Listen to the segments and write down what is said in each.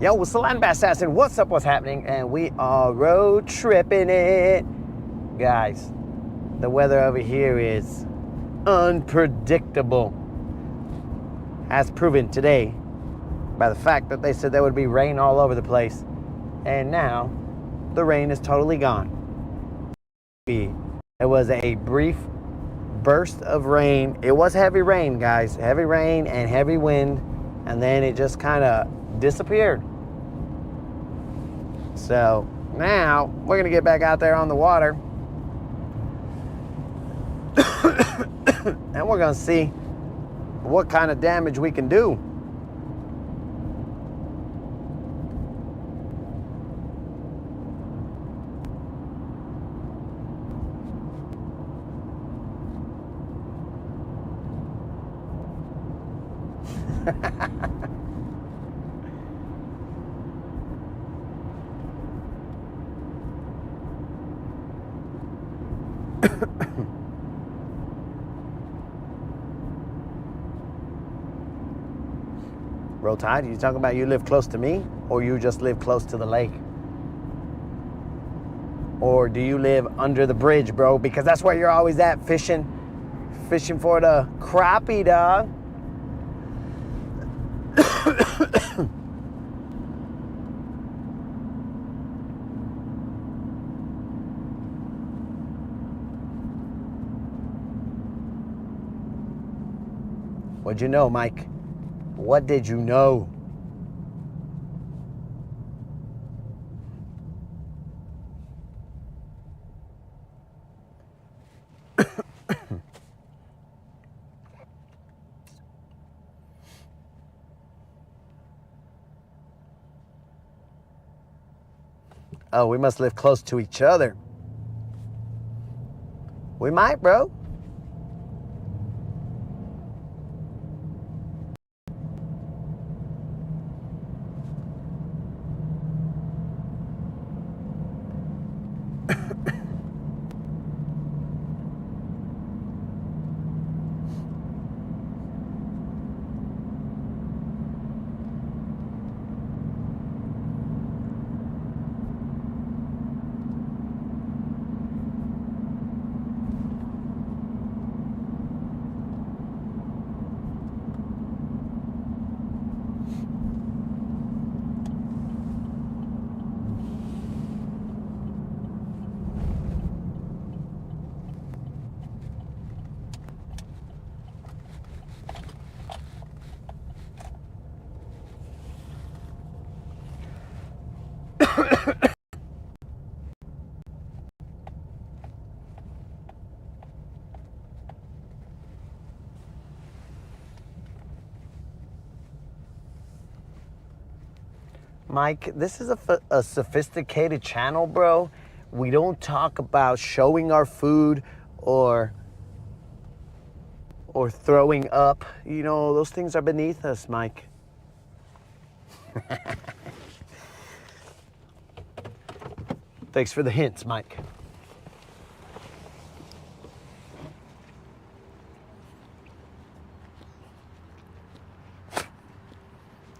Yo, what's the land assassin? What's up? What's happening? And we are road tripping it. Guys, the weather over here is unpredictable. As proven today by the fact that they said there would be rain all over the place. And now the rain is totally gone. It was a brief burst of rain. It was heavy rain, guys. Heavy rain and heavy wind. And then it just kind of disappeared. So now we're going to get back out there on the water. And we're going to see what kind of damage we can do. Roll Tide, you talking about you live close to me, or you just live close to the lake? Or do you live under the bridge, bro? Because that's where you're always at, fishing for the crappie, dog. What'd you know, Mike? What did you know? Oh, we must live close to each other. We might, bro. Mike, this is a sophisticated channel, bro. We don't talk about showing our food or throwing up. You know, those things are beneath us, Mike. Thanks for the hints, Mike.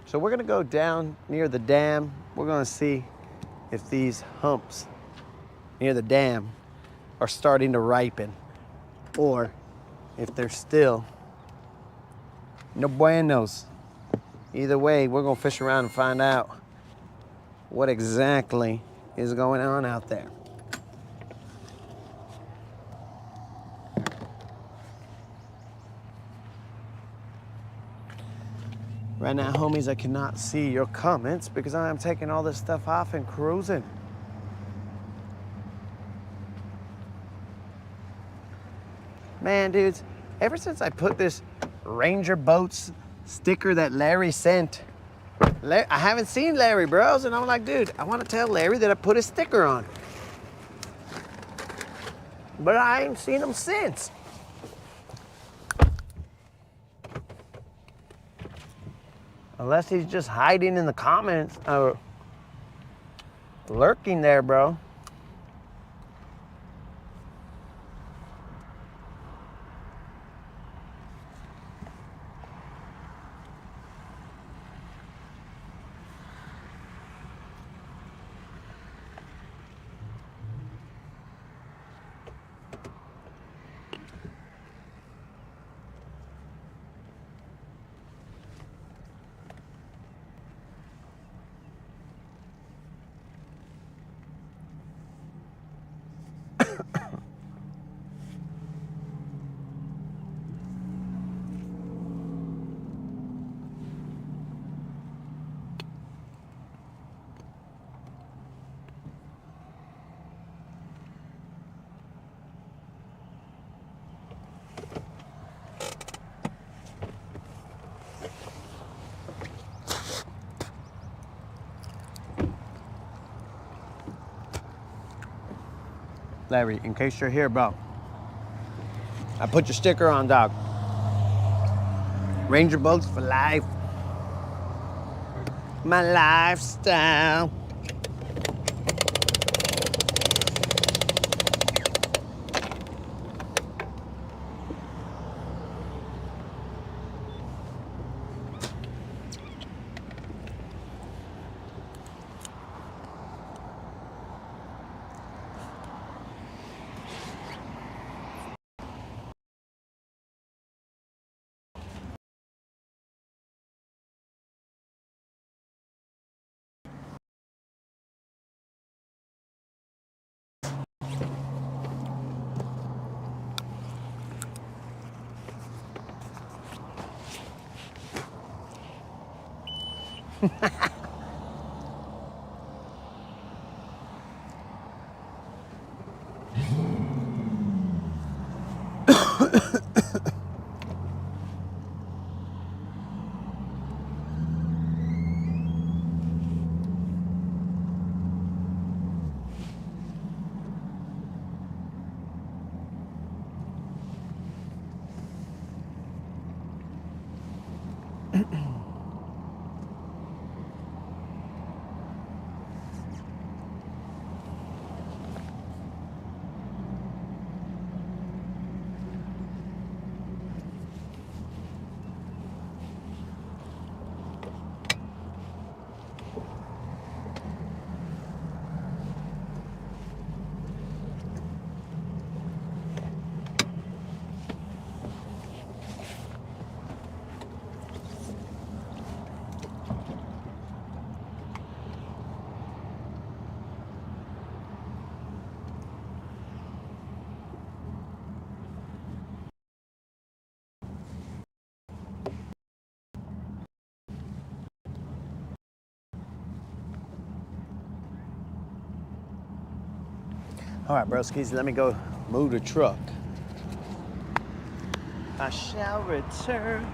So we're gonna go down near the dam. We're gonna see if these humps near the dam are starting to ripen, or if they're still no buenos. Either way, we're gonna fish around and find out what exactly is going on out there. Right now, homies, I cannot see your comments because I am taking all this stuff off and cruising. Man, dudes, ever since I put this Ranger Boats sticker that Larry sent, I haven't seen Larry, bros, and I'm like, dude, I want to tell Larry that I put a sticker on. But I ain't seen him since. Unless he's just hiding in the comments or lurking there, bro. Larry, in case you're here, bro. I put your sticker on, dog. Ranger boats for life. My lifestyle. All right, broskies, let me go move the truck. I shall return.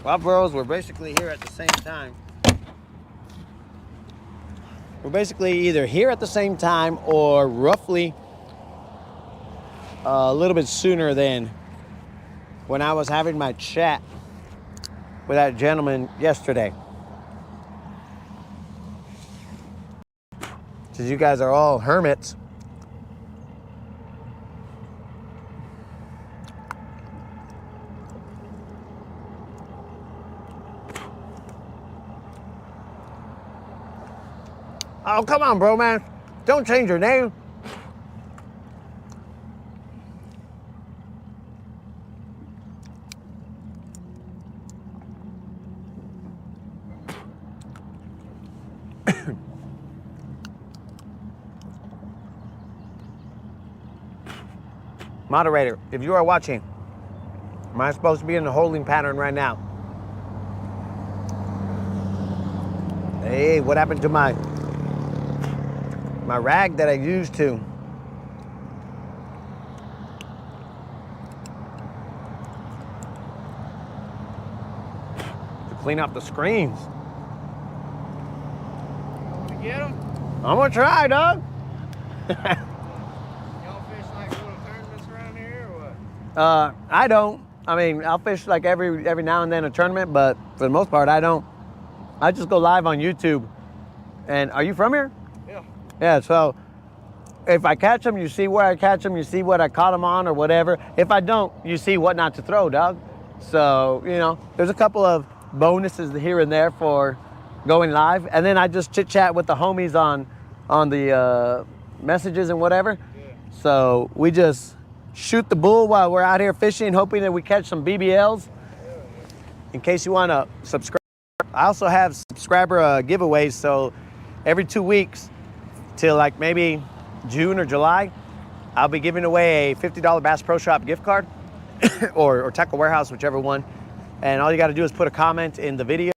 Well, bros, we're basically here at the same time. We're We're basically either here at the same time or roughly a little bit sooner than when I was having my chat with that gentleman yesterday. Since you guys are all hermits, oh, come on, bro, man. Don't change your name. Moderator, if you are watching, am I supposed to be in the holding pattern right now? Hey, what happened to my rag that I used to clean up the screens? Want to get them? I'm gonna try, dog. Y'all fish like little tournaments around here or what? I don't. I mean, I'll fish like every now and then a tournament, but for the most part, I don't. I just go live on YouTube. And are you from here? Yeah. Yeah, so if I catch them, you see where I catch them, you see what I caught them on or whatever. If I don't, you see what not to throw, dog. So, you know, there's a couple of bonuses here and there for going live. And then I just chit chat with the homies on the messages and whatever. Yeah. So we just shoot the bull while we're out here fishing, hoping that we catch some BBLs. In case you want to subscribe. I also have subscriber giveaways, so every 2 weeks till like maybe June or July, I'll be giving away a $50 Bass Pro Shop gift card or Tackle Warehouse, whichever one. And all you got to do is put a comment in the video.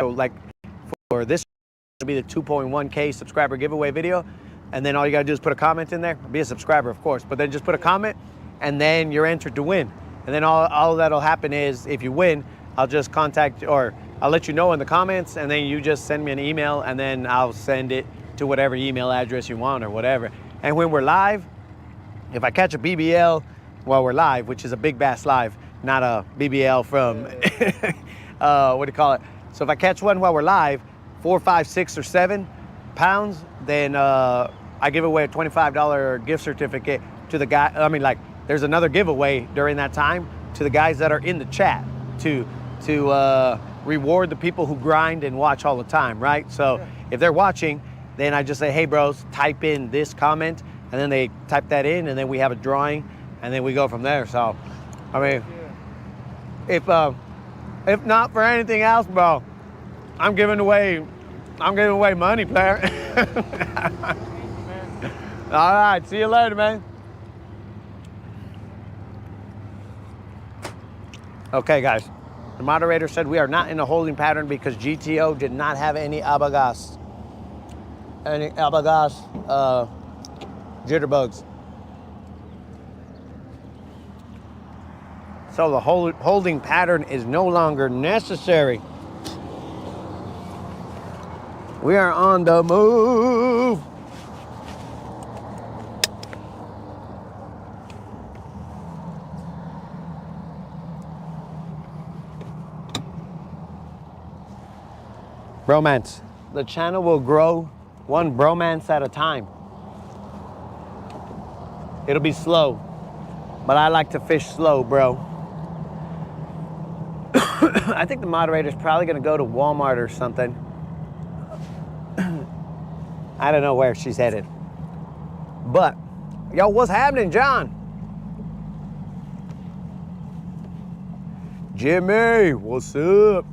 Like for this, it'll be the 2.1K subscriber giveaway video. And then all you got to do is put a comment in there. Be a subscriber, of course, but then just put a comment and then you're entered to win. And then all that'll happen is if you win, I'll just contact, or I'll let you know in the comments, and then you just send me an email, and then I'll send it to whatever email address you want or whatever. And when we're live, if I catch a BBL while we're live, which is a big bass live, not a BBL from, what do you call it? So if I catch one while we're live, 4, 5, 6, or 7 pounds, then I give away a $25 gift certificate to the guy. I mean, like, there's another giveaway during that time to the guys that are in the chat to reward the people who grind and watch all the time, right? So if they're watching, then I just say, hey bros, type in this comment, and then they type that in, and then we have a drawing, and then we go from there. So, I mean, if not for anything else, bro, I'm giving away money, player. All right, see you later, man. Okay, guys. The moderator said we are not in a holding pattern because GTO did not have any abagas. Jitterbugs. So the holding pattern is no longer necessary. We are on the move. Bromance. The channel will grow one bromance at a time. It'll be slow, but I like to fish slow, bro. I think the moderator's probably gonna go to Walmart or something. I don't know where she's headed. But, yo, what's happening, John? Jimmy, what's up?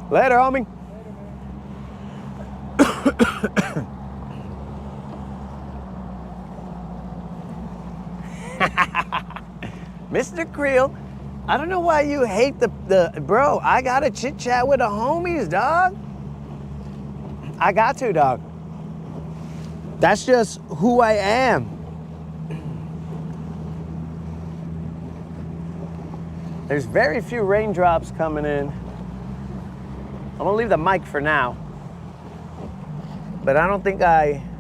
Later, homie. Mr. Creel, I don't know why you hate the bro. I gotta chit chat with the homies, dog. I got to, dog. That's just who I am. There's very few raindrops coming in. I'm gonna leave the mic for now. But I don't think uh-oh.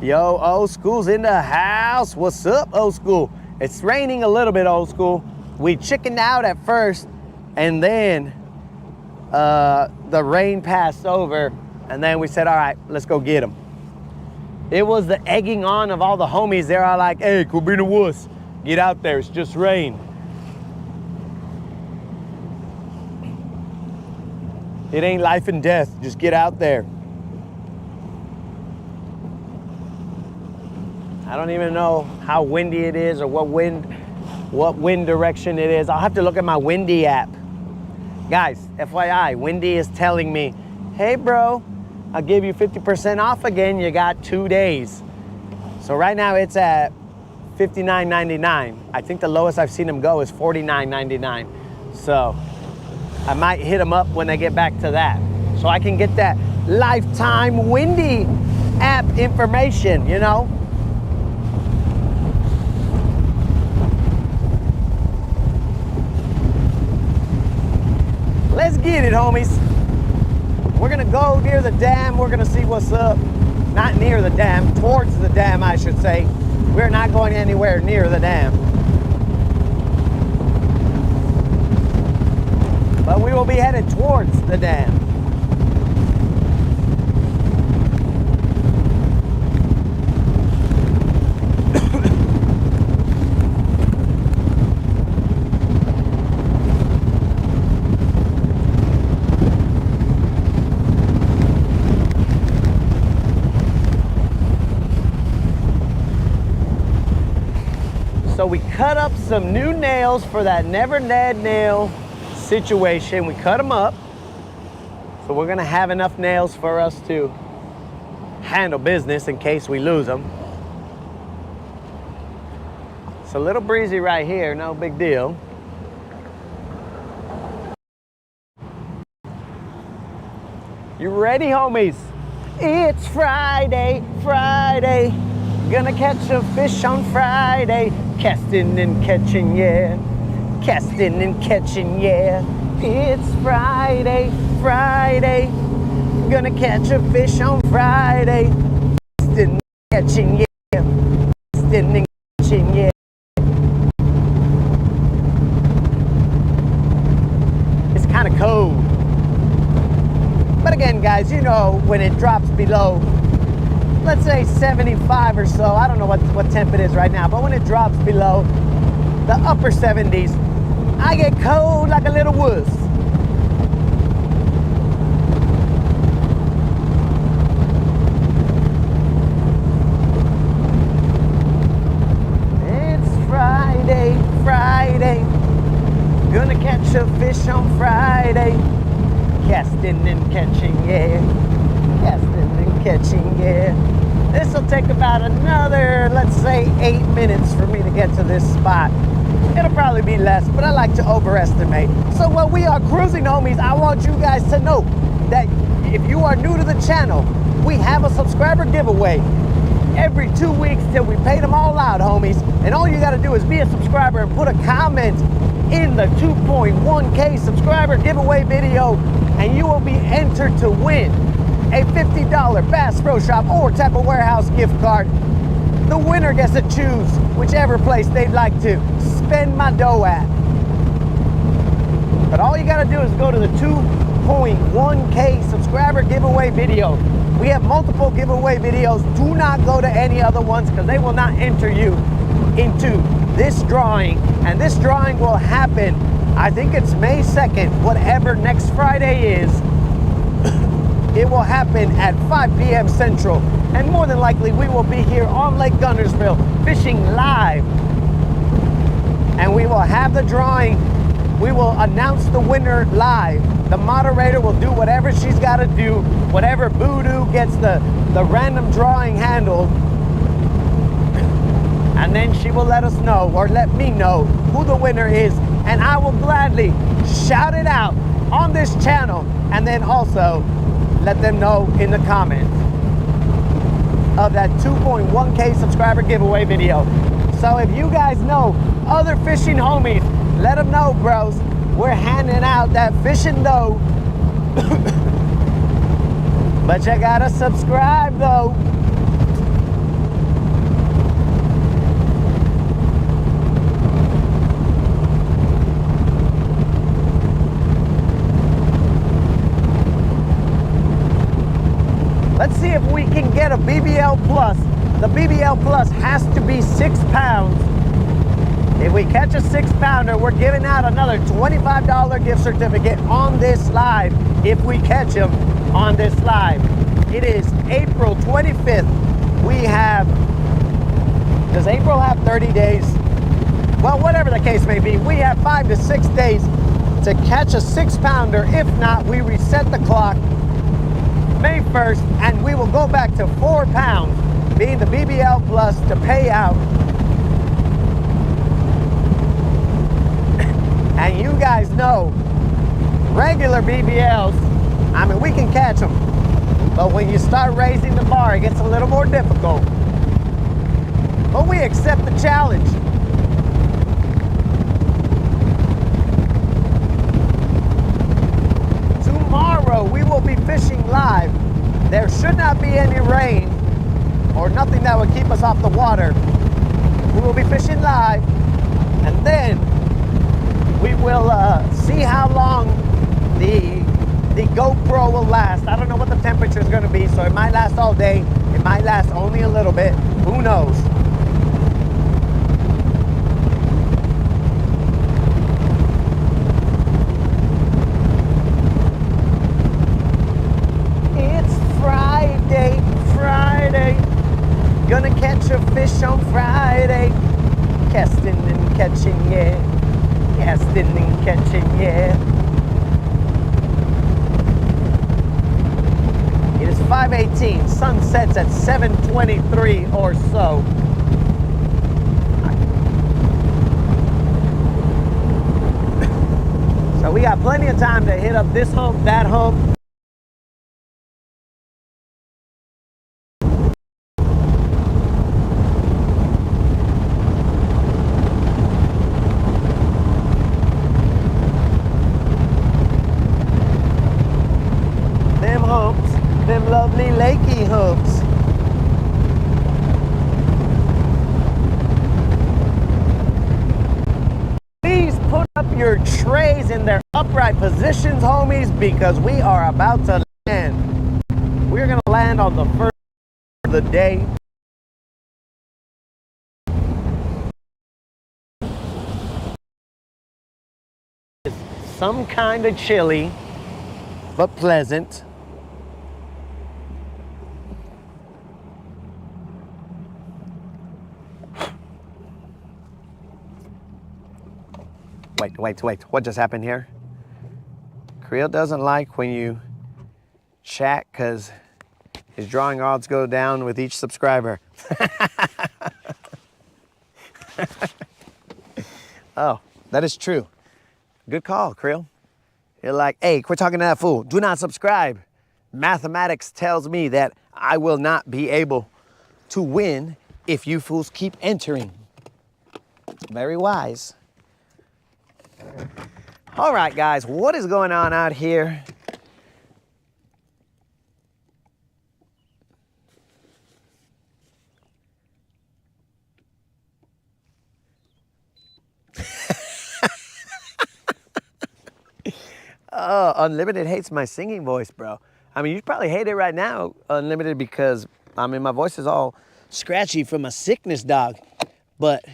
Yo, old school's in the house. What's up, old school? It's raining a little bit, old school. We chickened out at first, and then the rain passed over, and then we said, all right, let's go get them. It was the egging on of all the homies. They're all like, hey, Kubina wuss, get out there, it's just rain. It ain't life and death, just get out there. I don't even know how windy it is or what wind direction it is. I'll have to look at my Windy app. Guys, FYI, Windy is telling me, hey bro, I'll give you 50% off again. You got 2 days. So right now it's at $59.99. I think the lowest I've seen them go is $49.99. So I might hit them up when they get back to that. So I can get that lifetime Windy app information, you know? Let's get it, homies. We're gonna go near the dam. We're gonna see what's up. Not near the dam, towards the dam, I should say. We're not going anywhere near the dam. But we will be headed towards the dam. So we cut up some new nails for that never dead nail situation. We cut them up. So we're gonna have enough nails for us to handle business in case we lose them. It's a little breezy right here, no big deal. You ready, homies? It's Friday, Friday. Gonna catch a fish on Friday. Casting and catching, yeah. Casting and catching, yeah. It's Friday, Friday. Gonna catch a fish on Friday. Casting and catching, yeah. Casting and catching, yeah. It's kind of cold. But again, guys, you know, when it drops below, let's say 75 or so, I don't know what temp it is right now, but when it drops below the upper 70s, I get cold like a little wuss. It's Friday, Friday, gonna catch a fish on Friday. Casting and catching, yeah. Casting and catching, yeah. This will take about another, let's say, 8 minutes for me to get to this spot. It'll probably be less, but I like to overestimate. So while we are cruising, homies, I want you guys to know that if you are new to the channel, we have a subscriber giveaway every 2 weeks till we pay them all out, homies. And all you gotta do is be a subscriber and put a comment in the 2.1K subscriber giveaway video, and you will be entered to win a $50 Bass Pro Shop or Tapper Warehouse gift card. The winner gets to choose whichever place they'd like to spend my dough at. But all you gotta do is go to the 2.1K subscriber giveaway video. We have multiple giveaway videos. Do not go to any other ones because they will not enter you into this drawing. And this drawing will happen, I think it's May 2nd, whatever next Friday is. It will happen at 5 p.m. Central, and more than likely we will be here on Lake Guntersville fishing live, and we will have the drawing. We will announce the winner live. The moderator will do whatever she's got to do, whatever voodoo gets the random drawing handled, and then she will let us know, or let me know, who the winner is, and I will gladly shout it out on this channel, and then also let them know in the comments of that 2.1K subscriber giveaway video. So if you guys know other fishing homies, let them know, bros. We're handing out that fishing dough. But you gotta subscribe though. Let's see if we can get a BBL Plus. The BBL Plus has to be 6 pounds. If we catch a 6-pounder, we're giving out another $25 gift certificate on this live if we catch them on this live. It is April 25th. We have, does April have 30 days? Well, whatever the case may be, we have 5 to 6 days to catch a 6-pounder. If not, we reset the clock May 1st, and we will go back to 4 pounds, being the BBL Plus, to pay out. And you guys know, regular BBLs, I mean, we can catch them, but when you start raising the bar, it gets a little more difficult. But we accept the challenge. Tomorrow, we will be fishing live. There should not be any rain or nothing that would keep us off the water. We will be fishing live, and then we will see how long the GoPro will last. I don't know what the temperature is going to be, so it might last all day. It might last only a little bit. Who knows? It's Friday, Friday. Gonna catch a fish on Friday. Casting and catching, yeah. Casting and catching, yeah. It is 5:18. Sun sets at 7:23 or so. So we got plenty of time to hit up this hump, that hump. Them lovely lakey humps. Please put up your trays in their upright positions, homies, because we are about to land. We're gonna land on the first of the day. It's some kind of chilly, but pleasant. Wait. What just happened here? Creel doesn't like when you chat because his drawing odds go down with each subscriber. Oh, that is true. Good call, Creel. You're like, hey, quit talking to that fool. Do not subscribe. Mathematics tells me that I will not be able to win if you fools keep entering. Very wise. All right, guys, what is going on out here? Oh, Unlimited hates my singing voice, bro. I mean, you probably hate it right now, Unlimited, because, I mean, my voice is all scratchy from a sickness, dog. But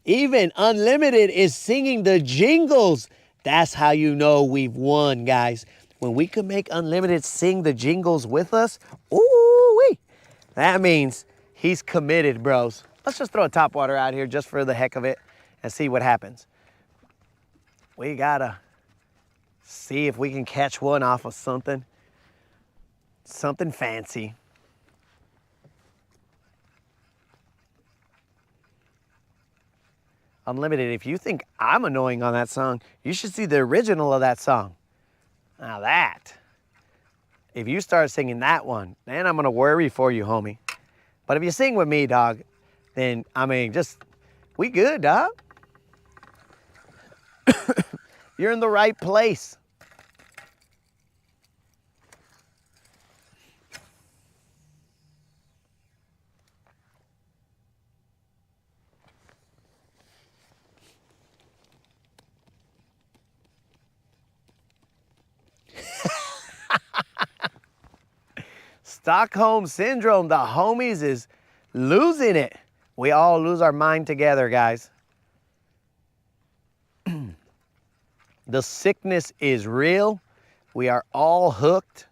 even Unlimited is singing the jingles. That's how you know we've won, guys. When we can make Unlimited sing the jingles with us, ooh-wee, that means he's committed, bros. Let's just throw a topwater out here just for the heck of it and see what happens. We gotta see if we can catch one off of something fancy. Unlimited, if you think I'm annoying on that song, you should see the original of that song. Now that, if you start singing that one, then I'm gonna worry for you, homie. But if you sing with me, dog, then, I mean, just, we good, dog. You're in the right place. Stockholm Syndrome, the homies is losing it. We all lose our mind together, guys. The sickness is real. We are all hooked.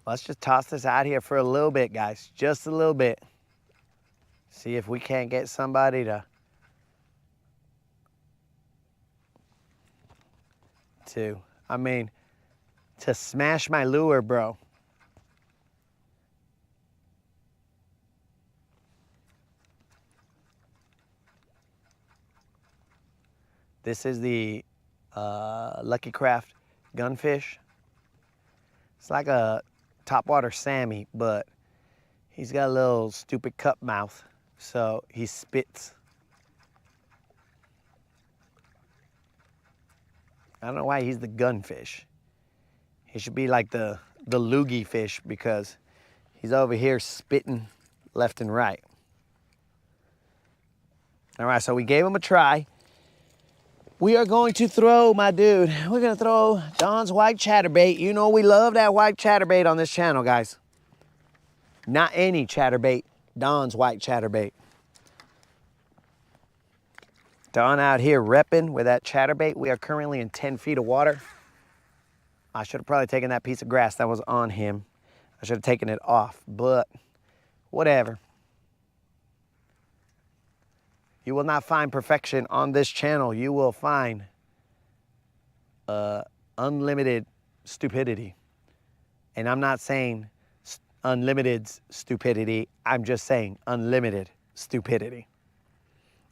Let's just toss this out here for a little bit, guys. Just a little bit. See if we can't get somebody to smash my lure, bro. This is the Lucky Craft gunfish. It's like a topwater Sammy, but he's got a little stupid cup mouth, so he spits. I don't know why he's the gunfish. He should be like the loogie fish because he's over here spitting left and right. All right, so we gave him a try. We are going to throw, my dude, we're gonna throw Don's white chatterbait. You know we love that white chatterbait on this channel, guys. Not any chatterbait, Don's white chatterbait. Don out here repping with that chatterbait. We are currently in 10 feet of water. I should have probably taken that piece of grass that was on him. I should have taken it off, but whatever. You will not find perfection on this channel. You will find unlimited stupidity. And I'm not saying unlimited stupidity. I'm just saying unlimited stupidity.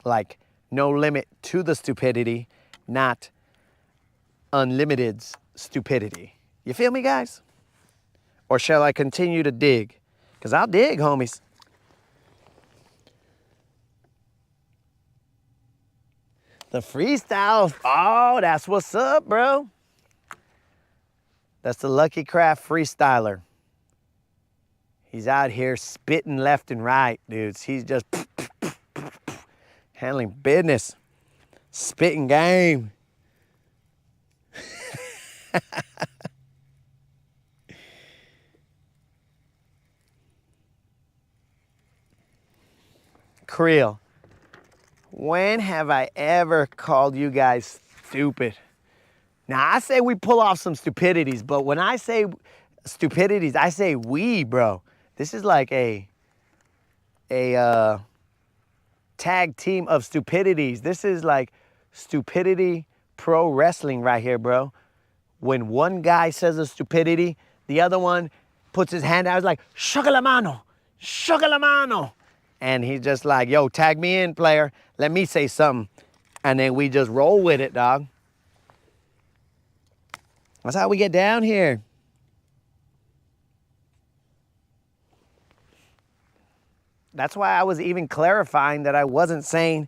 Like no limit to the stupidity, not unlimited stupidity. You feel me, guys? Or shall I continue to dig? Because I'll dig, homies. The freestyle, oh, that's what's up, bro. That's the Lucky Craft freestyler. He's out here spitting left and right, dudes. He's just handling business, spitting game. Creel. When have I ever called you guys stupid? Now, I say we pull off some stupidities, but when I say stupidities, I say we, bro. This is like a tag team of stupidities. This is like stupidity pro wrestling right here, bro. When one guy says a stupidity, the other one puts his hand out, he's like, "Shoga la mano, shoga la mano." And he's just like, yo, tag me in, player. Let me say something. And then we just roll with it, dog. That's how we get down here. That's why I was even clarifying that I wasn't saying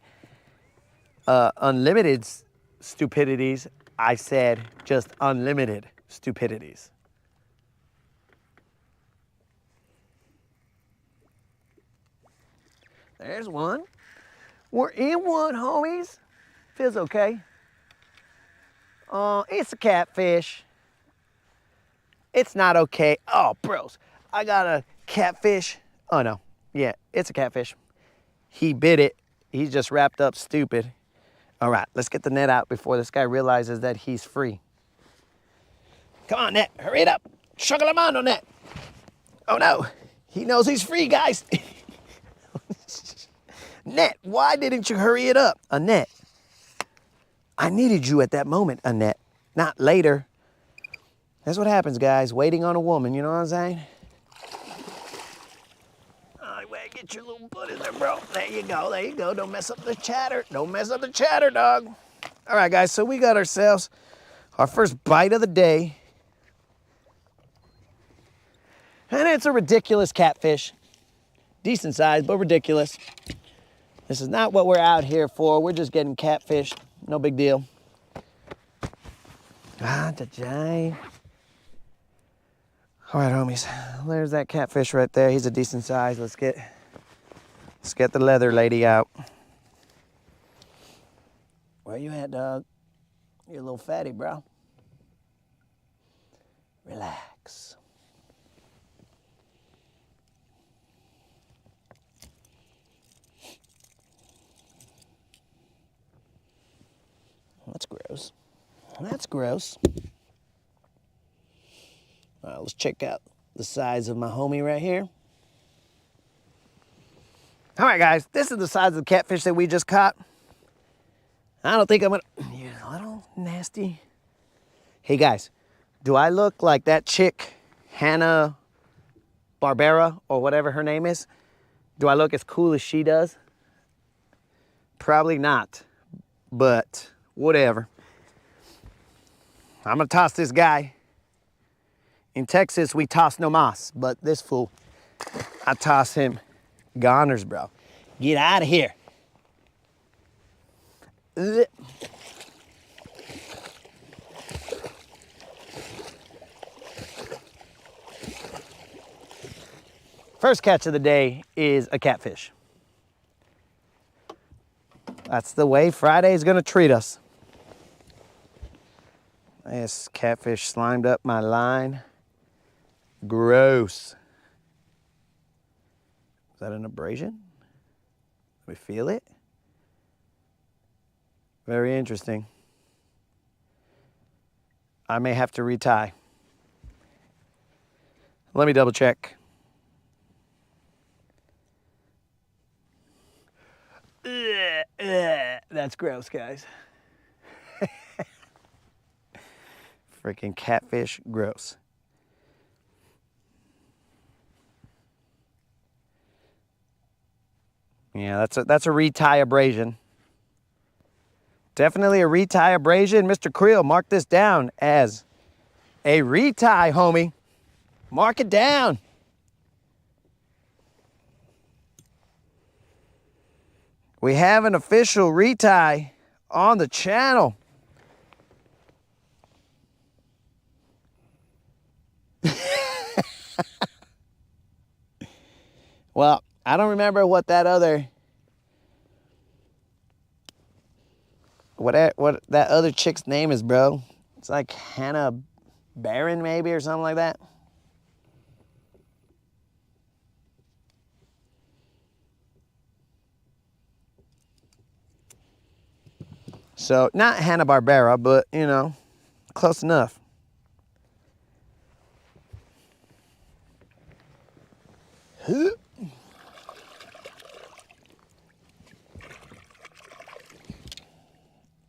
unlimited stupidities. I said just unlimited stupidities. There's one. We're in one, homies. Feels okay. It's a catfish. It's not okay. Oh, bros, I got a catfish. Oh, no. Yeah, it's a catfish. He bit it. He's just wrapped up stupid. All right, let's get the net out before this guy realizes that he's free. Come on, net. Hurry it up. Chocolamano, net. Oh, no. He knows he's free, guys. Net, why didn't you hurry it up? Annette, I needed you at that moment, Annette, not later. That's what happens, guys, waiting on a woman, you know what I'm saying? All right, well, get your little butt in there, bro. There you go, there you go. Don't mess up the chatter. Don't mess up the chatter, dog. All right, guys, so we got ourselves our first bite of the day. And it's a ridiculous catfish. Decent size, but ridiculous. This is not what we're out here for. We're just getting catfish. No big deal. Ah, da-jay. All right, homies. There's that catfish right there. He's a decent size. Let's get the leather lady out. Where you at, dog? You're a little fatty, bro. Relax. That's gross. That's gross. All right, let's check out the size of my homie right here. All right, guys, this is the size of the catfish that we just caught. I don't think I'm gonna, you're a little nasty. Hey guys, do I look like that chick, Hannah Barbera, or whatever her name is? Do I look as cool as she does? Probably not, but whatever. I'm gonna toss this guy. In Texas, we toss no mas, but this fool, I toss him goners, bro. Get out of here. Ugh. First catch of the day is a catfish. That's the way Friday is gonna treat us. This catfish slimed up my line. Gross. Is that an abrasion? We feel it? Very interesting. I may have to retie. Let me double check. That's gross, guys. Freaking catfish, gross. Yeah, that's a retie abrasion. Definitely a retie abrasion. Mr. Creel, mark this down as a retie, homie. Mark it down. We have an official retie on the channel. Well, I don't remember what that other, what that other chick's name is, bro. It's like Hannah Barron maybe or something like that. So not Hanna-Barbera, but you know, close enough.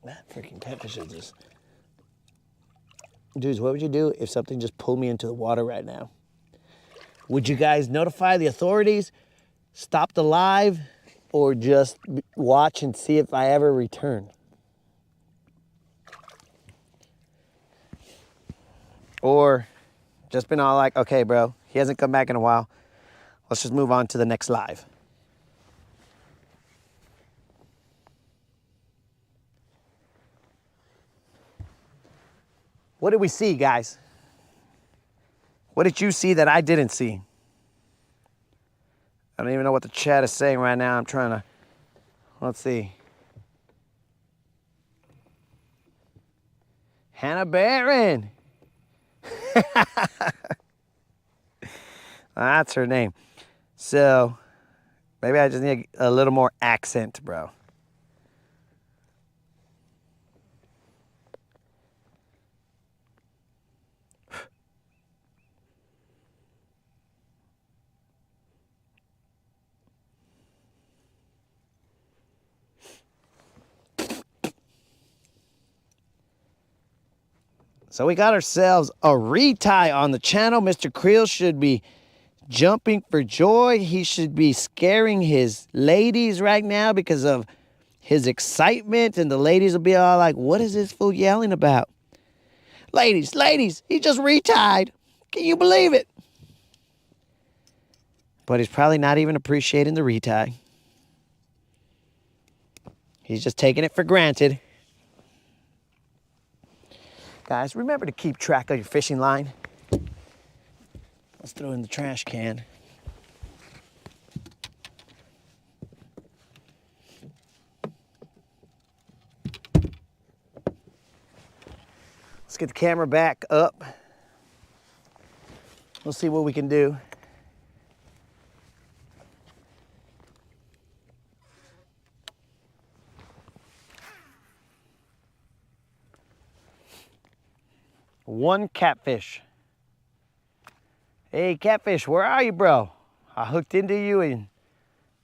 That freaking catfish is just... Dudes, what would you do if something just pulled me into the water right now? Would you guys notify the authorities, stop the live, or just watch and see if I ever return? Or just been all like, okay, bro, he hasn't come back in a while. Let's just move on to the next live. What did we see, guys? What did you see that I didn't see? I don't even know what the chat is saying right now. I'm trying to, let's see. Hannah Barron. That's her name. So maybe I just need a little more accent, bro. So we got ourselves a retie on the channel. Mr. Creel should be jumping for joy. He should be scaring his ladies right now because of his excitement. And the ladies will be all like, what is this fool yelling about? Ladies, he just retied. Can you believe it? But he's probably not even appreciating the retie. He's just taking it for granted. Guys, remember to keep track of your fishing line. Let's throw it in the trash can. Let's get the camera back up. We'll see what we can do. One catfish. Hey, catfish, where are you, bro? I hooked into you and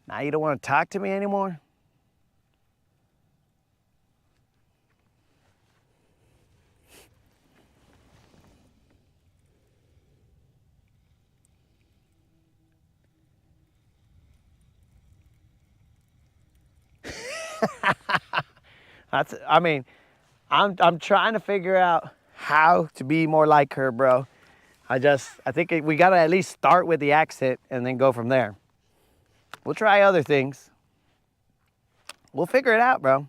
now you don't want to talk to me anymore? I'm trying to figure out how to be more like her, bro. I think we gotta at least start with the accent and then go from there. We'll try other things. We'll figure it out, bro.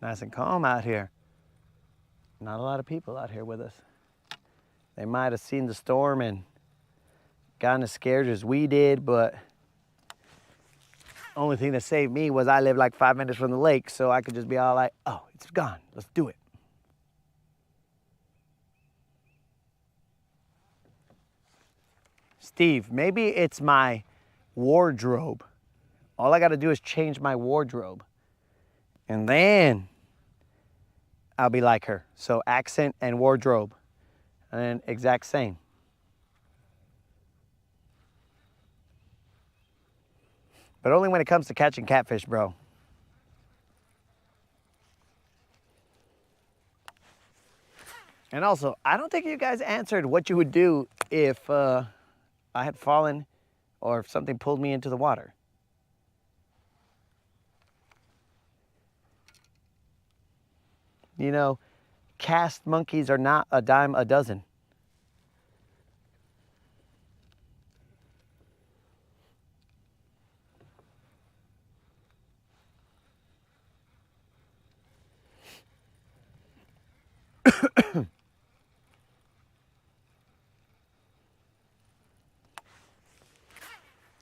Nice and calm out here. Not a lot of people out here with us. They might have seen the storm and gotten as scared as we did, but the only thing that saved me was I live like 5 minutes from the lake, so I could just be all like, oh, it's gone, let's do it. Steve, maybe it's my wardrobe. All I gotta do is change my wardrobe. And then I'll be like her. So accent and wardrobe. And then exact same. But only when it comes to catching catfish, bro. And also, I don't think you guys answered what you would do if I had fallen or if something pulled me into the water. You know, cast monkeys are not a dime a dozen.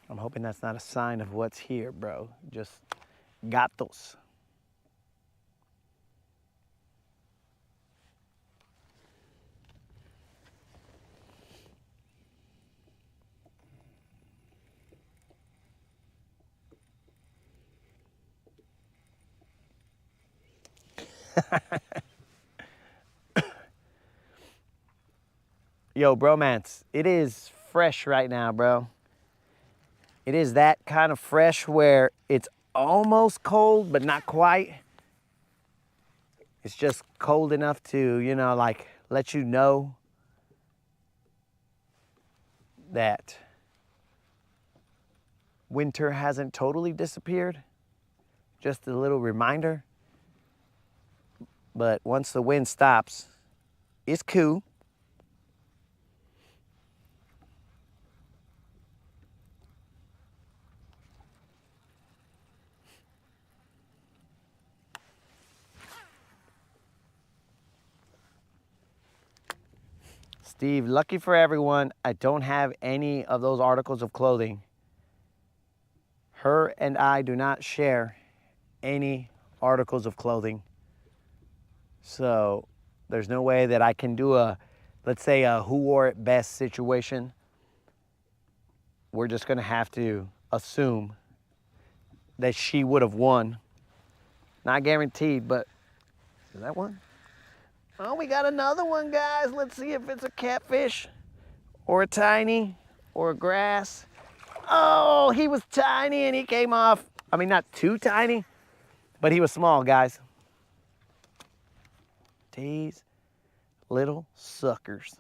I'm hoping that's not a sign of what's here, bro. Just gatos. Yo, bromance, it is fresh right now, bro. It is that kind of fresh where it's almost cold, but not quite. It's just cold enough to, you know, like let you know that winter hasn't totally disappeared. Just a little reminder. But once the wind stops, it's cool. Steve, lucky for everyone, I don't have any of those articles of clothing. Her and I do not share any articles of clothing. So there's no way that I can do a, let's say, a who wore it best situation. We're just gonna have to assume that she would have won. Not guaranteed, but is that one? Oh, we got another one, guys. Let's see if it's a catfish or a tiny or a grass. Oh, he was tiny and he came off. I mean, not too tiny, but he was small, guys. These little suckers.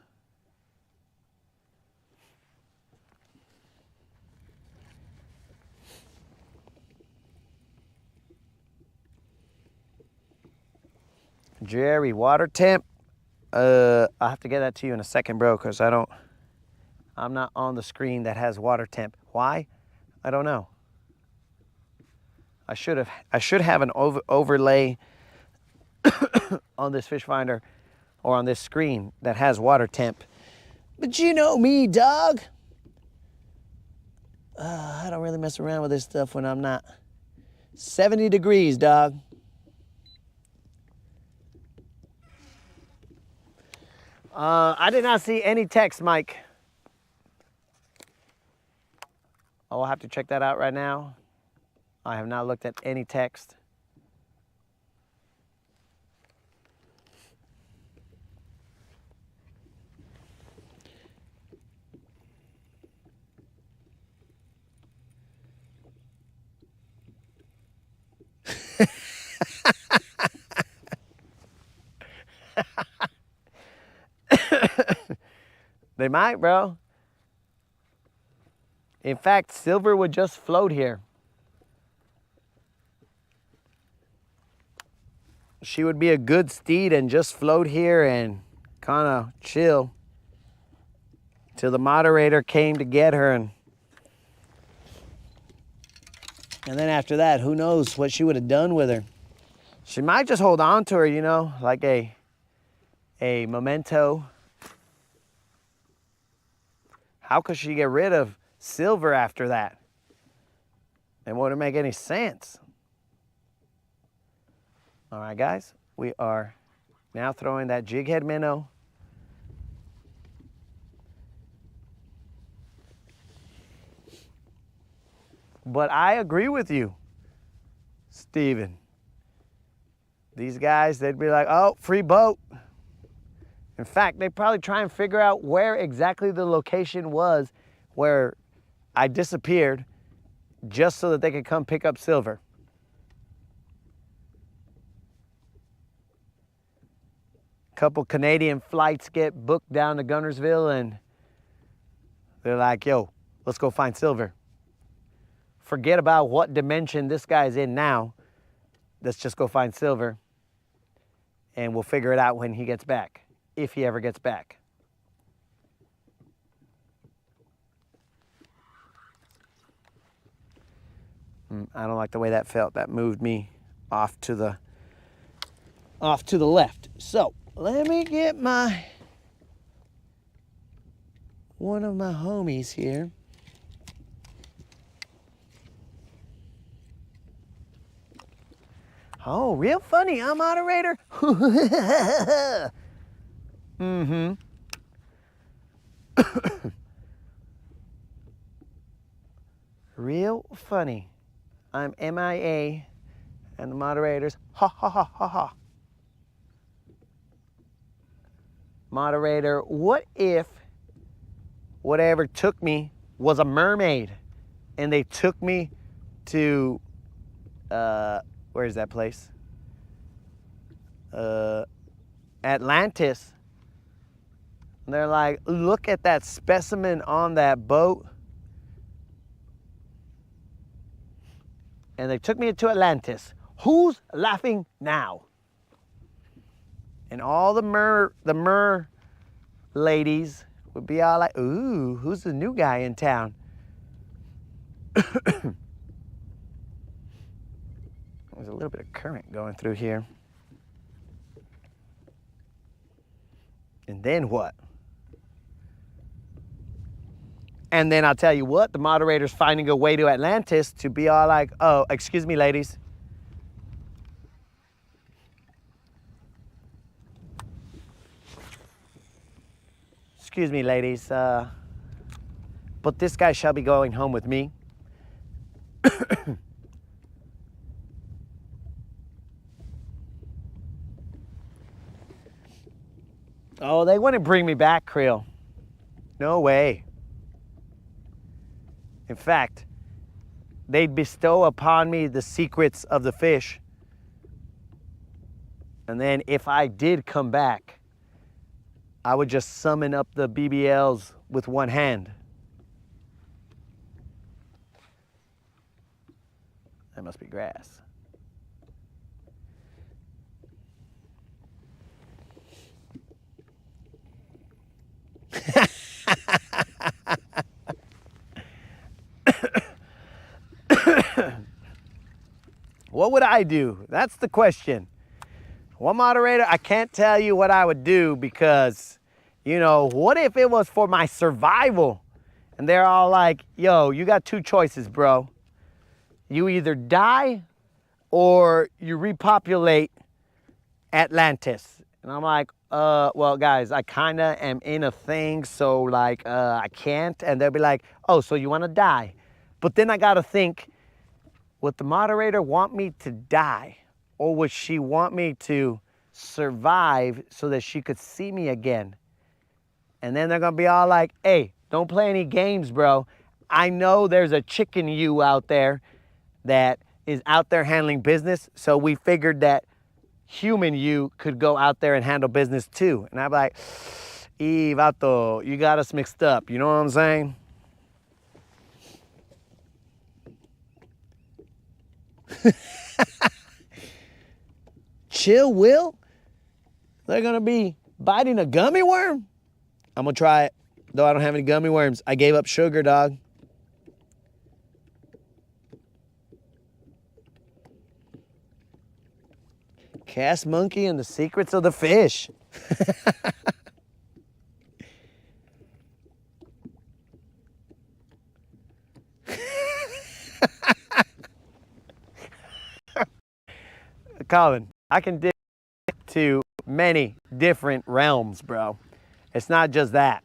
Jerry, water temp. I'll have to get that to you in a second, bro, because I'm not on the screen that has water temp. Why? I don't know. I should have an overlay on this fish finder or on this screen that has water temp. But you know me, dog. I don't really mess around with this stuff when I'm not 70 degrees, dog. I did not see any text, Mike. I'll have to check that out right now. I have not looked at any text. They might, bro. In fact, silver would just float here. She would be a good steed and just float here and kind of chill till the moderator came to get her. And then after that, who knows what she would have done with her. She might just hold on to her, you know, like a memento. How could she get rid of silver after that? It wouldn't make any sense. All right, guys, we are now throwing that jig head minnow. But I agree with you, Steven. These guys, they'd be like, oh, free boat. In fact, they'd probably try and figure out where exactly the location was where I disappeared just so that they could come pick up silver. A couple Canadian flights get booked down to Guntersville and they're like, yo, let's go find silver. Forget about what dimension this guy's in now. Let's just go find silver and we'll figure it out when he gets back. If he ever gets back. I don't like the way that felt. That moved me off to the left. So let me get one of my homies here. Oh, real funny, huh, moderator? Mm-hmm. Real funny. I'm MIA and the moderator's ha ha ha ha ha. Moderator, what if whatever took me was a mermaid and they took me to, where is that place? Atlantis. And they're like, look at that specimen on that boat. And they took me to Atlantis. Who's laughing now? And all the mer ladies would be all like, ooh, who's the new guy in town? There's a little bit of current going through here. And then what? And then I'll tell you what, the moderator's finding a way to Atlantis to be all like, oh, excuse me, ladies. Excuse me, ladies, but this guy shall be going home with me. Oh, they wouldn't bring me back, Krill. No way. In fact, they'd bestow upon me the secrets of the fish. And then if I did come back, I would just summon up the BBLs with one hand. That must be grass. What would I do? That's the question. One moderator, I can't tell you what I would do because, you know, what if it was for my survival? And they're all like, yo, you got two choices, bro. You either die or you repopulate Atlantis. And I'm like, well, guys, I kind of am in a thing, so like, I can't. And they'll be like, oh, so you want to die? But then I got to think, would the moderator want me to die? Or would she want me to survive so that she could see me again? And then they're going to be all like, hey, don't play any games, bro. I know there's a chicken you out there that is out there handling business. So we figured that human you could go out there and handle business too. And I'm like, vato, you got us mixed up. You know what I'm saying? Chill, Will? They're gonna be biting a gummy worm? I'm gonna try it, though I don't have any gummy worms. I gave up sugar, dog. Cast monkey and the secrets of the fish. Colin, I can dig to many different realms, bro. It's not just that.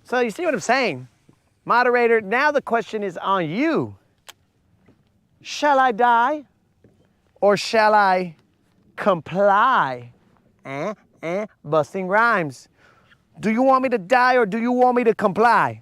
So you see what I'm saying? Moderator, now the question is on you. Shall I die or shall I comply? Busting rhymes. Do you want me to die or do you want me to comply?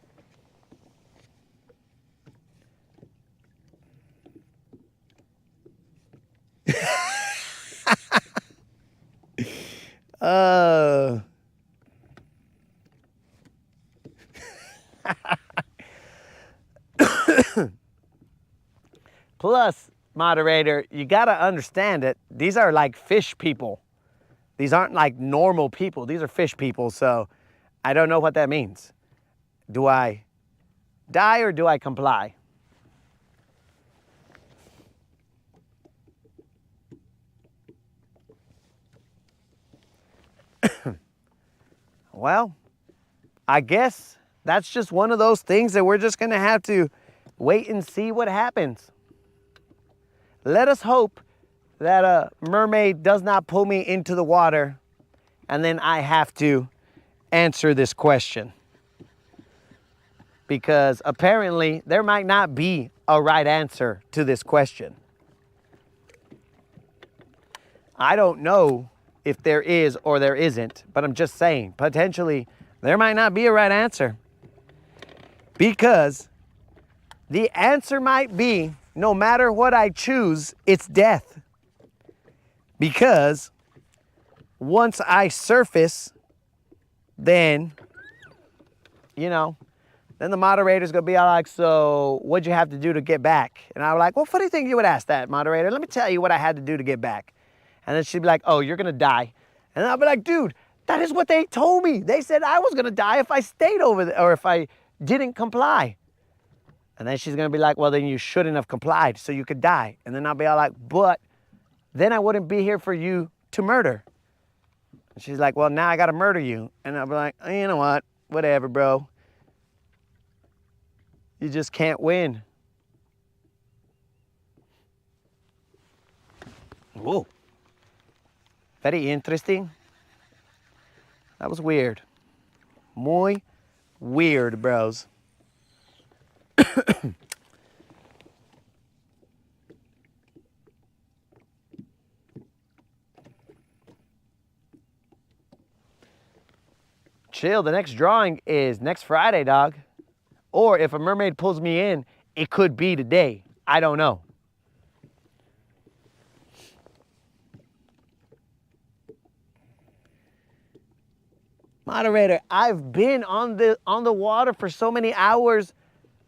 Plus, moderator, you gotta understand it. These are like fish people. These aren't like normal people. These are fish people, so I don't know what that means. Do I die or do I comply? Well, I guess that's just one of those things that we're just gonna have to wait and see what happens. Let us hope that a mermaid does not pull me into the water and then I have to answer this question. Because apparently there might not be a right answer to this question. I don't know if there is or there isn't, but I'm just saying, potentially there might not be a right answer. Because the answer might be, no matter what I choose, it's death. Because once I surface, then, you know, then the moderator's gonna be all like, so what'd you have to do to get back? And I'm like, well, funny thing you would ask that, moderator. Let me tell you what I had to do to get back. And then she'd be like, oh, you're gonna die. And I'll be like, dude, that is what they told me. They said I was gonna die if I stayed over there or if I didn't comply. And then she's gonna be like, well, then you shouldn't have complied so you could die. And then I'll be all like, but then I wouldn't be here for you to murder. And she's like, well, now I gotta murder you. And I'll be like, oh, you know what? Whatever, bro. You just can't win. Whoa. Very interesting. That was weird. Muy weird, bros. chill. The next drawing is next Friday, dog. Or if a mermaid pulls me in, it could be today. I don't know. Moderator, I've been on the water for so many hours.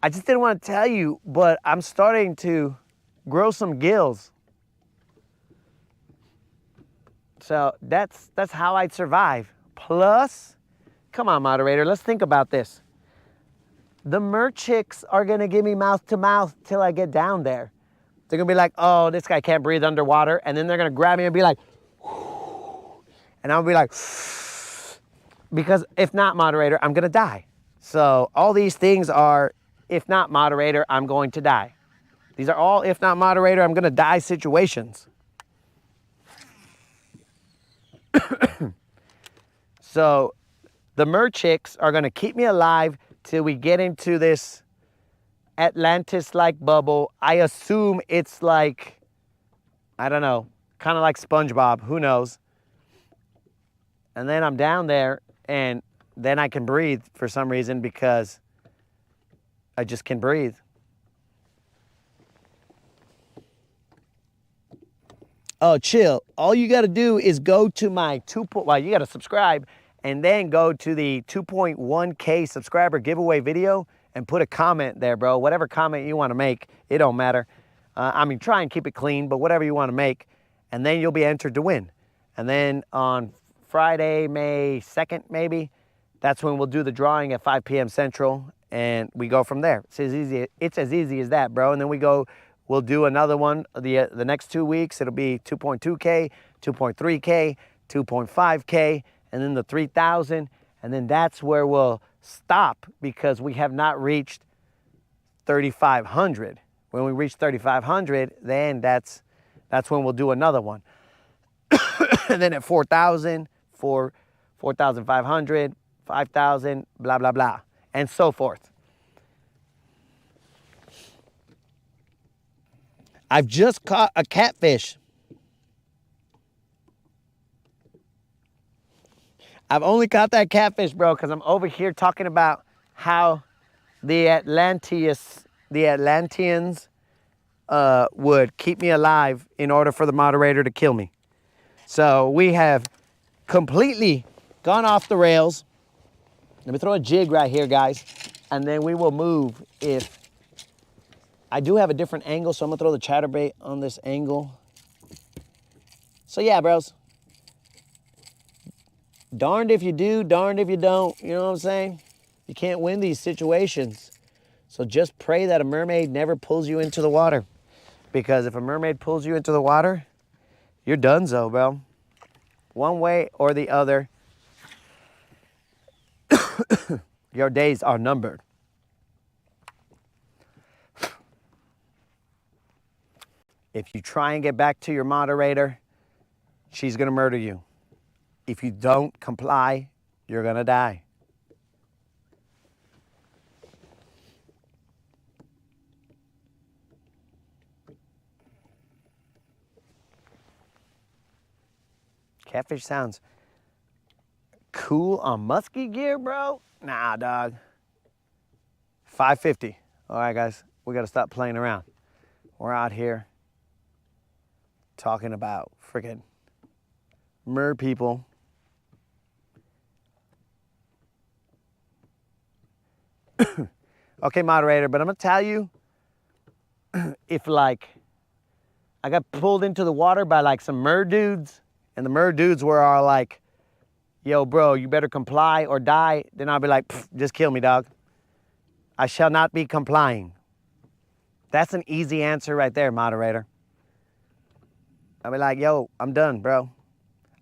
I just didn't want to tell you, but I'm starting to grow some gills. So that's how I'd survive. Plus, come on, moderator, let's think about this. The mer chicks are gonna give me mouth to mouth till I get down there. They're gonna be like, oh, this guy can't breathe underwater. And then they're gonna grab me and be like, and I'll be like, because if not, moderator, I'm gonna die. So all these things are, if not, moderator, I'm going to die. These are all, if not, moderator, I'm gonna die situations. So the mer chicks are gonna keep me alive till we get into this Atlantis-like bubble. I assume it's like, I don't know, kind of like SpongeBob, who knows? And then I'm down there, and then I can breathe for some reason because I just can breathe. Oh, chill. All you got to do is go to my well, you got to subscribe and then go to the 2.1K subscriber giveaway video and put a comment there, bro. Whatever comment you want to make, it don't matter. I mean, try and keep it clean, but whatever you want to make, and then you'll be entered to win. And then on Friday, May 2nd, maybe, that's when we'll do the drawing at 5 p.m. Central, and we go from there. It's as easy as that, bro. And then we'll do another one the next 2 weeks. It'll be 2.2K, 2.3K, 2.5K, and then the 3,000. And then that's where we'll stop because we have not reached 3,500. When we reach 3,500, then that's when we'll do another one. And then at 4,000, 4,500, 5,000, blah, blah, blah, and so forth. I've just caught a catfish. I've only caught that catfish, bro, because I'm over here talking about how the Atlanteans would keep me alive in order for the moderator to kill me. So we have completely gone off the rails. Let me throw a jig right here, guys, and then we will move if I do have a different angle, so I'm gonna throw the chatterbait on this angle. So yeah, bros. Darned if you do, darned if you don't. You know what I'm saying? You can't win these situations. So just pray that a mermaid never pulls you into the water. Because if a mermaid pulls you into the water, you're donezo, bro. One way or the other, your days are numbered. If you try and get back to your moderator, she's gonna murder you. If you don't comply, you're gonna die. Catfish sounds cool on musky gear, bro. Nah, dog. 550. All right, guys, we gotta stop playing around. We're out here talking about freaking mer people. Okay, moderator, but I'm gonna tell you, if like I got pulled into the water by like some mer dudes, and the mer dudes were all like, yo, bro, you better comply or die, then I'll be like, just kill me, dog. I shall not be complying. That's an easy answer right there, moderator. I'll be like, yo, I'm done, bro.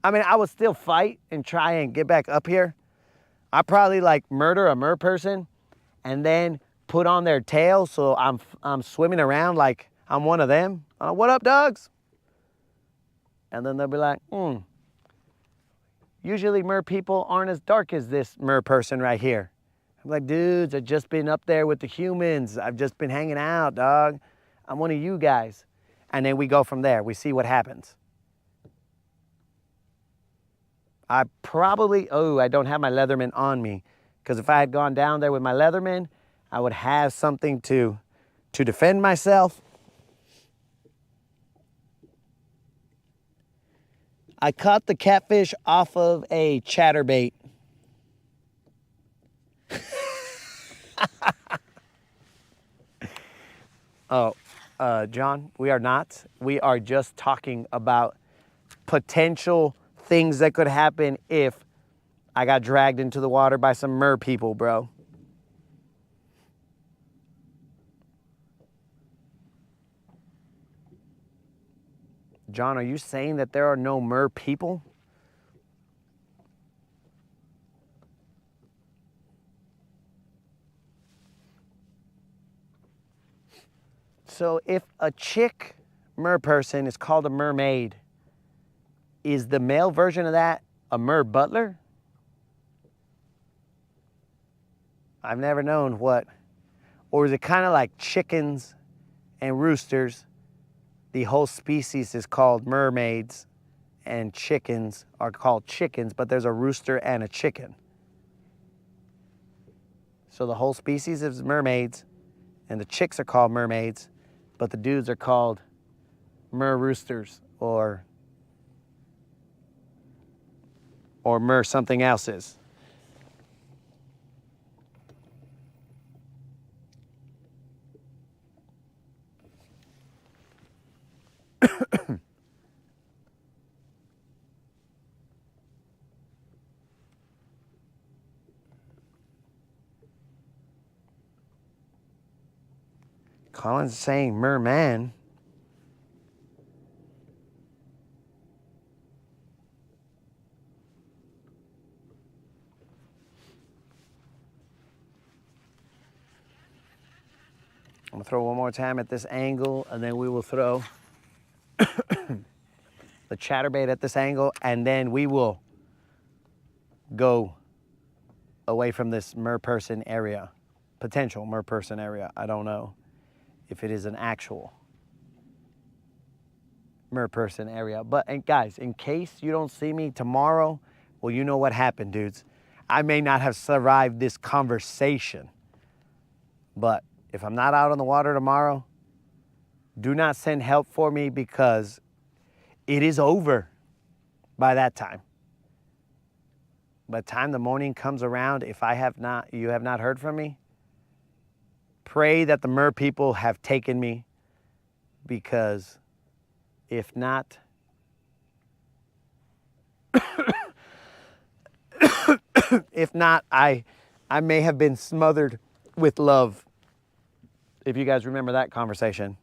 I mean, I would still fight and try and get back up here. I'd probably like murder a mer person and then put on their tail so I'm swimming around like I'm one of them. What up, dogs? And then they'll be like, usually mer people aren't as dark as this mer person right here. I'm like, dudes, I've just been up there with the humans. I've just been hanging out, dog. I'm one of you guys. And then we go from there. We see what happens. I probably, oh, I don't have my Leatherman on me. Because if I had gone down there with my Leatherman, I would have something to defend myself. I caught the catfish off of a chatterbait. Oh, John, we are not. We are just talking about potential things that could happen if I got dragged into the water by some merpeople, bro. John, are you saying that there are no merpeople? So if a chick merperson is called a mermaid, is the male version of that a mer butler? I've never known what. Or is it kind of like chickens and roosters? The whole species is called mermaids and chickens are called chickens, but there's a rooster and a chicken. So the whole species is mermaids and the chicks are called mermaids, but the dudes are called mer roosters or mer something else's. Colin's saying merman. I'm gonna throw one more time at this angle and then we will throw the chatterbait at this angle and then we will go away from this merperson area, potential merperson area. I don't know if it is an actual merperson area. But and guys, in case you don't see me tomorrow, well, you know what happened, dudes. I may not have survived this conversation, but if I'm not out on the water tomorrow, do not send help for me because it is over by that time. By the time the morning comes around, if you have not heard from me, pray that the mer people have taken me, because if not, I may have been smothered with love. If you guys remember that conversation.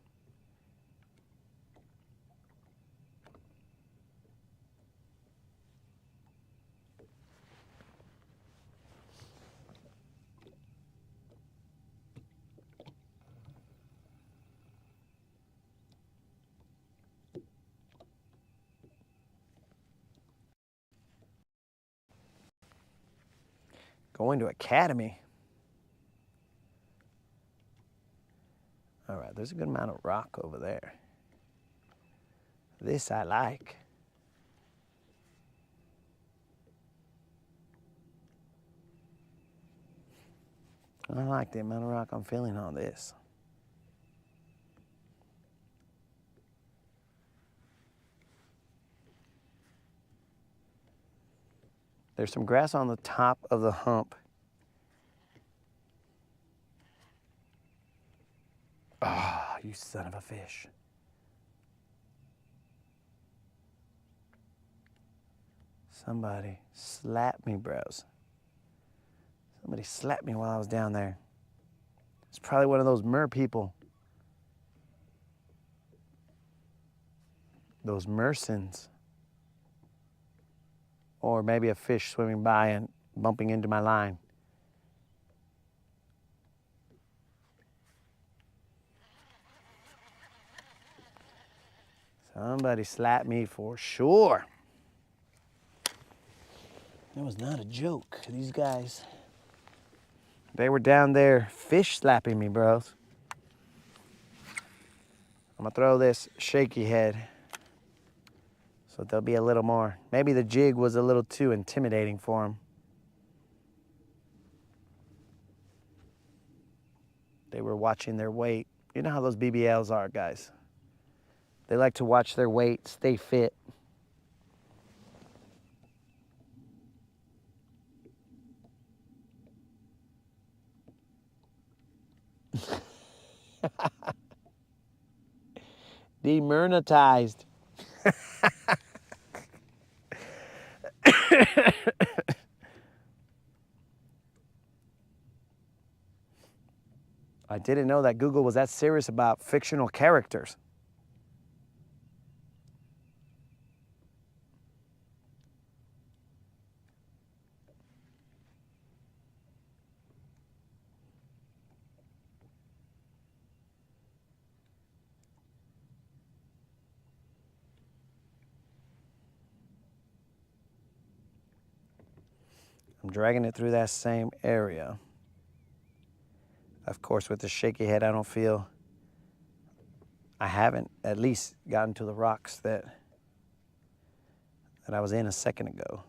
Going to academy. All right, there's a good amount of rock over there. This I like. I like the amount of rock I'm feeling on this. There's some grass on the top of the hump. Ah, oh, you son of a fish. Somebody slapped me, bros. Somebody slapped me while I was down there. It's probably one of those mer people. Those mersons. Or maybe a fish swimming by and bumping into my line. Somebody slapped me for sure. It was not a joke. These guys, they were down there fish slapping me, bros. I'm gonna throw this shaky head So there'll be a little more. Maybe the jig was a little too intimidating for them. They were watching their weight. You know how those BBLs are, guys. They like to watch their weight, stay fit. Demonetized. I didn't know that Google was that serious about fictional characters. I'm dragging it through that same area. Of course, with the shaky head, I don't feel, I haven't at least gotten to the rocks that I was in a second ago.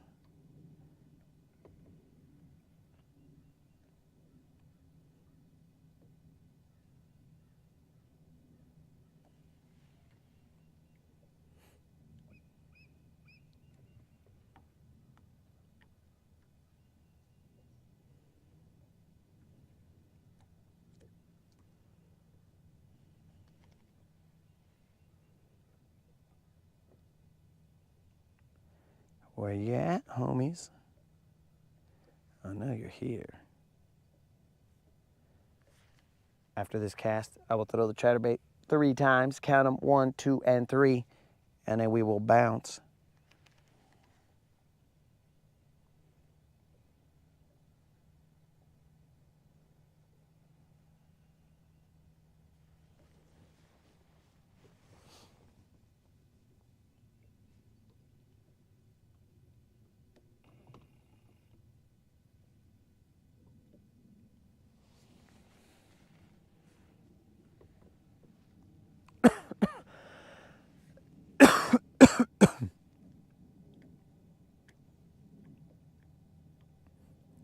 Where you at, homies? I know you're here. After this cast, I will throw the chatterbait 3 times, count them 1, 2, and 3, and then we will bounce.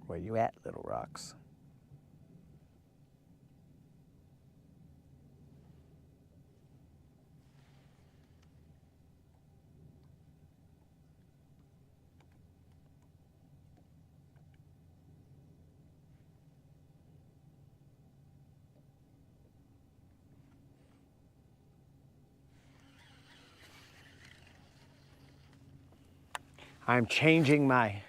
Where you at, little rocks? I'm changing my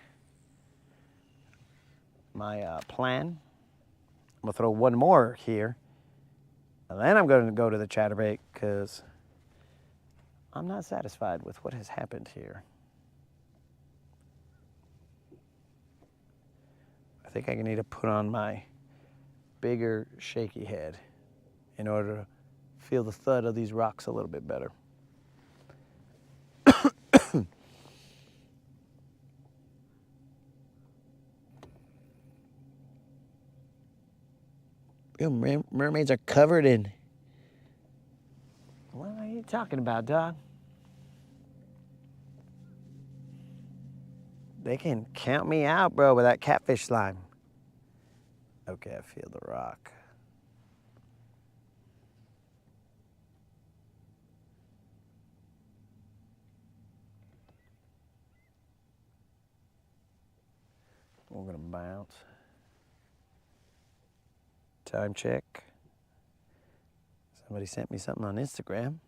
plan. I'm gonna throw one more here, and then I'm gonna go to the chatterbait because I'm not satisfied with what has happened here. I think I need to put on my bigger shaky head in order to feel the thud of these rocks a little bit better. Mermaids are covered in. What are you talking about, dog? They can count me out, bro, with that catfish slime. Okay, I feel the rock. We're gonna bounce. Time check. Somebody sent me something on Instagram.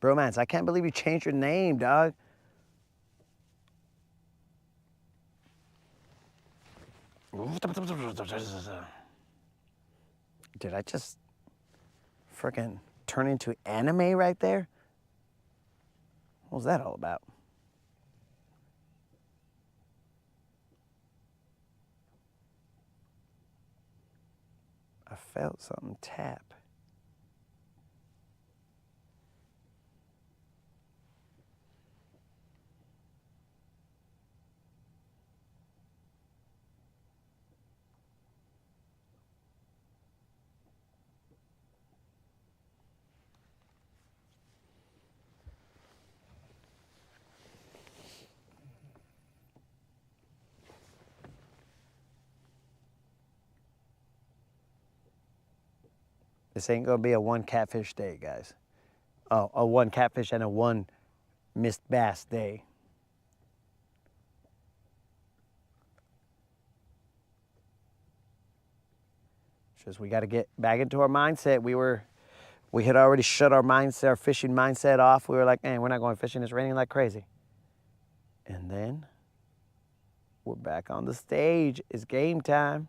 Bromance, I can't believe you changed your name, dog. Did I just freaking turn into anime right there? What was that all about? felt something tap. This ain't gonna be a one catfish day, guys. Oh, a one catfish and a one missed bass day. Just we got to get back into our mindset. We had already shut our mindset, our fishing mindset off. We were like, man, we're not going fishing. It's raining like crazy. And then we're back on the stage. It's game time.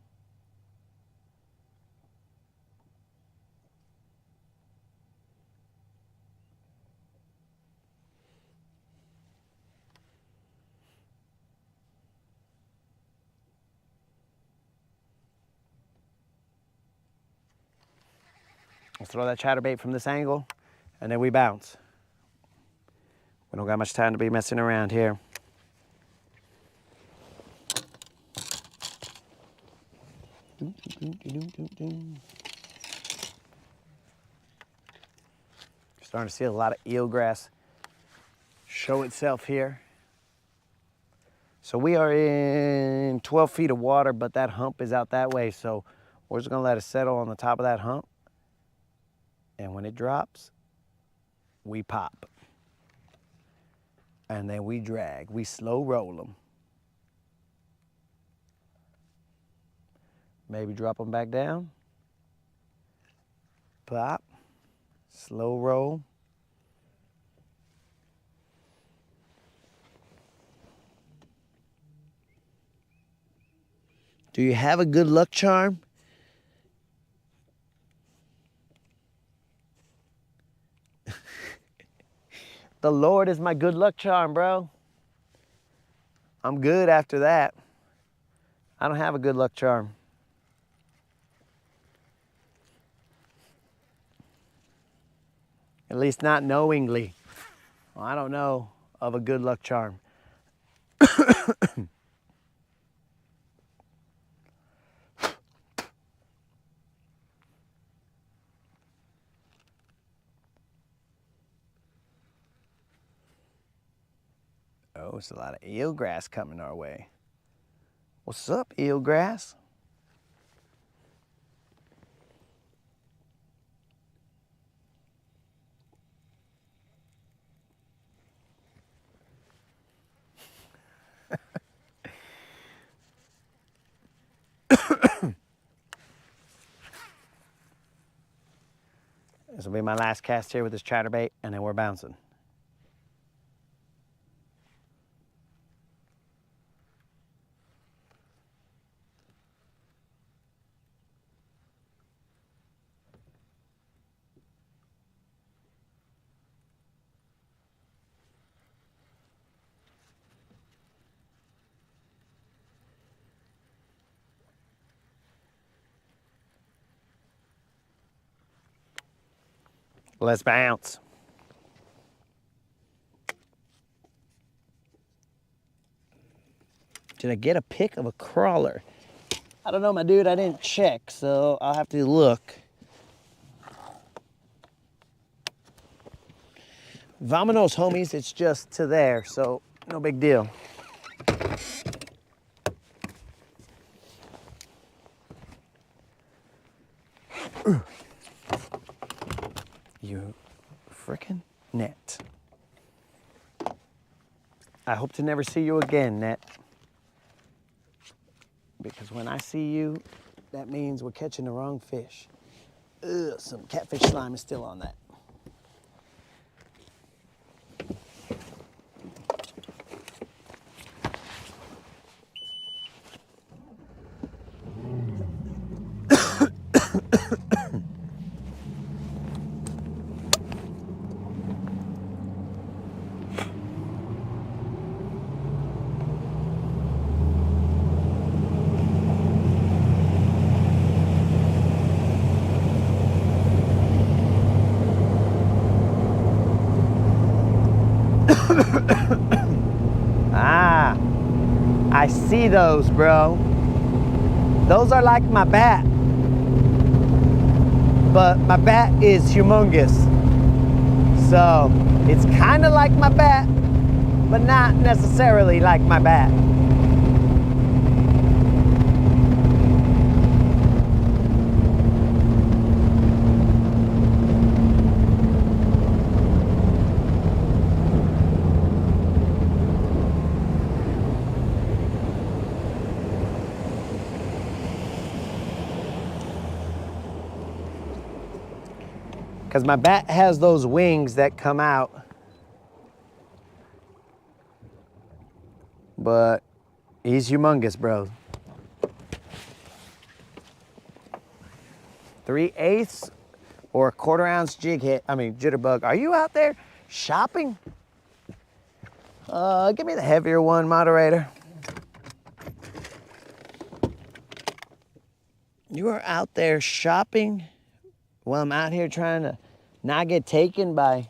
We'll throw that chatterbait from this angle, and then we bounce. We don't got much time to be messing around here. Starting to see a lot of eelgrass show itself here. So we are in 12 feet of water, but that hump is out that way, so we're just gonna let it settle on the top of that hump. And when it drops, we pop. And then we drag, we slow roll them. Maybe drop them back down. Pop, slow roll. Do you have a good luck charm? The Lord is my good luck charm, bro. I'm good after that. I don't have a good luck charm. At least not knowingly. Well, I don't know of a good luck charm. Oh, it's a lot of eelgrass coming our way. What's up, eelgrass? This will be my last cast here with this chatterbait, and then we're bouncing. Let's bounce. Did I get a pic of a crawler? I don't know, my dude, I didn't check, so I'll have to look. Vamonos, homies, it's just to there, so no big deal. You frickin' net. I hope to never see you again, net. Because when I see you, that means we're catching the wrong fish. Ugh, some catfish slime is still on that. see those, bro. Those are like my bat. But my bat is humongous. So it's kind of like my bat, but not necessarily like my bat. Because my bat has those wings that come out. But he's humongous, bro. 3/8 or a 1/4 ounce jitterbug. Are you out there shopping? Give me the heavier one, moderator. You are out there shopping while I'm out here trying to not get taken by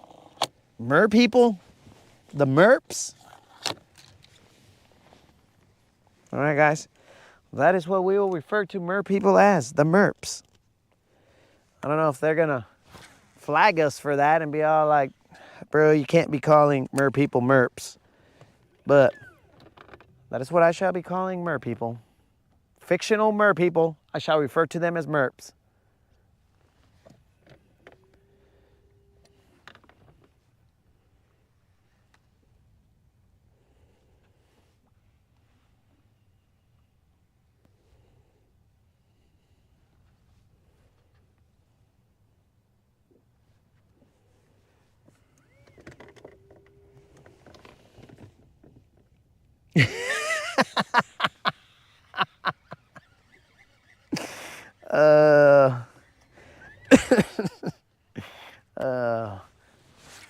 merpeople, the merps. All right, guys. That is what we will refer to merpeople as, the merps. I don't know if they're gonna flag us for that and be all like, bro, you can't be calling merpeople merps. But that is what I shall be calling merpeople. Fictional merpeople, I shall refer to them as merps.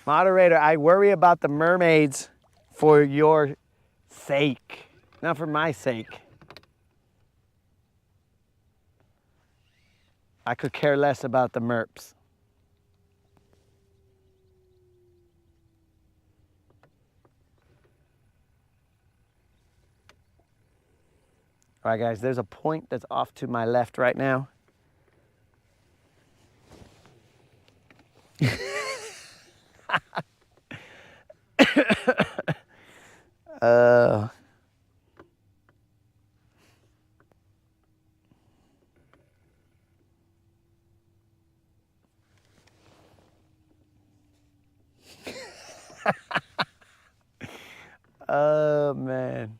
Moderator, I worry about the mermaids for your sake, not for my sake. I could care less about the merps. All right, guys, there's a point that's off to my left right now. Oh, man.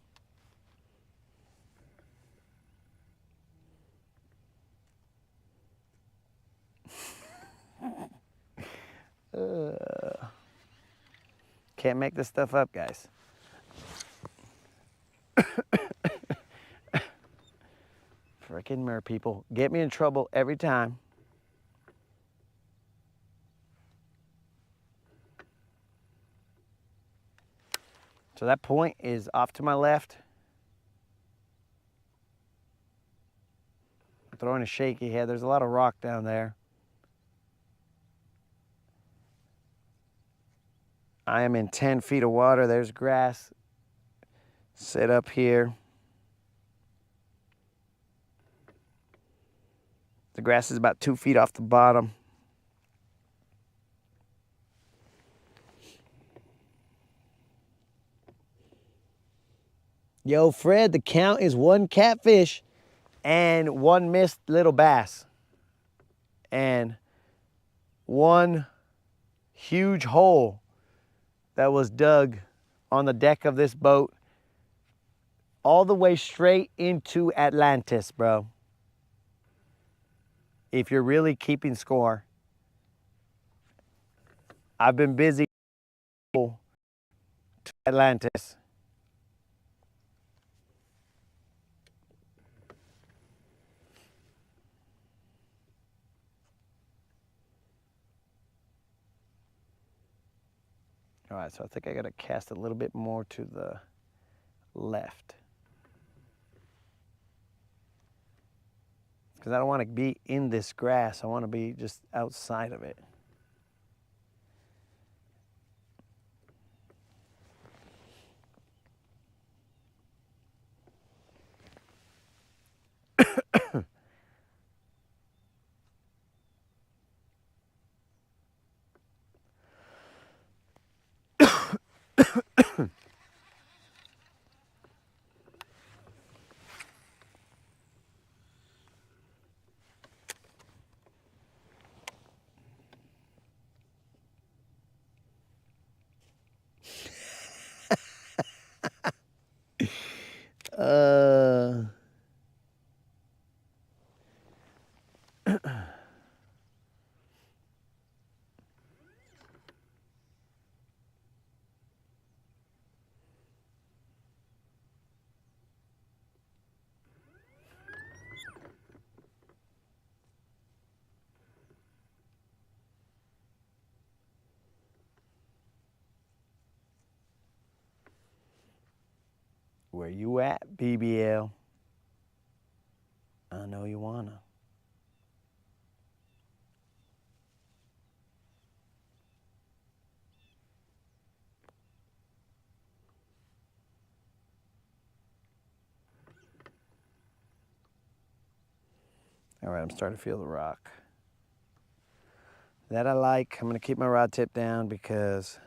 Can't make this stuff up, guys. Frickin' merpeople. Get me in trouble every time. So that point is off to my left. I'm throwing a shaky head. There's a lot of rock down there. I am in 10 feet of water. There's grass set up here. The grass is about 2 feet off the bottom. Yo, Fred, the count is 1 catfish and 1 missed little bass. And 1 huge hole that was dug on the deck of this boat all the way straight into Atlantis, bro. If you're really keeping score. I've been busy to Atlantis. All right, so I think I gotta cast a little bit more to the left. Because I don't want to be in this grass. I want to be just outside of it. Where you at, BBL? I know you wanna. All right, I'm starting to feel the rock. That I like. I'm gonna keep my rod tip down because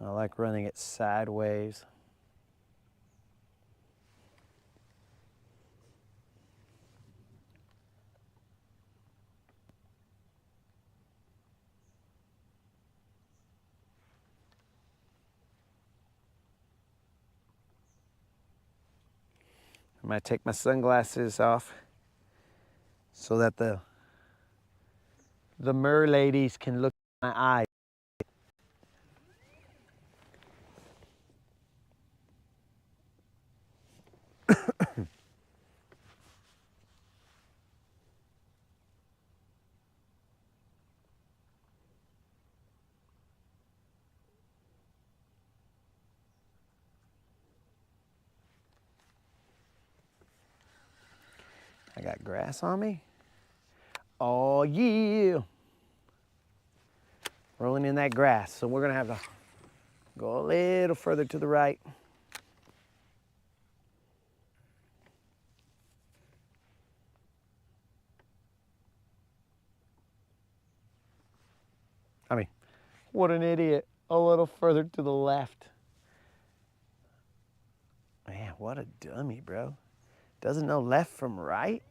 I like running it sideways. I might take my sunglasses off so that the mer ladies can look at my eyes. I got grass on me. Oh yeah. Rolling in that grass. So we're gonna have to go a little further to the right. I mean, what an idiot. A little further to the left. Man, what a dummy, bro. Doesn't know left from right?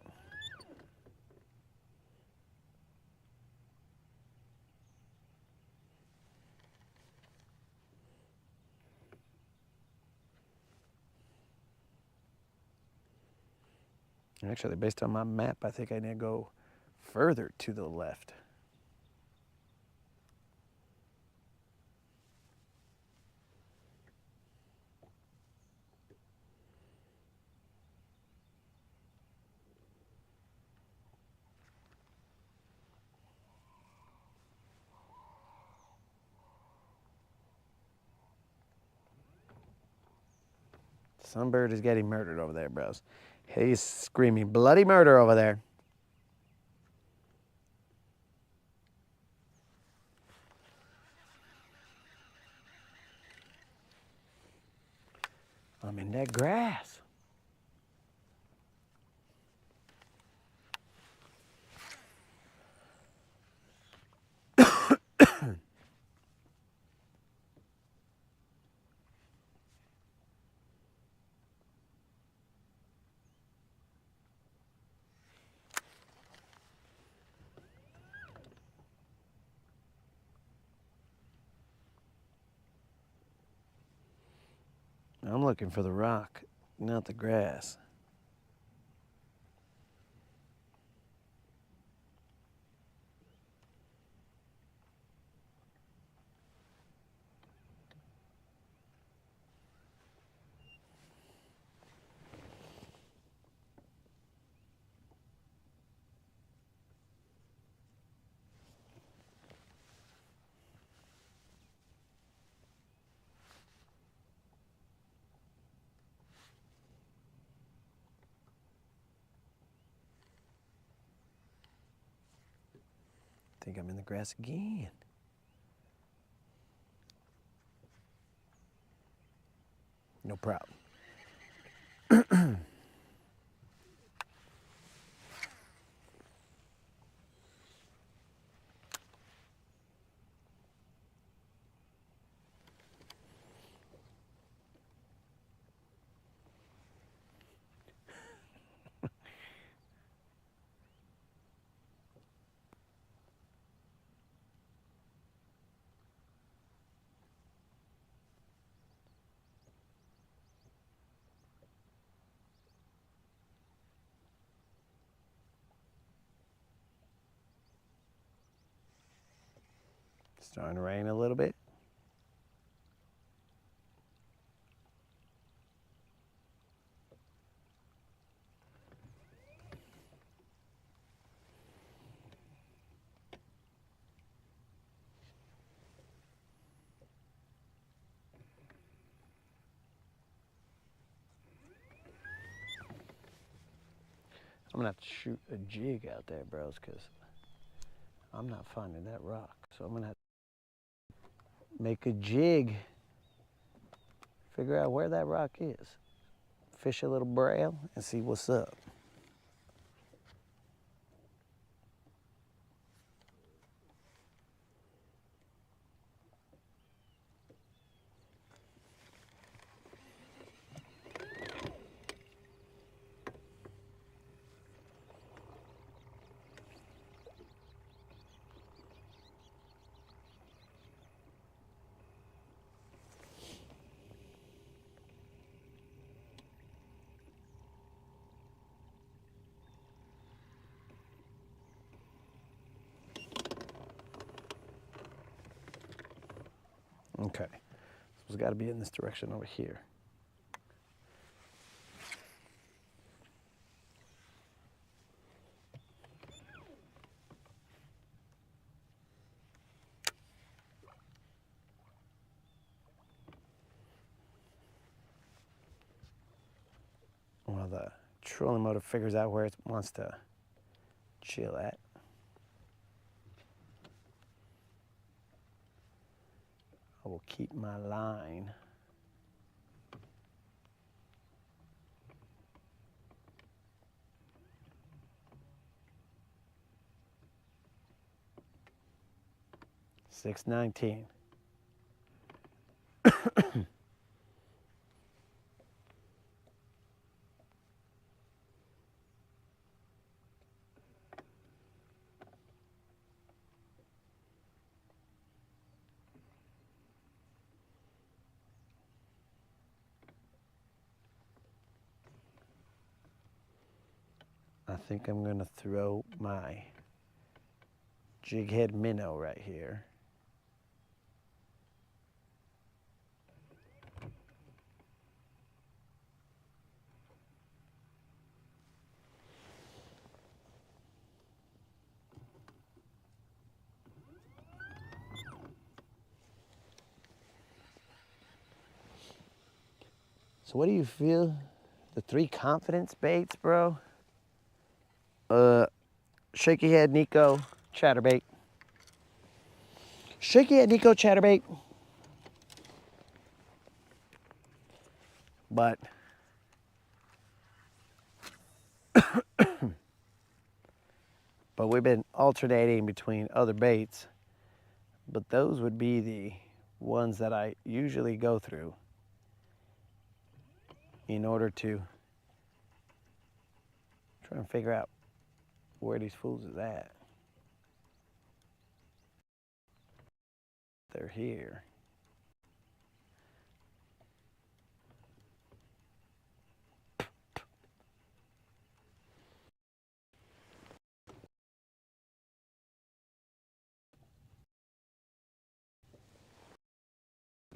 Actually, based on my map, I think I need to go further to the left. Some bird is getting murdered over there, bros. He's screaming bloody murder over there. I'm in that grass. I'm looking for the rock, not the grass. I think I'm in the grass again. No problem. Starting to rain a little bit. I'm gonna have to shoot a jig out there, bros, because I'm not finding that rock. So I'm gonna have to make a jig, figure out where that rock is, fish a little braille, and see what's up. Okay, so it's got to be in this direction over here. Well, the trolling motor figures out where it wants to chill at. I will keep my line. $6.19. I think I'm gonna throw my jig head minnow right here. So what do you feel? The 3 confidence baits, bro? Shaky head Nico chatterbait. Shaky head Nico chatterbait. But we've been alternating between other baits. But those would be the ones that I usually go through in order to try and figure out where these fools is at. They're here.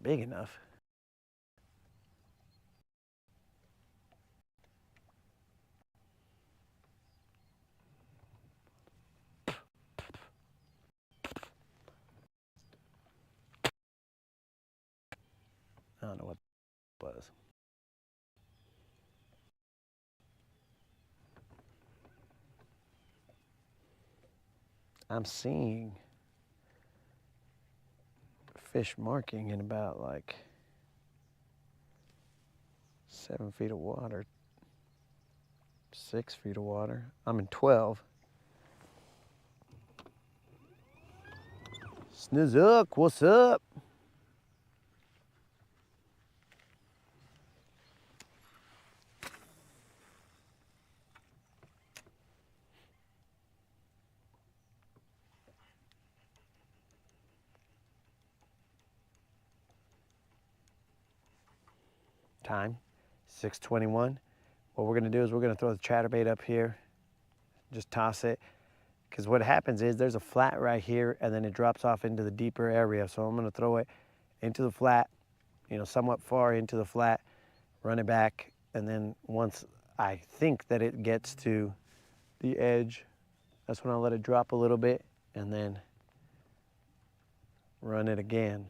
Big enough. I don't know what it was. I'm seeing fish marking in about like 7 feet of water, 6 feet of water. I'm in 12. Snizook, what's up? Time, 6:21. What we're gonna do is we're gonna throw the chatterbait up here, just toss it. Because what happens is there's a flat right here and then it drops off into the deeper area. So I'm gonna throw it into the flat, you know, somewhat far into the flat, run it back, and then once I think that it gets to the edge, that's when I'll let it drop a little bit and then run it again.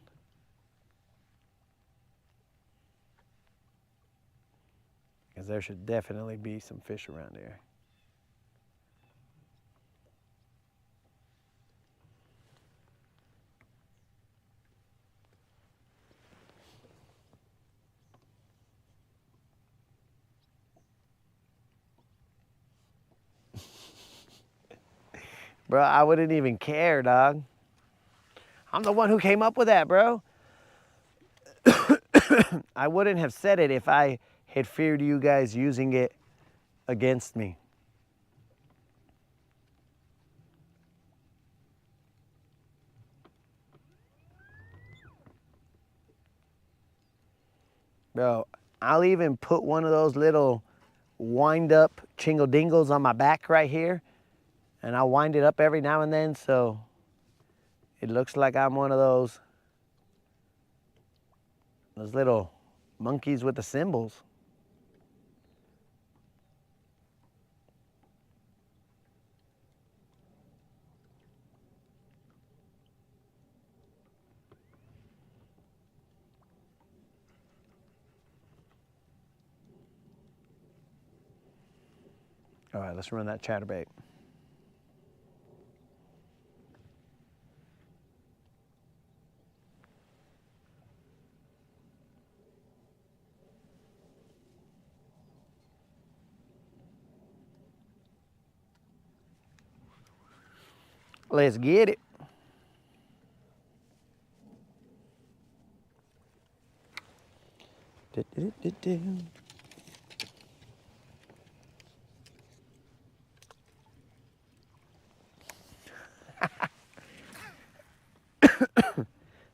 Because there should definitely be some fish around here. Bro, I wouldn't even care, dog. I'm the one who came up with that, bro. I wouldn't have said it if I had feared you guys using it against me. Bro, I'll even put one of those little wind up chingle dingles on my back right here, and I'll wind it up every now and then so it looks like I'm one of those little monkeys with the symbols. All right, let's run that chatterbait. Let's get it.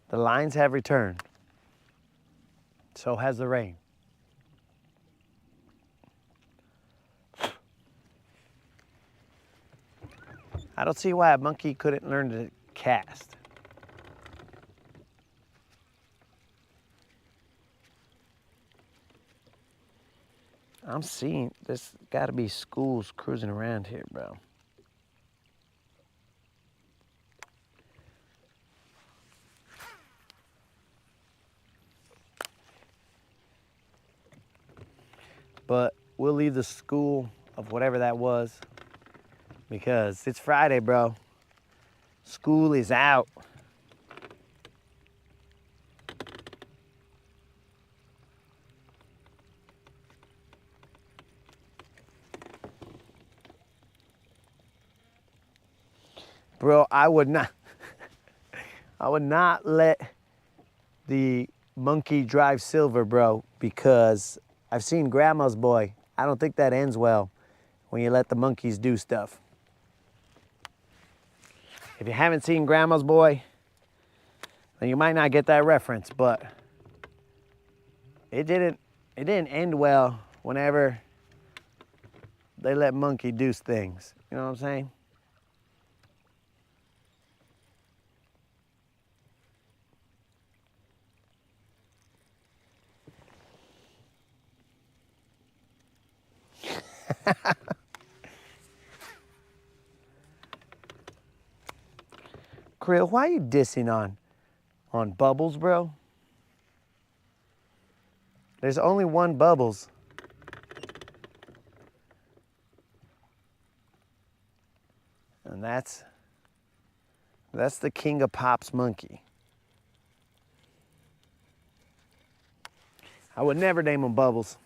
The lines have returned. So has the rain. I don't see why a monkey couldn't learn to cast. I'm seeing there's got to be schools cruising around here, bro. But we'll leave the school of whatever that was because it's Friday, bro. School is out. Bro, I would not let the monkey drive Silver, bro, because I've seen Grandma's Boy. I don't think that ends well when you let the monkeys do stuff. If you haven't seen Grandma's Boy, then you might not get that reference, but it didn't end well whenever they let monkey do things. You know what I'm saying? Krill, why are you dissing on Bubbles, bro? There's only one Bubbles. And that's the king of Pop's monkey. I would never name him Bubbles.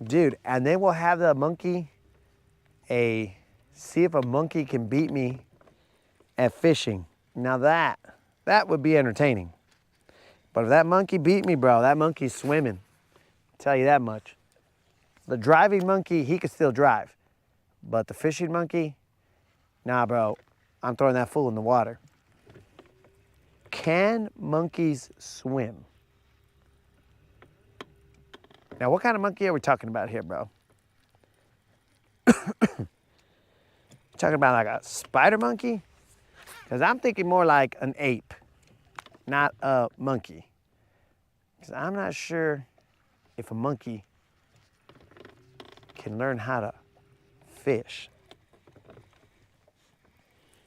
Dude, and they will have the monkey see if a monkey can beat me at fishing. Now that would be entertaining. But if that monkey beat me, bro, that monkey's swimming. I'll tell you that much. The driving monkey, he could still drive. But the fishing monkey, nah, bro, I'm throwing that fool in the water. Can monkeys swim? Now, what kind of monkey are we talking about here, bro? Talking about like a spider monkey? Because I'm thinking more like an ape, not a monkey. Because I'm not sure if a monkey can learn how to fish.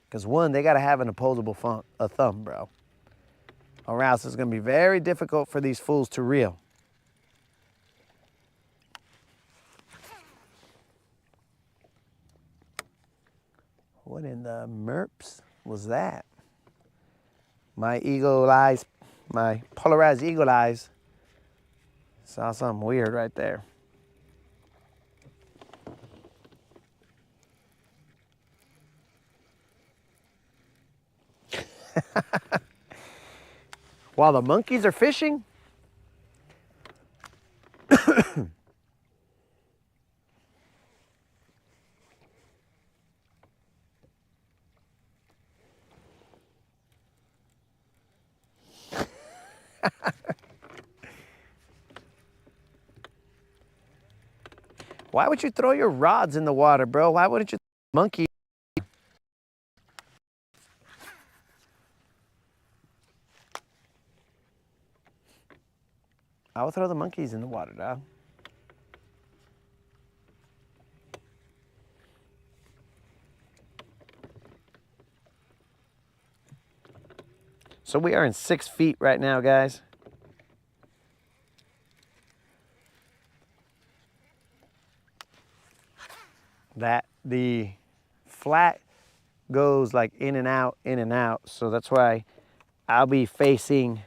Because one, they got to have an opposable thumb, bro. Or else it's going to be very difficult for these fools to reel. What in the merps was that? My eagle eyes my polarized eagle eyes saw something weird right there. While the monkeys are fishing, why would you throw your rods in the water, bro? Why wouldn't you monkey? I would throw the monkeys in the water, dog. So we are in 6 feet right now, guys. That the flat goes like in and out, in and out. So that's why I'll be facing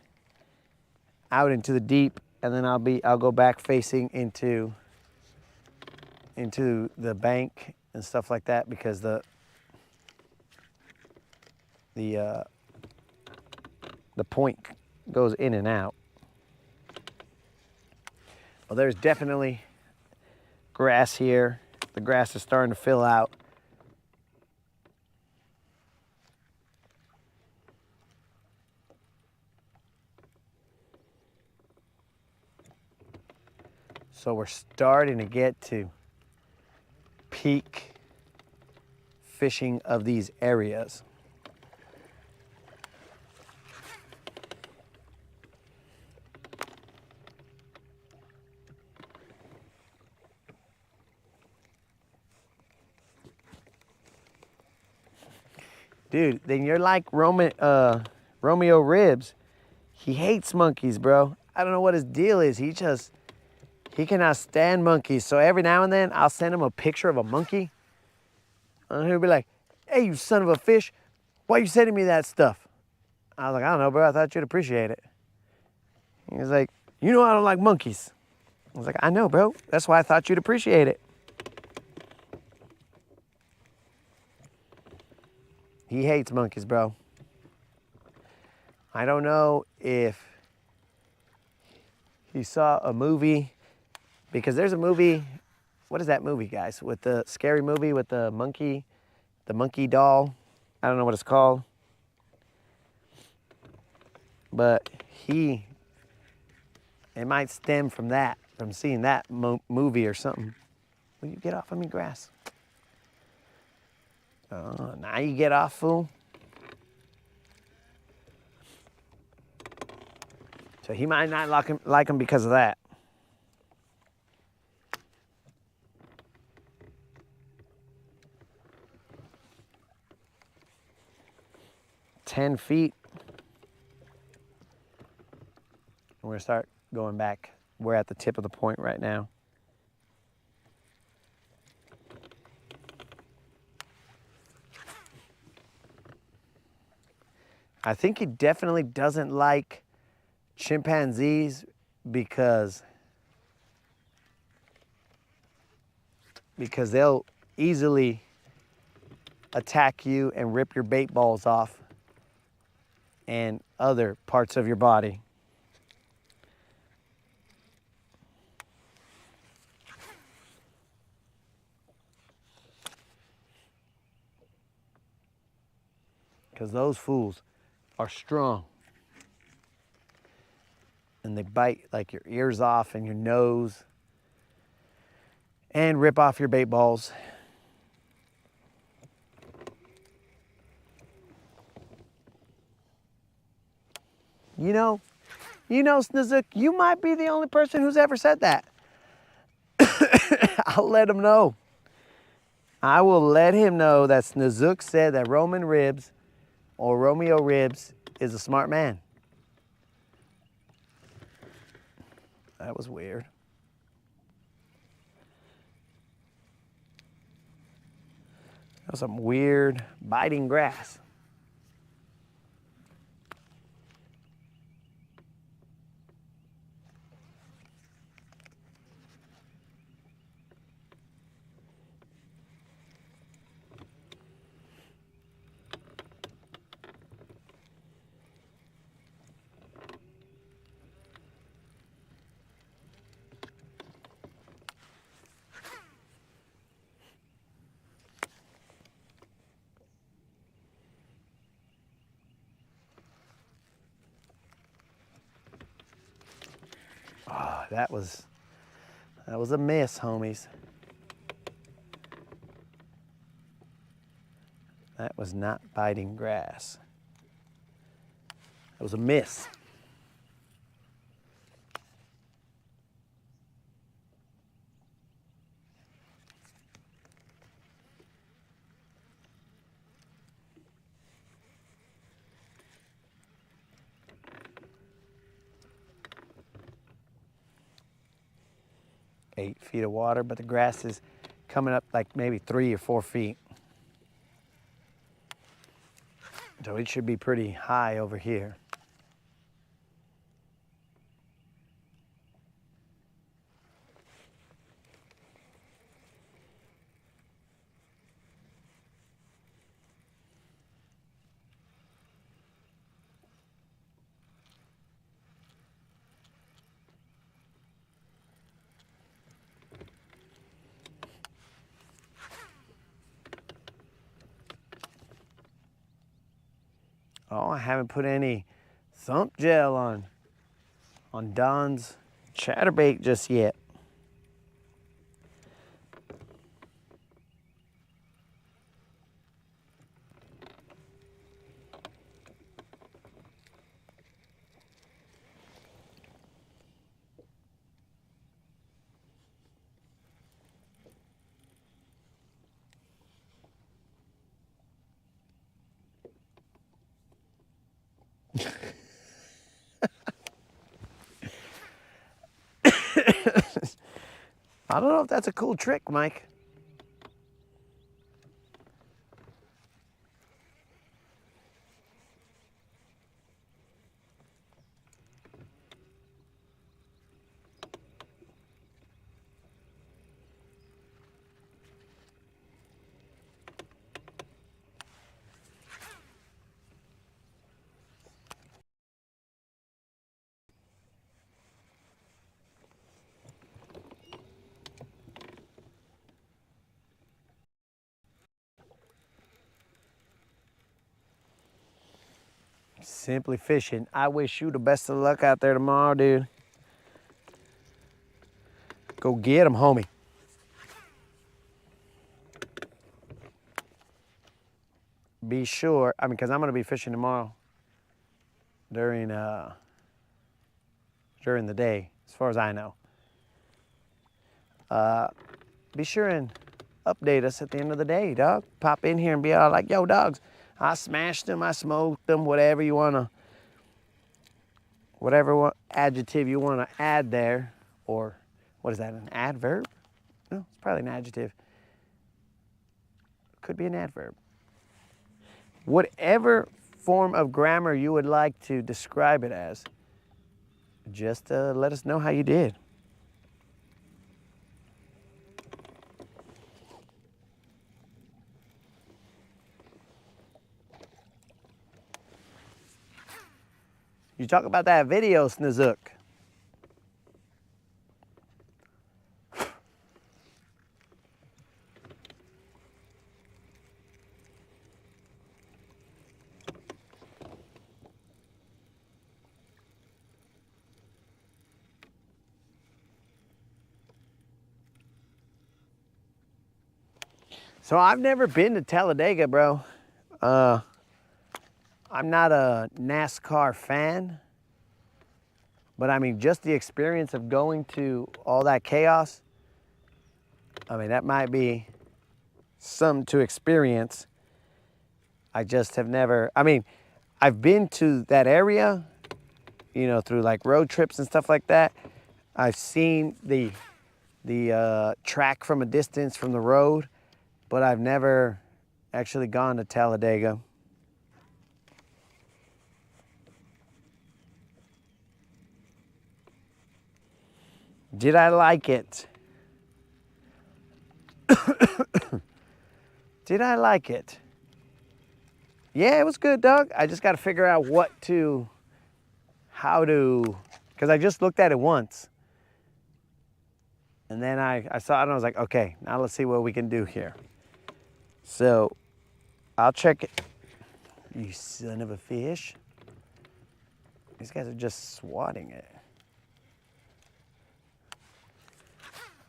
out into the deep, and then I'll go back facing into the bank and stuff like that, because the point goes in and out. Well, there's definitely grass here. The grass is starting to fill out. So we're starting to get to peak fishing of these areas. Dude, then you're like Romeo Ribs. He hates monkeys, bro. I don't know what his deal is. He cannot stand monkeys. So every now and then I'll send him a picture of a monkey. And he'll be like, hey, you son of a fish, why are you sending me that stuff? I was like, I don't know, bro. I thought you'd appreciate it. He was like, you know I don't like monkeys. I was like, I know, bro. That's why I thought you'd appreciate it. He hates monkeys, bro. I don't know if he saw a movie, because there's a movie, what is that movie, guys? With the scary movie with the monkey doll. I don't know what it's called. But it might stem from that, from seeing that movie or something. Will you get off of me, grass? Oh, now you get off, fool. So he might not like him because of that. "10 feet. We're gonna start going back. We're at the tip of the point right now. I think he definitely doesn't like chimpanzees because they'll easily attack you and rip your bait balls off and other parts of your body. Because those fools are strong. And they bite like your ears off and your nose and rip off your bait balls. You know, Snizook, you might be the only person who's ever said that. I'll let him know. I will let him know that Snizook said that Roman Ribs or Romeo Ribs is a smart man. That was weird. That was some weird biting grass. Oh, that was a miss, homies. That was not biting grass. That was a miss. Eight feet of water, but the grass is coming up like maybe 3 or 4 feet. So it should be pretty high over here. Oh, I haven't put any thump gel on Don's chatterbait just yet. I don't know if that's a cool trick, Mike. Simply fishing. I wish you the best of luck out there tomorrow, dude. Go get them, homie. Be sure, because I'm going to be fishing tomorrow during the day, as far as I know. Be sure and update us at the end of the day, dog. Pop in here and be all like, yo, dogs, I smashed them, I smoked them, whatever you want to, whatever adjective you want to add there, or what is that, an adverb? No, it's probably an adjective. Could be an adverb. Whatever form of grammar you would like to describe it as, just let us know how you did. You talk about that video, Snozook. So I've never been to Talladega, bro. I'm not a NASCAR fan, but just the experience of going to all that chaos, that might be something to experience. I just have never, I've been to that area, through like road trips and stuff like that. I've seen the track from a distance from the road, but I've never actually gone to Talladega. Did I like it? Did I like it? Yeah, it was good, dog. I just got to figure out how to, because I just looked at it once. And then I saw it and I was like, okay, now let's see what we can do here. So I'll check it. You son of a fish. These guys are just swatting it.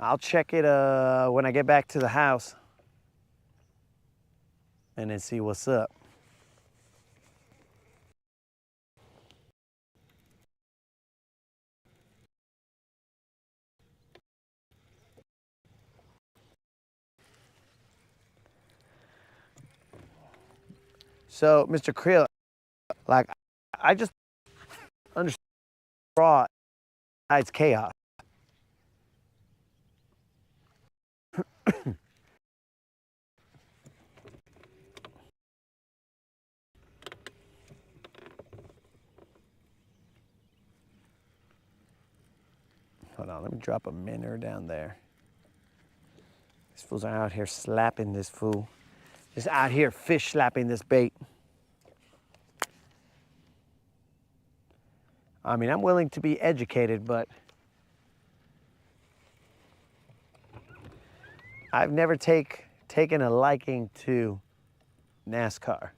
I'll check it when I get back to the house and then see what's up. So, Mr. Creel, like, I just understand raw it's chaos. Hold on, let me drop a minnow down there. These fools are out here slapping this fool. Just out here fish slapping this bait. I mean, I'm willing to be educated, but I've never taken a liking to NASCAR.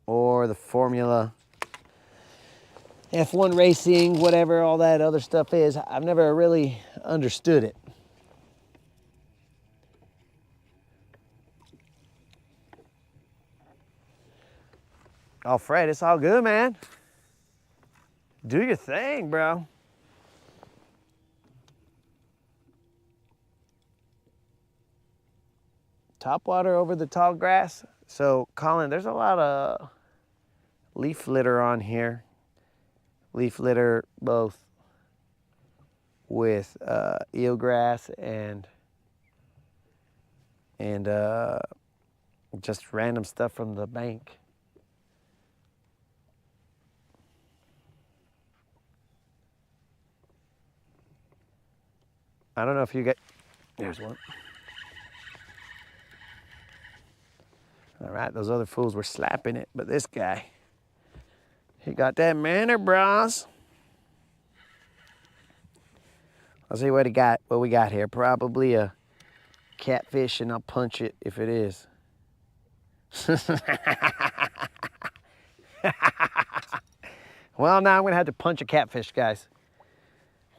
Or the Formula, F1 racing, whatever all that other stuff is. I've never really understood it. Oh, Fred, it's all good, man. Do your thing, bro. Top water over the tall grass. So, Colin, there's a lot of leaf litter on here. Leaf litter both with eelgrass and just random stuff from the bank. I don't know if you get, there's one. All right, those other fools were slapping it, but this guy, he got that manner, bros. I'll see what we got here. Probably a catfish, and I'll punch it if it is. Well, now I'm gonna have to punch a catfish, guys.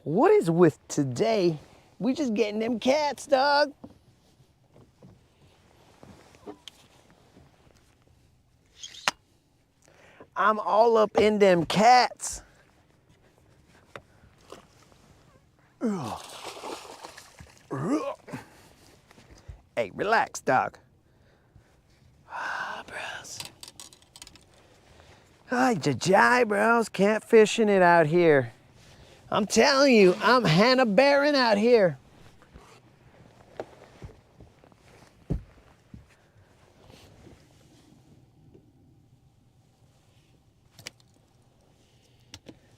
What is with today? We just getting them cats, dog. I'm all up in them cats. Hey, relax, dog. Ah, bros. Hi, jai, bros. Catfishing it out here. I'm telling you, I'm Hannah Barron out here.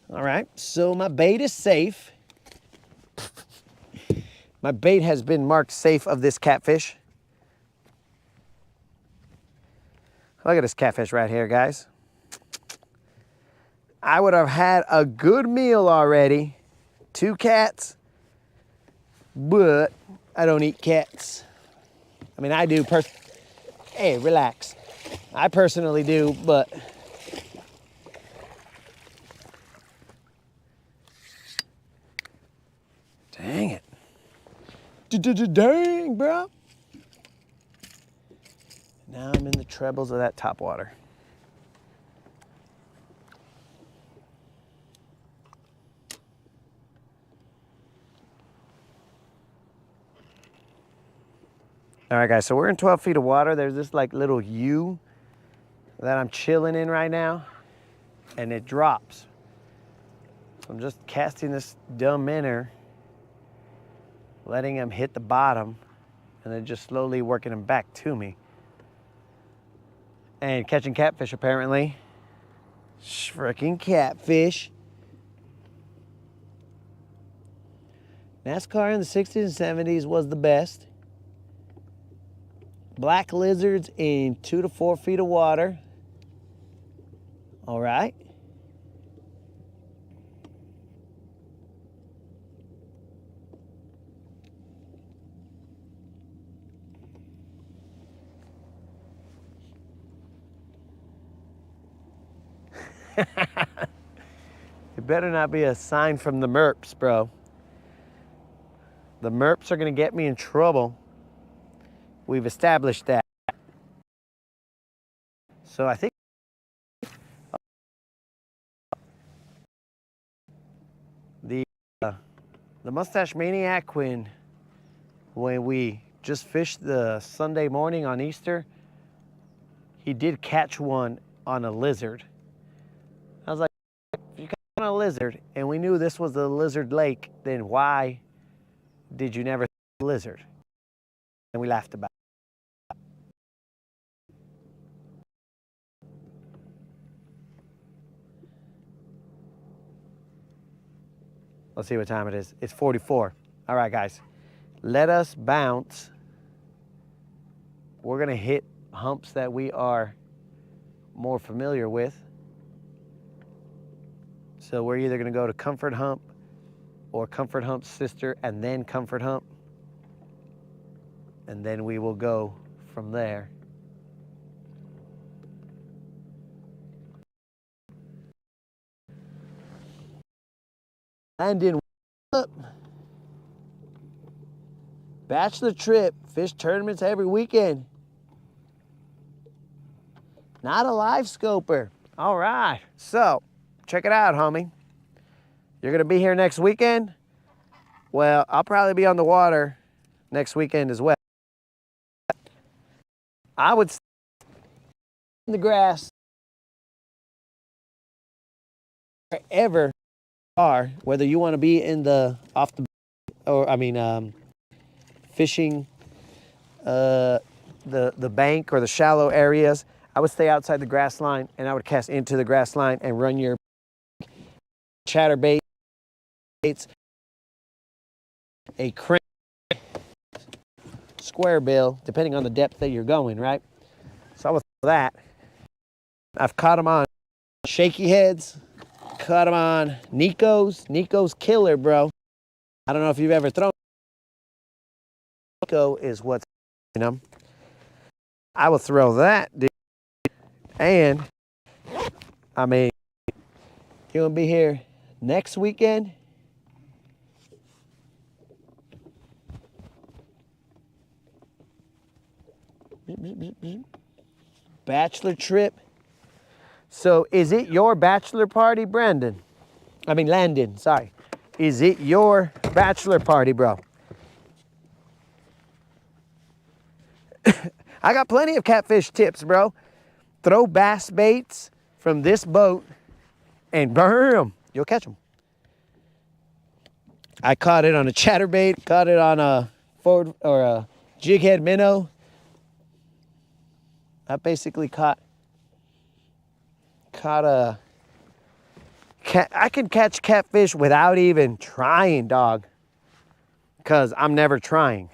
All right, so my bait is safe. My bait has been marked safe of this catfish. Look at this catfish right here, guys. I would have had a good meal already. 2 cats, but I don't eat cats. I mean, I do. Hey, relax. I personally do, but dang it. Dang, bro. Now I'm in the trebles of that top water. All right, guys, so we're in 12 feet of water. There's this like little U that I'm chilling in right now, and it drops. So I'm just casting this dumb minnow, letting him hit the bottom, and then just slowly working him back to me. And catching catfish, apparently. Freaking catfish. NASCAR in the 60s and 70s was the best. Black lizards in 2 to 4 feet of water. All right. It better not be a sign from the merps, bro. The merps are gonna get me in trouble. We've established that. So I think the Mustache Maniac, when we just fished the Sunday morning on Easter, he did catch one on a lizard. I was like, if you caught on a lizard and we knew this was the lizard lake, then why did you never see the lizard? And we laughed about it. Let's see what time it is. It's 44. All right, guys, let us bounce. We're gonna hit humps that we are more familiar with. So we're either gonna go to Comfort Hump or Comfort Hump's sister and then Comfort Hump. And then we will go from there. Landon, what's up? Bachelor trip, fish tournaments every weekend. Not a live scoper. All right, so check it out, homie. You're gonna be here next weekend? Well, I'll probably be on the water next weekend as well. I would stay in the grass wherever you are, whether you want to be in the fishing the bank or the shallow areas. I would stay outside the grass line and I would cast into the grass line and run your chatterbait, a crank, square bill, depending on the depth that you're going, right? So I would throw that. I've caught them on shaky heads, caught them on Nico's killer, bro. I don't know if you've ever thrown. Nico is what's, you know. I will throw that, dude. And I mean, he'll be here next weekend. Bachelor trip. So is it your bachelor party, Landon? Sorry. Is it your bachelor party, bro? I got plenty of catfish tips, bro. Throw bass baits from this boat and burn them. You'll catch them. I caught it on a chatterbait, caught it on a forward or a jig head minnow. I basically caught a cat. I can catch catfish without even trying, dog, because I'm never trying.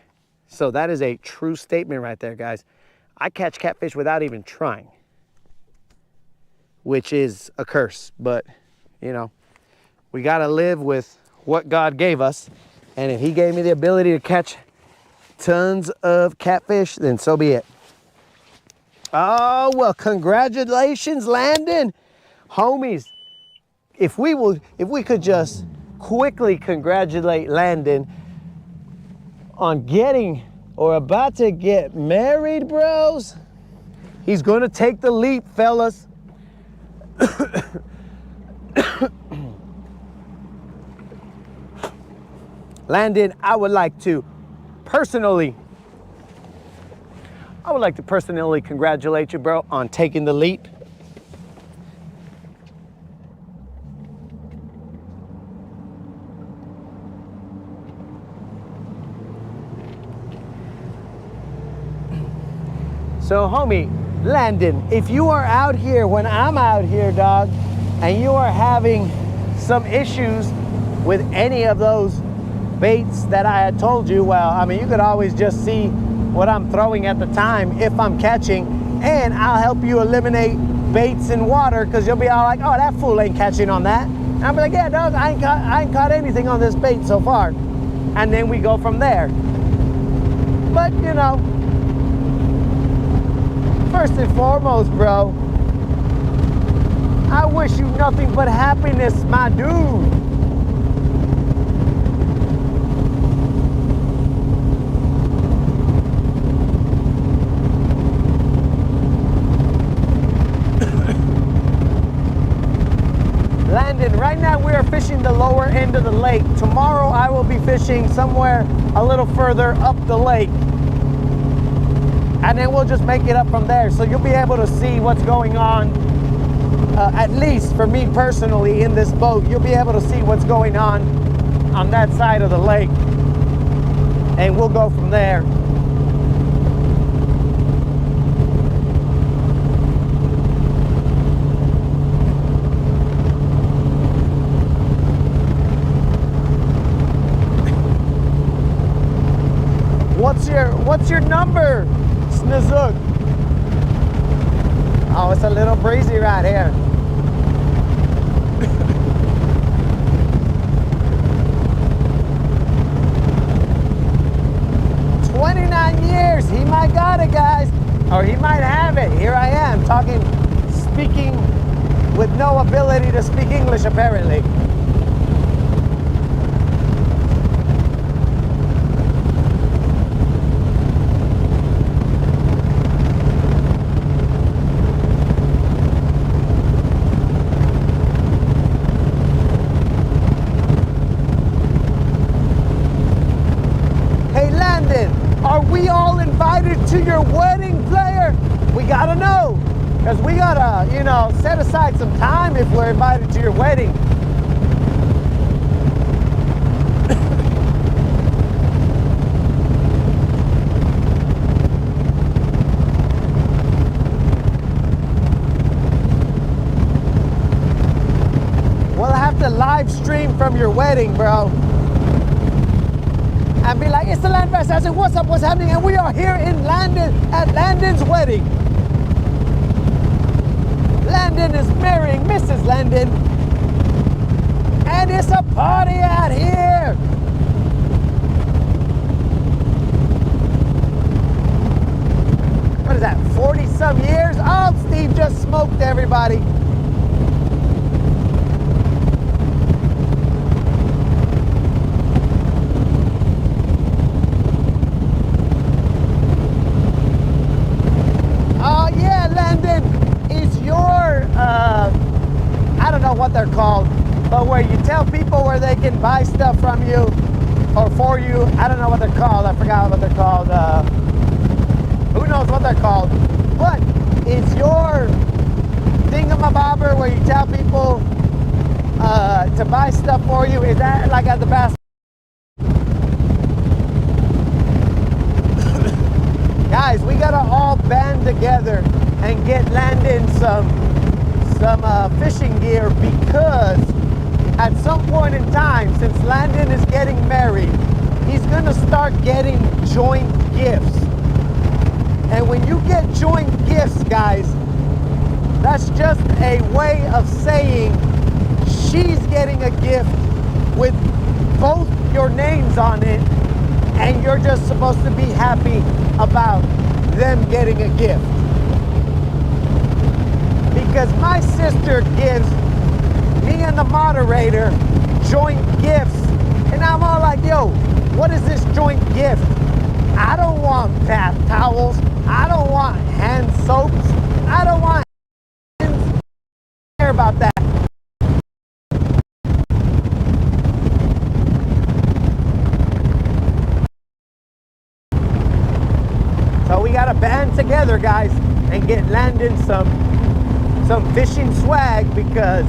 So that is a true statement right there, guys. I catch catfish without even trying, which is a curse, but you know, we got to live with what God gave us. And if he gave me the ability to catch tons of catfish, then so be it. Oh, well, congratulations, Landon. Homies, if we could just quickly congratulate Landon on getting or about to get married, bros. He's gonna take the leap, fellas. Landon, I would like to personally congratulate you, bro, on taking the leap. So, homie, Landon, if you are out here when I'm out here, dog, and you are having some issues with any of those baits that I had told you, well, I mean, you could always just see what I'm throwing at the time if I'm catching, and I'll help you eliminate baits in water, because you'll be all like, oh, that fool ain't catching on that. And I'll be like, yeah, dog, I ain't caught anything on this bait so far. And then we go from there. But, you know, first and foremost, bro, I wish you nothing but happiness, my dude. Landon, right now we are fishing the lower end of the lake. Tomorrow I will be fishing somewhere a little further up the lake. And then we'll just make it up from there. So you'll be able to see what's going on, at least for me personally in this boat. You'll be able to see what's going on that side of the lake. And we'll go from there. What's your number, Snizook? Oh, it's a little breezy right here. $29. He might got it, guys, or he might have it. Here I am speaking with no ability to speak English, apparently. Are we all invited to your wedding, player? We gotta know, because we gotta, set aside some time if we're invited to your wedding. We'll have to live stream from your wedding, bro. And be like, it's the Land Fest. I said, what's up, what's happening? And we are here in Landon at Landon's wedding. Landon is marrying Mrs. Landon. And it's a party out here. What is that, 40-some years? Oh, Steve just smoked everybody. I don't know what they're called, but where you tell people where they can buy stuff from you or for you. I don't know what they're called. I forgot what they're called. Who knows what they're called? But it's your thingamabobber where you tell people to buy stuff for you. Is that like at the basket? Guys, we gotta all band together and get Landon some fishing gear, because at some point in time, since Landon is getting married, he's gonna start getting joint gifts. And when you get joint gifts, guys, that's just a way of saying she's getting a gift with both your names on it, and you're just supposed to be happy about them getting a gift. Because my sister gives me and the moderator joint gifts, and I'm all like, yo, what is this joint gift? I don't want bath towels. I don't want hand soaps. I don't want care about that. So we gotta band together, guys, and get Landon some fishing swag, because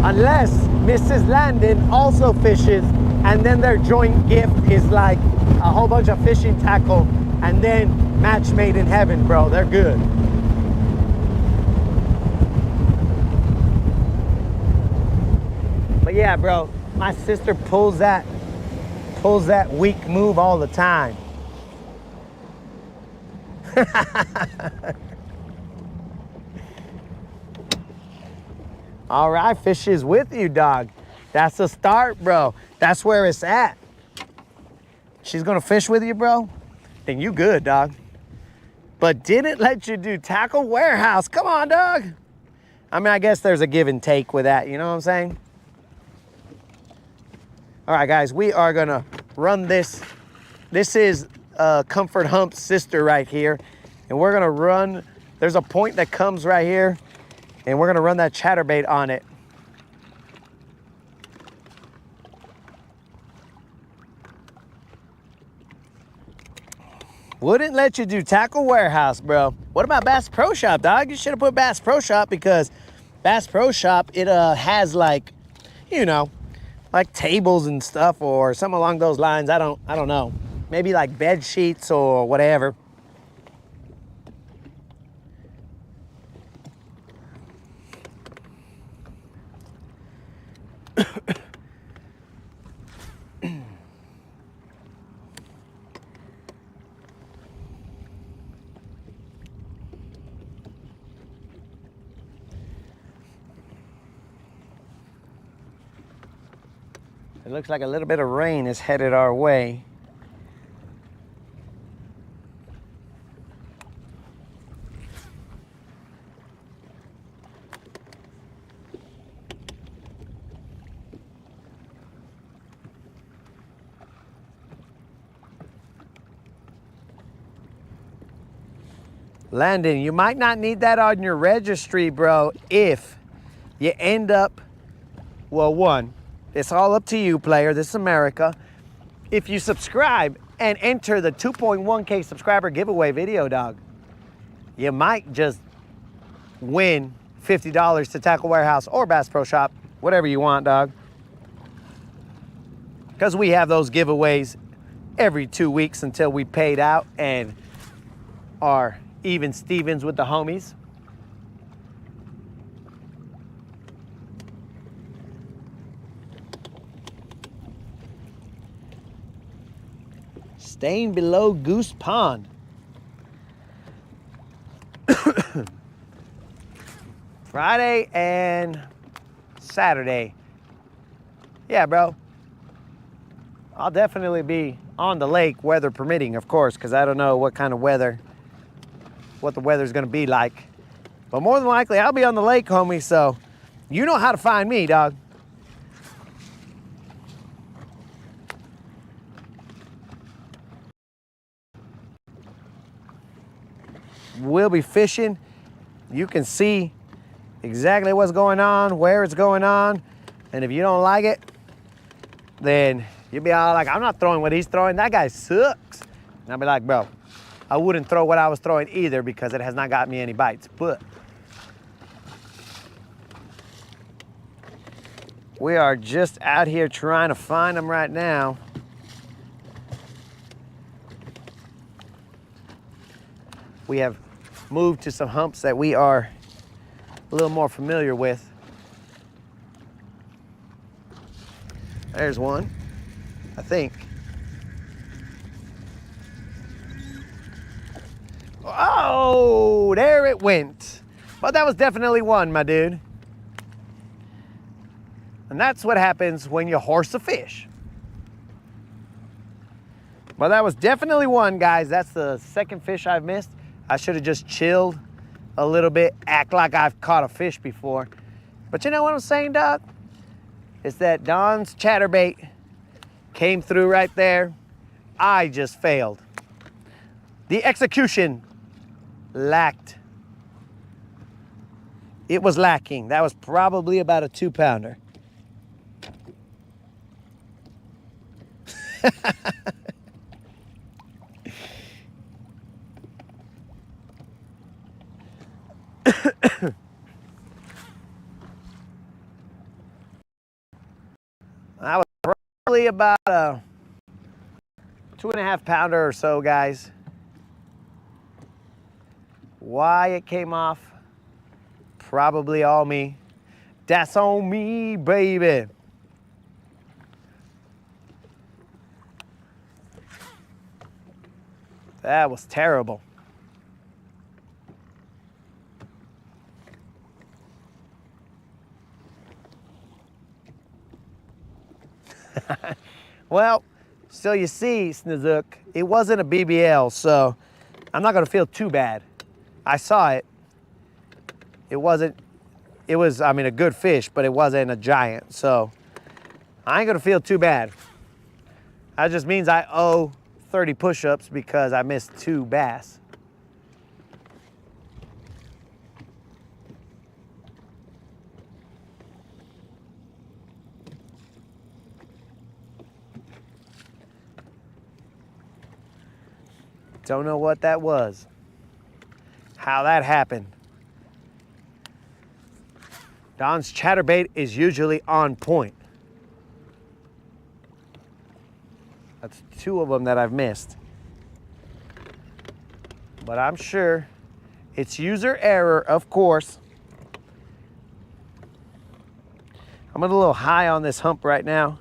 unless Mrs. Landon also fishes, and then their joint gift is like a whole bunch of fishing tackle, and then match made in heaven, bro. They're good. But yeah, bro, my sister pulls that weak move all the time. All right, fishes with you, dog. That's a start, bro. That's where it's at. She's gonna fish with you, bro? Then you good, dog. but didn't let you do tackle warehouse. Come on, dog. I mean, I guess there's a give and take with that, you know what I'm saying? All right, guys, we are gonna run this. This is Comfort Hump's sister right here. And we're gonna run, there's a point that comes right here, and we're gonna run that chatterbait on it. Wouldn't let you do tackle warehouse, bro. What about Bass Pro Shop, dog? You should have put Bass Pro Shop, because Bass Pro Shop, it has like, you know, like tables and stuff or something along those lines. I don't know. Maybe like bed sheets or whatever. It looks like a little bit of rain is headed our way. Landon, you might not need that on your registry, bro, if you end up, well, one, it's all up to you, player. This is America. If you subscribe and enter the 2.1K subscriber giveaway video, dog, you might just win $50 to Tackle Warehouse or Bass Pro Shop, whatever you want, dog. Because we have those giveaways every 2 weeks until we paid out and are even Stevens with the homies. Staying below Goose Pond. Friday and Saturday. Yeah, bro. I'll definitely be on the lake, weather permitting, of course, because I don't know what kind of weather, what the weather's gonna be like. But more than likely, I'll be on the lake, homie, so you know how to find me, dog. We'll be fishing. You can see exactly what's going on, where it's going on. And if you don't like it, then you'll be all like, I'm not throwing what he's throwing. That guy sucks. And I'll be like, bro, I wouldn't throw what I was throwing either because it has not got me any bites. But we are just out here trying to find them right now. We have moved to some humps that we are a little more familiar with. There's one, I think. Oh, there it went. But that was definitely one, my dude. And that's what happens when you horse a fish. Well, that was definitely one, guys. That's the second fish I've missed. I should have just chilled a little bit, act like I've caught a fish before. But you know what I'm saying, dog? It's that Don's chatterbait came through right there. I just failed. The execution lacked. It was lacking. That was probably about a 2-pounder. That was probably about a 2.5 pounder or so, guys. Why it came off? Probably all me. That's on me, baby. That was terrible. Well, so you see, Snizook, it wasn't a BBL, so I'm not gonna feel too bad. I saw it. It was, I mean, a good fish, but it wasn't a giant. So I ain't gonna feel too bad. That just means I owe 30 push-ups because I missed 2 bass. Don't know what that was, how that happened. Don's chatterbait is usually on point. That's 2 of them that I've missed. But I'm sure it's user error, of course. I'm a little high on this hump right now.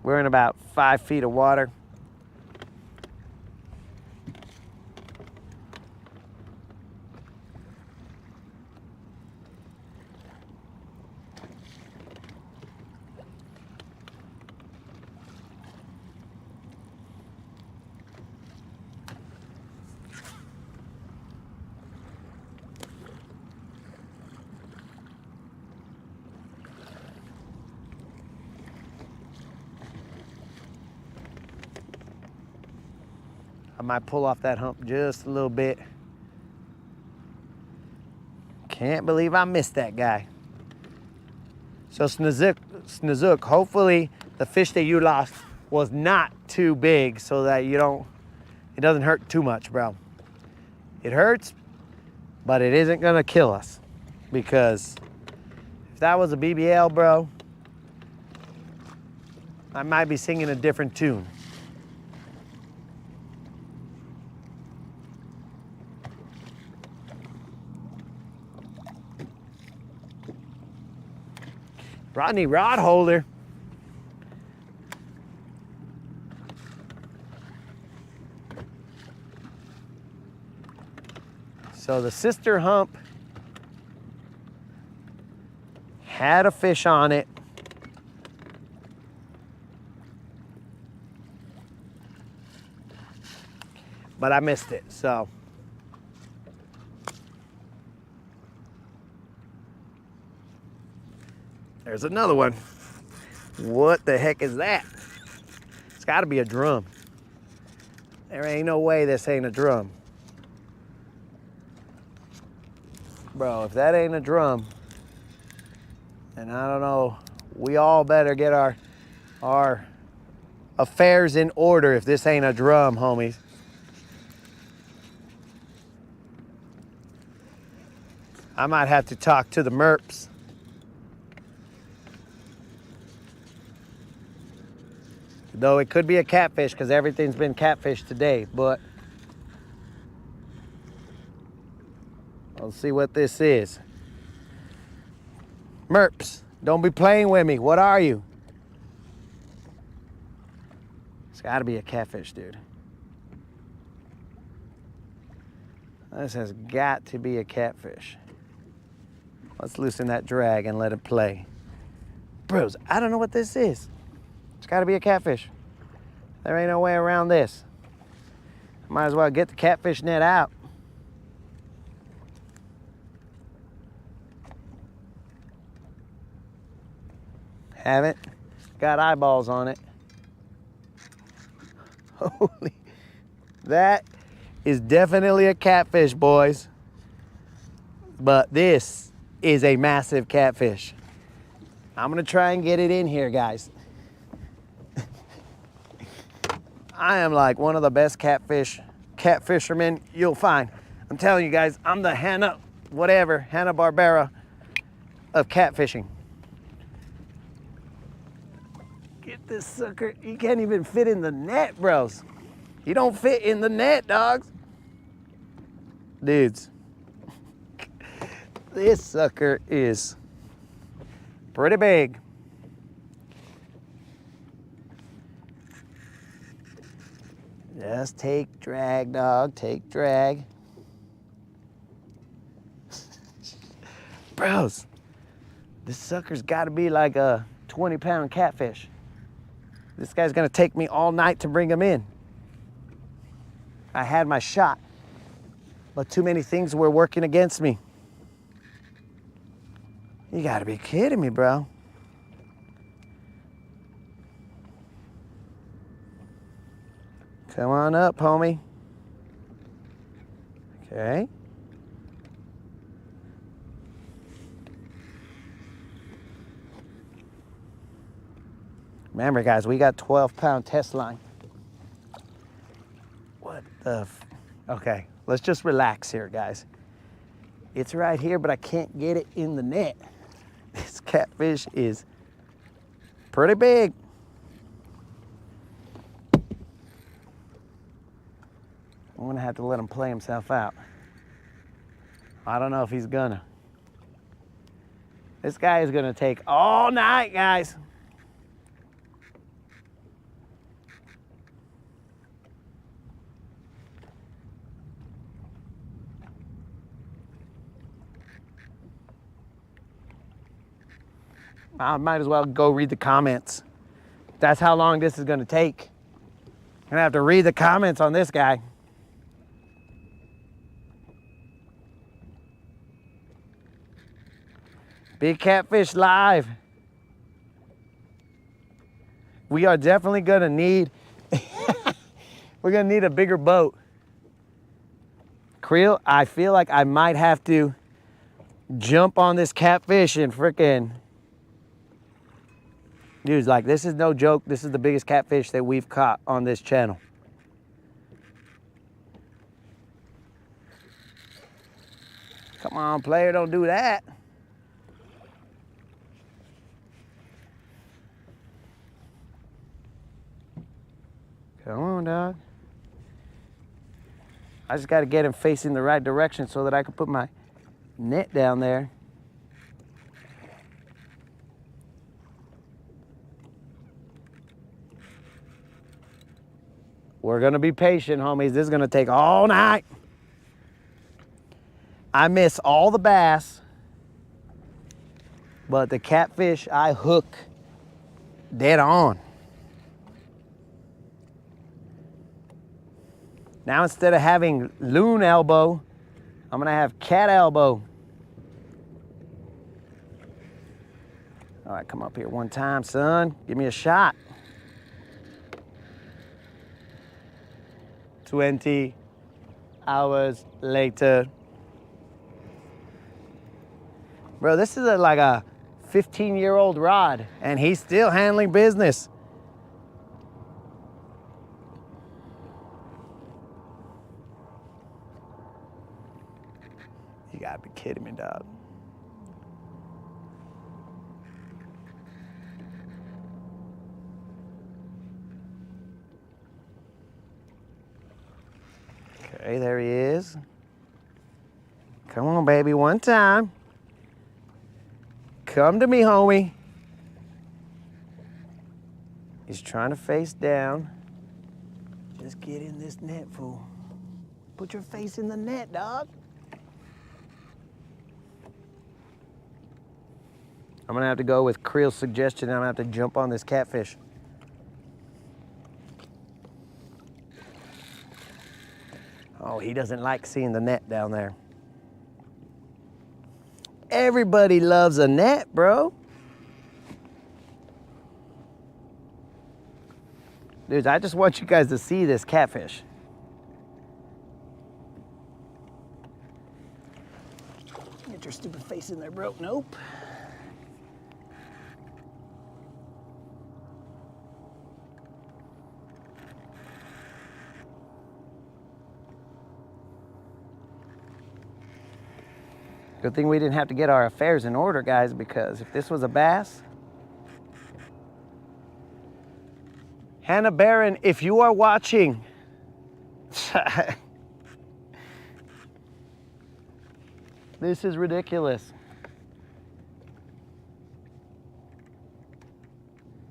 We're in about 5 feet of water. I might pull off that hump just a little bit. Can't believe I missed that guy. So Snozook, hopefully the fish that you lost was not too big so that it doesn't hurt too much, bro. It hurts, but it isn't gonna kill us, because if that was a BBL, bro, I might be singing a different tune. Rodney rod holder. So the sister hump had a fish on it. But I missed it, so. There's another one. What the heck is that? It's gotta be a drum. There ain't no way this ain't a drum. Bro, if that ain't a drum, then I don't know, we all better get our affairs in order if this ain't a drum, homies. I might have to talk to the merps. Though it could be a catfish because everything's been catfish today, but let's see what this is. Merps, don't be playing with me. What are you? It's gotta be a catfish, dude. This has got to be a catfish. Let's loosen that drag and let it play. Bros, I don't know what this is. It's gotta be a catfish. There ain't no way around this. Might as well get the catfish net out. Haven't got eyeballs on it. Holy, that is definitely a catfish, boys. But this is a massive catfish. I'm gonna try and get it in here, guys. I am like one of the best catfishermen you'll find. I'm telling you guys, I'm the Hanna-Barbera of catfishing. Get this sucker, you can't even fit in the net, bros. You don't fit in the net, dogs. Dudes, this sucker is pretty big. Just take drag, dog, take drag. Bros, this sucker's gotta be like a 20-pound catfish. This guy's gonna take me all night to bring him in. I had my shot, but too many things were working against me. You gotta be kidding me, bro. Come on up, homie. Okay. Remember, guys, we got 12-pound test line. What the okay, let's just relax here, guys. It's right here, but I can't get it in the net. This catfish is pretty big. I'm gonna have to let him play himself out. I don't know if he's gonna. This guy is gonna take all night, guys. I might as well go read the comments. That's how long this is gonna take. I'm gonna have to read the comments on this guy. Big Catfish Live. We are definitely gonna need, we're gonna need a bigger boat. Creel, I feel like I might have to jump on this catfish and frickin', dude, like, this is no joke. This is the biggest catfish that we've caught on this channel. Come on, player, don't do that. Come on, dog. I just got to get him facing the right direction so that I can put my net down there. We're gonna be patient, homies. This is gonna take all night. I miss all the bass, but the catfish I hook dead on. Now instead of having loon elbow, I'm gonna have cat elbow. All right, come up here one time, son. Give me a shot. 20 hours later. Bro, this is like a 15-year-old rod, and he's still handling business. You gotta be kidding me, dog. Okay, there he is. Come on, baby, one time. Come to me, homie. He's trying to face down. Just get in this net, fool. Put your face in the net, dog. I'm gonna have to go with Creel's suggestion. I'm gonna have to jump on this catfish. Oh, he doesn't like seeing the net down there. Everybody loves a net, bro. Dude, I just want you guys to see this catfish. Get your stupid face in there, bro. Nope. Good thing we didn't have to get our affairs in order, guys, because if this was a bass... Hannah Barron, if you are watching, this is ridiculous.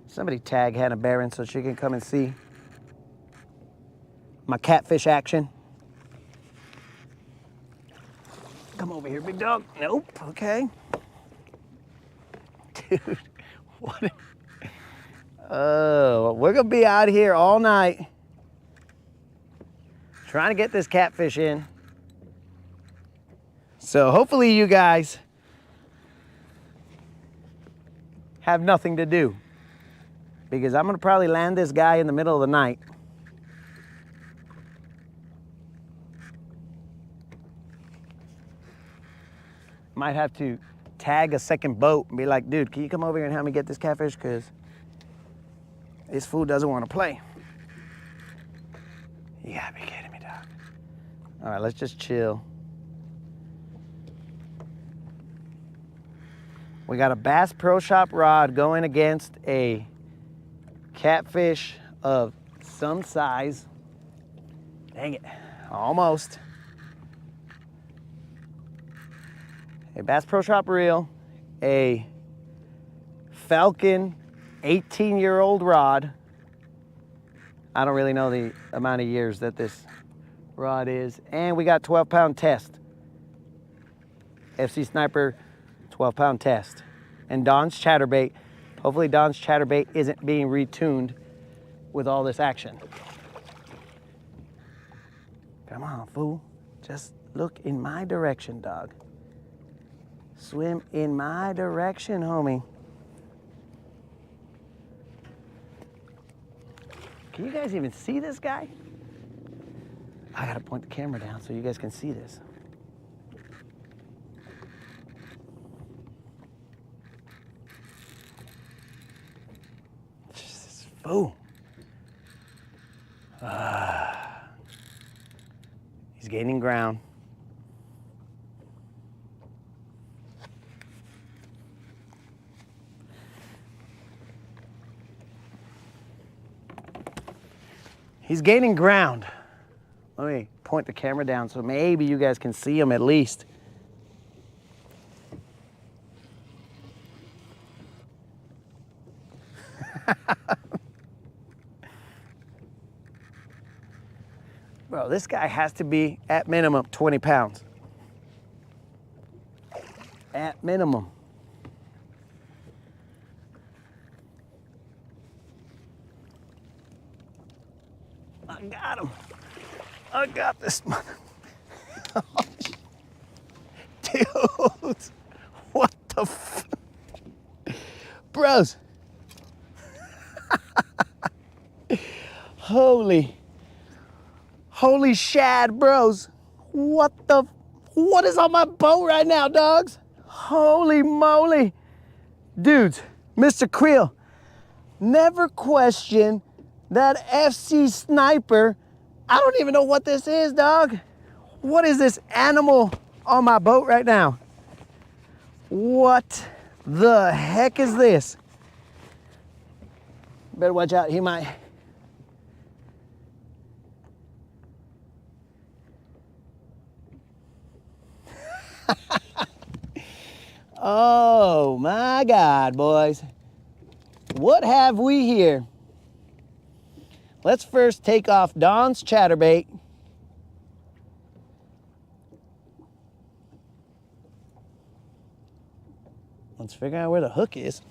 Somebody tag Hannah Barron so she can come and see my catfish action. Come over here, big dog. Nope, okay. Dude, what? Oh, we're gonna be out here all night trying to get this catfish in. So hopefully you guys have nothing to do, because I'm gonna probably land this guy in the middle of the night. Might have to tag a second boat and be like, dude, can you come over here and help me get this catfish? Because this fool doesn't want to play. You gotta be kidding me, dog. All right, let's just chill. We got a Bass Pro Shop rod going against a catfish of some size. Dang it, almost. A Bass Pro Shop reel, a Falcon 18-year-old rod. I don't really know the amount of years that this rod is. And we got 12-pound test. FC Sniper 12-pound test. And Don's chatterbait. Hopefully Don's chatterbait isn't being retuned with all this action. Come on, fool. Just look in my direction, dog. Swim in my direction, homie. Can you guys even see this guy? I gotta point the camera down so you guys can see this. This fool. He's gaining ground. He's gaining ground. Let me point the camera down so maybe you guys can see him at least. Bro, this guy has to be at minimum 20 pounds. At minimum. I got him. I got this mother. Dude, what the f? Bros. Holy shad, bros. What is on my boat right now, dogs? Holy moly. Dudes, Mr. Creel, never question that FC Sniper. I don't even know what this is, dog. What is this animal on my boat right now? What the heck is this? Better watch out, he might. Oh my God, boys. What have we here? Let's first take off Don's chatterbait. Let's figure out where the hook is.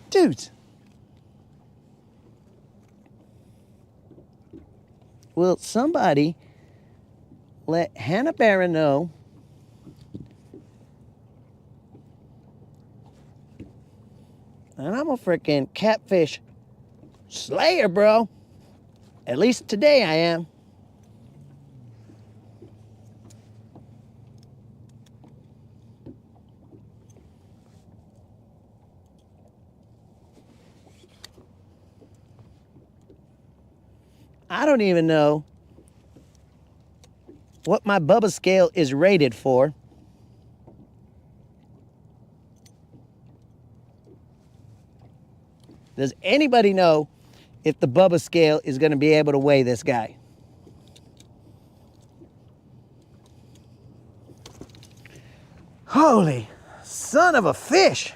Dudes. Will somebody let Hannah Barron know and I'm a freaking catfish slayer, bro. At least today I am. I don't even know what my Bubba scale is rated for. Does anybody know if the Bubba scale is going to be able to weigh this guy? Holy son of a fish.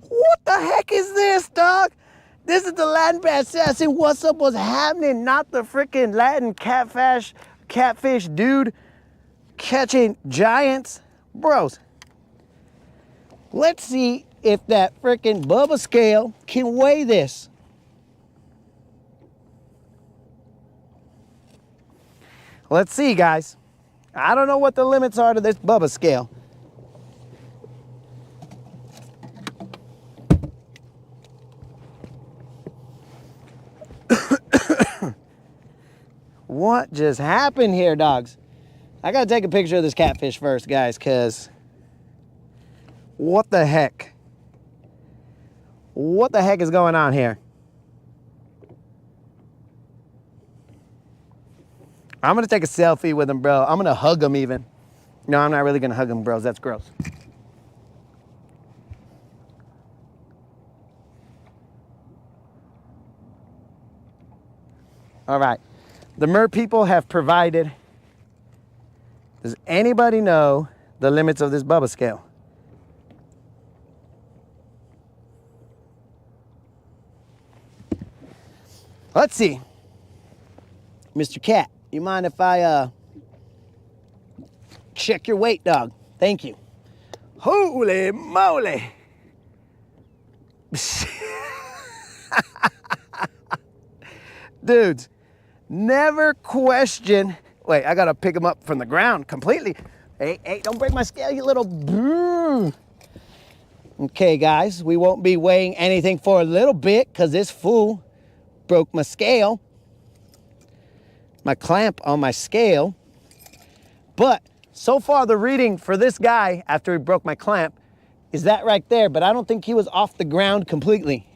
What the heck is this, dog? This is the Latin bass. I said, what's up, what's happening? Not the freaking Latin catfish dude catching giants. Bros, Let's see if that freaking Bubba scale can weigh this. Let's see, guys. I don't know what the limits are to this Bubba scale. What just happened here, dogs? I gotta take a picture of this catfish first, guys, because what the heck? What the heck is going on here? I'm gonna take a selfie with him, bro. I'm gonna hug him even. No, I'm not really gonna hug him, bros. That's gross. All right. The mer people have provided. Does anybody know the limits of this Bubba scale? Let's see. Mr. Cat, you mind if I check your weight, dog? Thank you. Holy moly. Dudes, never question. Wait, I gotta pick him up from the ground completely. Hey, don't break my scale, you little... Okay, guys, we won't be weighing anything for a little bit because this fool broke my scale. My clamp on my scale. But so far the reading for this guy after he broke my clamp is that right there, but I don't think he was off the ground completely.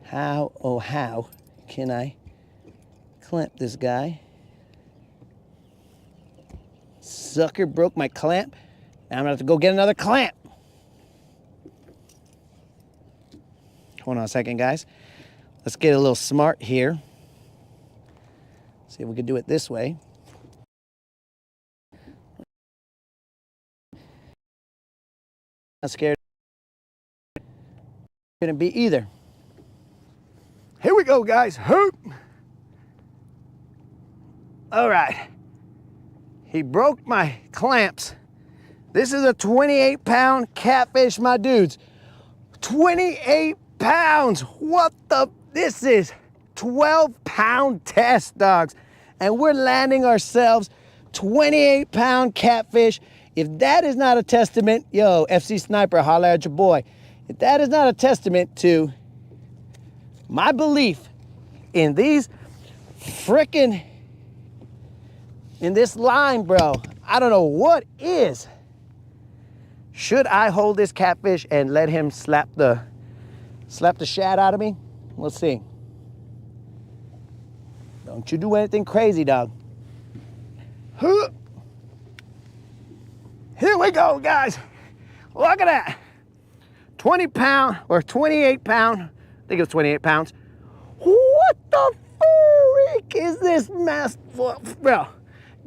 How can I clamp this guy? Sucker broke my clamp. Now I'm gonna have to go get another clamp. Hold on a second, guys. Let's get a little smart here. See if we can do it this way. Not scared. Couldn't be either. Here we go, guys. Hoop. All right. He broke my clamps. This is a 28-pound catfish, my dudes. 28 pounds. What the? This is 12-pound test, dogs. And we're landing ourselves 28-pound catfish. If that is not a testament, yo, FC Sniper, holla at your boy. If that is not a testament to my belief in these frickin', in this line, bro, I don't know what is. Should I hold this catfish and let him slap the shad out of me? Let's see. Don't you do anything crazy, dog. Here we go, guys. Look at that. 20-pound or 28-pound. I think it was 28 pounds. What the freak is this mess? Bro,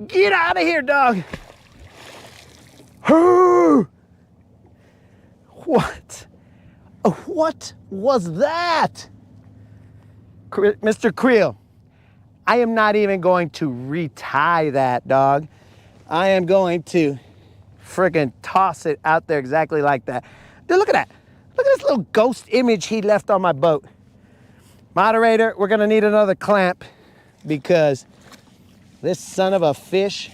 get out of here, dog. What? What was that? Mr. Creel, I am not even going to retie that, dog. I am going to friggin' toss it out there exactly like that. Dude, look at that. Look at this little ghost image he left on my boat. Moderator, we're gonna need another clamp because this son of a fish,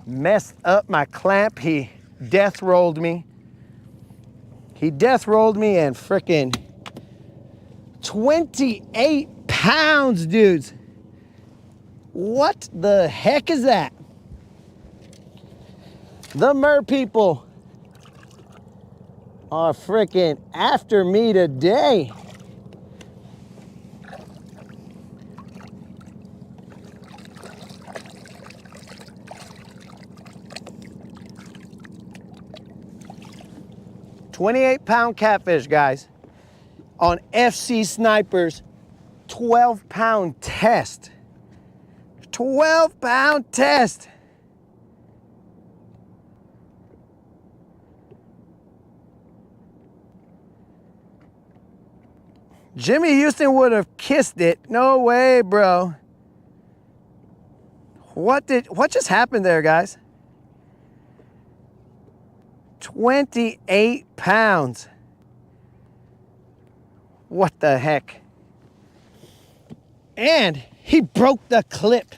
messed up my clamp. He death rolled me. He death rolled me and frickin' 28 pounds, dudes. What the heck is that? The mer people are frickin' after me today. £28-pound catfish, guys, on FC Sniper's 12-pound test. 12-pound test. Jimmy Houston would have kissed it. No way, bro. What just happened there, guys? 28 pounds. What the heck? And he broke the clip.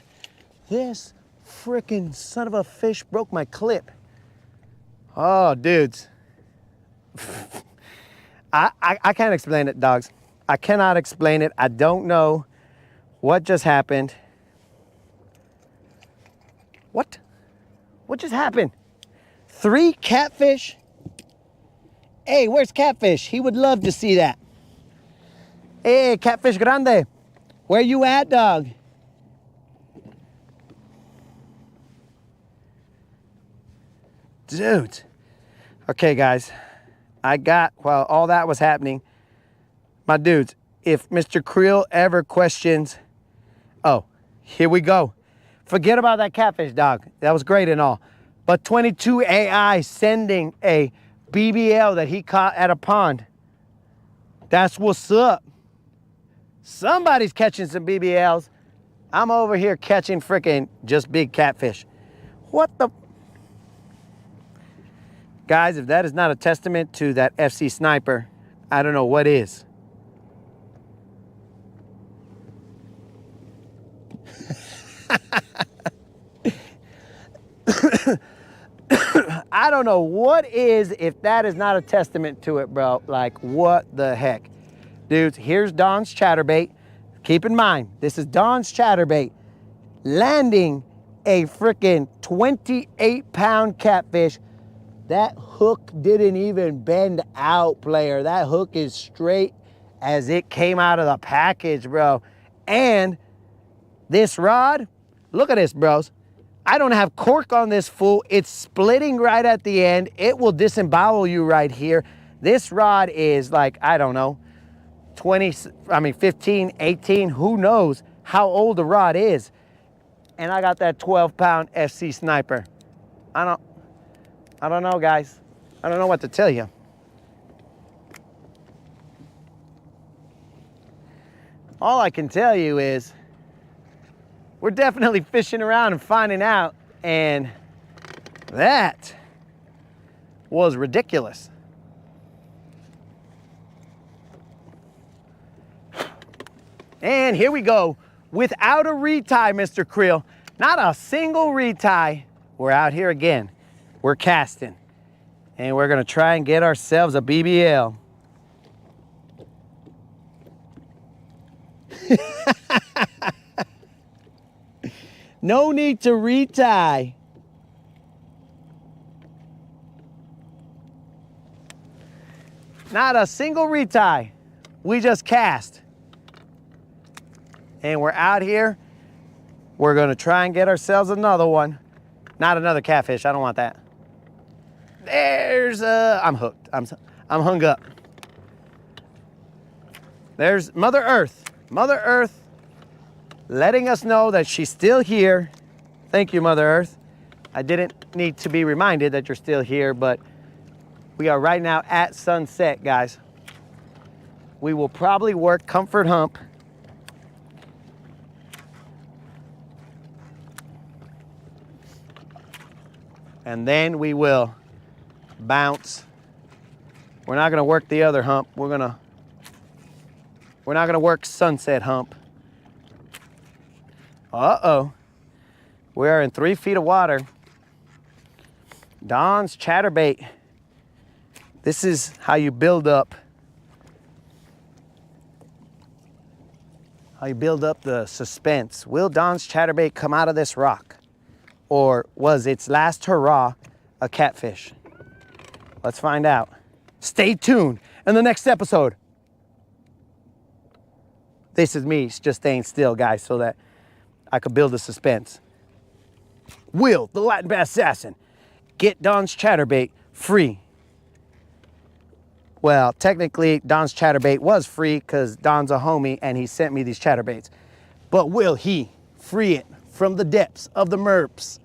This freaking son of a fish broke my clip. Oh, dudes. I can't explain it, dogs. I cannot explain it. I don't know what just happened. What? What just happened? 3 catfish? Hey, where's Catfish? He would love to see that. Hey, Catfish Grande. Where you at, dog? Dude. Okay, guys. While all that was happening, my dudes, if Mr. Creel ever questions, oh, here we go. Forget about that catfish, dog. That was great and all. But 22 AI sending a BBL that he caught at a pond. That's what's up. Somebody's catching some BBLs. I'm over here catching freaking just big catfish. What the? Guys, if that is not a testament to that FC sniper, I don't know what is. I don't know what is if that is not a testament to it, bro. Like, what the heck? Dudes, here's Don's chatterbait. Keep in mind, this is Don's chatterbait landing a freaking 28-pound catfish. That hook didn't even bend out, player. That hook is straight as it came out of the package, bro. And this rod, look at this, bros. I don't have cork on this fool. It's splitting right at the end. It will disembowel you right here. This rod is like, I don't know, 15, 18, who knows how old the rod is. And I got that 12-pound FC sniper. I don't know, guys. I don't know what to tell you. All I can tell you is we're definitely fishing around and finding out, and that was ridiculous. And here we go, without a retie, Mr. Creel. Not a single retie. We're out here again. We're casting, and we're gonna try and get ourselves a BBL. No need to retie. Not a single retie. We just cast. And we're out here. We're gonna try and get ourselves another one. Not another catfish, I don't want that. There's I'm hooked, I'm hung up. There's Mother Earth. Mother Earth letting us know that she's still here. Thank you, Mother Earth. I didn't need to be reminded that you're still here, but we are right now at sunset, guys. We will probably work comfort hump. And then we will bounce. We're not gonna work the other hump. We're not gonna work sunset hump. Uh-oh. We are in 3 feet of water. Don's chatterbait. This is how you build up. How you build up the suspense. Will Don's chatterbait come out of this rock? Or was its last hurrah a catfish? Let's find out. Stay tuned in the next episode. This is me just staying still, guys, so that I could build a suspense. Will the Latin Bass Assassin get Don's chatterbait free? Well, technically, Don's chatterbait was free because Don's a homie and he sent me these chatterbaits. But will he free it from the depths of the merps?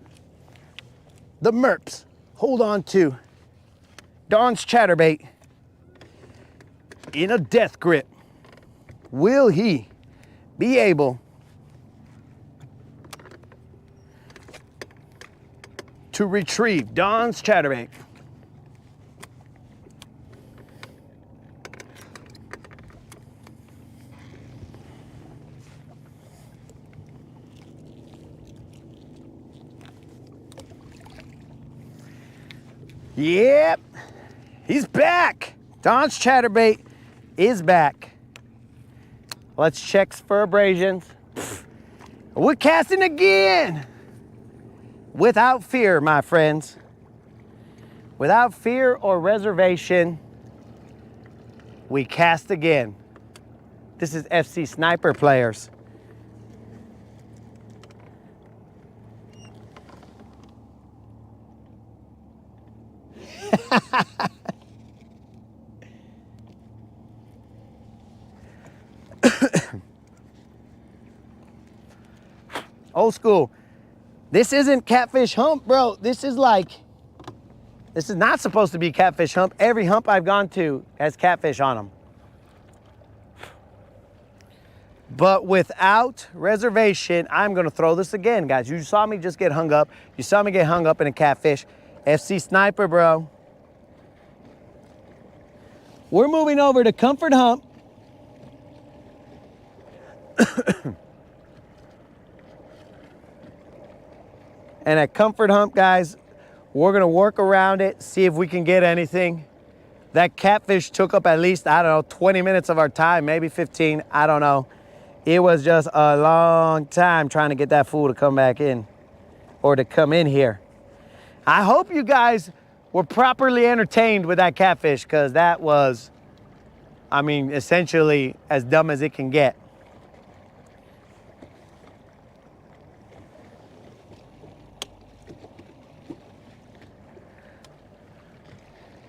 The merps hold on to Don's chatterbait in a death grip. Will he be able to retrieve Don's chatterbait? Yep, he's back. Don's chatterbait is back. Let's check for abrasions. We're casting again. Without fear, my friends. Without fear or reservation, we cast again. This is FC Sniper players. Old school. This isn't catfish hump, bro. This is not supposed to be catfish hump. Every hump I've gone to has catfish on them. But without reservation, I'm gonna throw this again, guys. You saw me just get hung up. You saw me get hung up in a catfish. FC Sniper, bro. We're moving over to Comfort Hump. And at Comfort Hump, guys, we're gonna work around it, see if we can get anything. That catfish took up at least, I don't know, 20 minutes of our time, maybe 15, I don't know. It was just a long time trying to get that fool to come back in or to come in here. I hope you guys were properly entertained with that catfish, because that was, I mean, essentially as dumb as it can get.